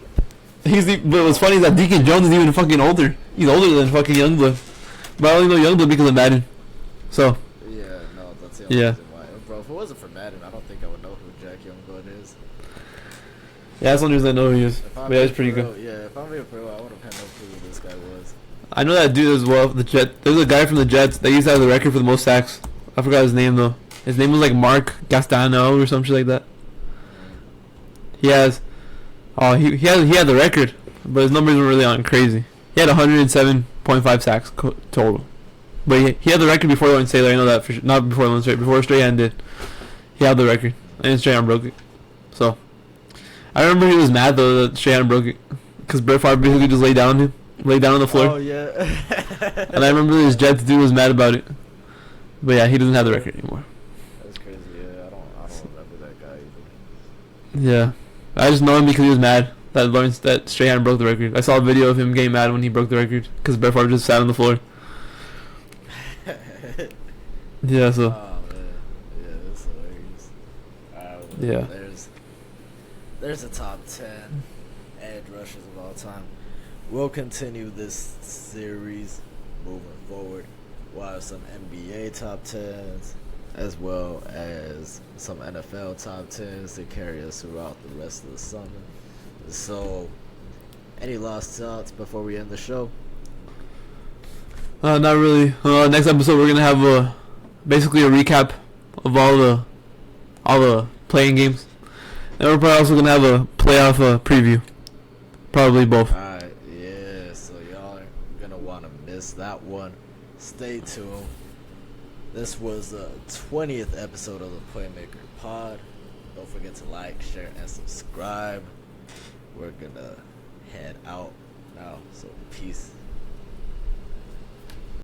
S2: But what's funny is that Deacon Jones is even fucking older. He's older than fucking Youngblood. But I only know Youngblood because of Madden. So.
S1: Yeah, no, that's the only reason why. Bro, if it wasn't for Madden, I don't think I would know who Jack Youngblood is.
S2: Yeah, that's the only reason I know who he is. But yeah, it's pretty good.
S1: Yeah, if I'm being pro, I would have had no clue who this guy was.
S2: I know that dude as well. There's a guy from the Jets that used to have the record for the most sacks. I forgot his name though. His name was like Mark Gastano or some shit like that. He has... Oh, he had the record, but his numbers were really on crazy. He had 107.5 sacks total. But he had the record before Lawrence Taylor. I know that for sure. Not before Lawrence Taylor. Before Strahan did. He had the record. And Strahan broke it. So... I remember he was mad though that Strahan broke it, because Brett Favre basically just laid down on the floor.
S1: Oh yeah.
S2: And I remember this Jets dude was mad about it. But yeah, he doesn't have the record anymore.
S1: That's crazy. Yeah, I don't remember that guy either.
S2: Yeah, I just know him because he was mad that Strahan broke the record. I saw a video of him getting mad when he broke the record because Brett Favre just sat on the floor. Yeah. So.
S1: Oh man. Yeah, that's hilarious.
S2: Yeah.
S1: There's a top 10 edge rushers of all time. We'll continue this series moving forward. We'll have some NBA top 10s as well as some NFL top 10s to carry us throughout the rest of the summer. So, any last thoughts before we end the show?
S2: Not really. Next episode we're gonna have basically a recap of all the playing games. And we're probably also going to have a playoff preview. Probably both.
S1: Alright, yeah, so y'all are going to want to miss that one. Stay tuned. This was the 20th episode of the Playmaker Pod. Don't forget to like, share, and subscribe. We're going to head out now. So peace.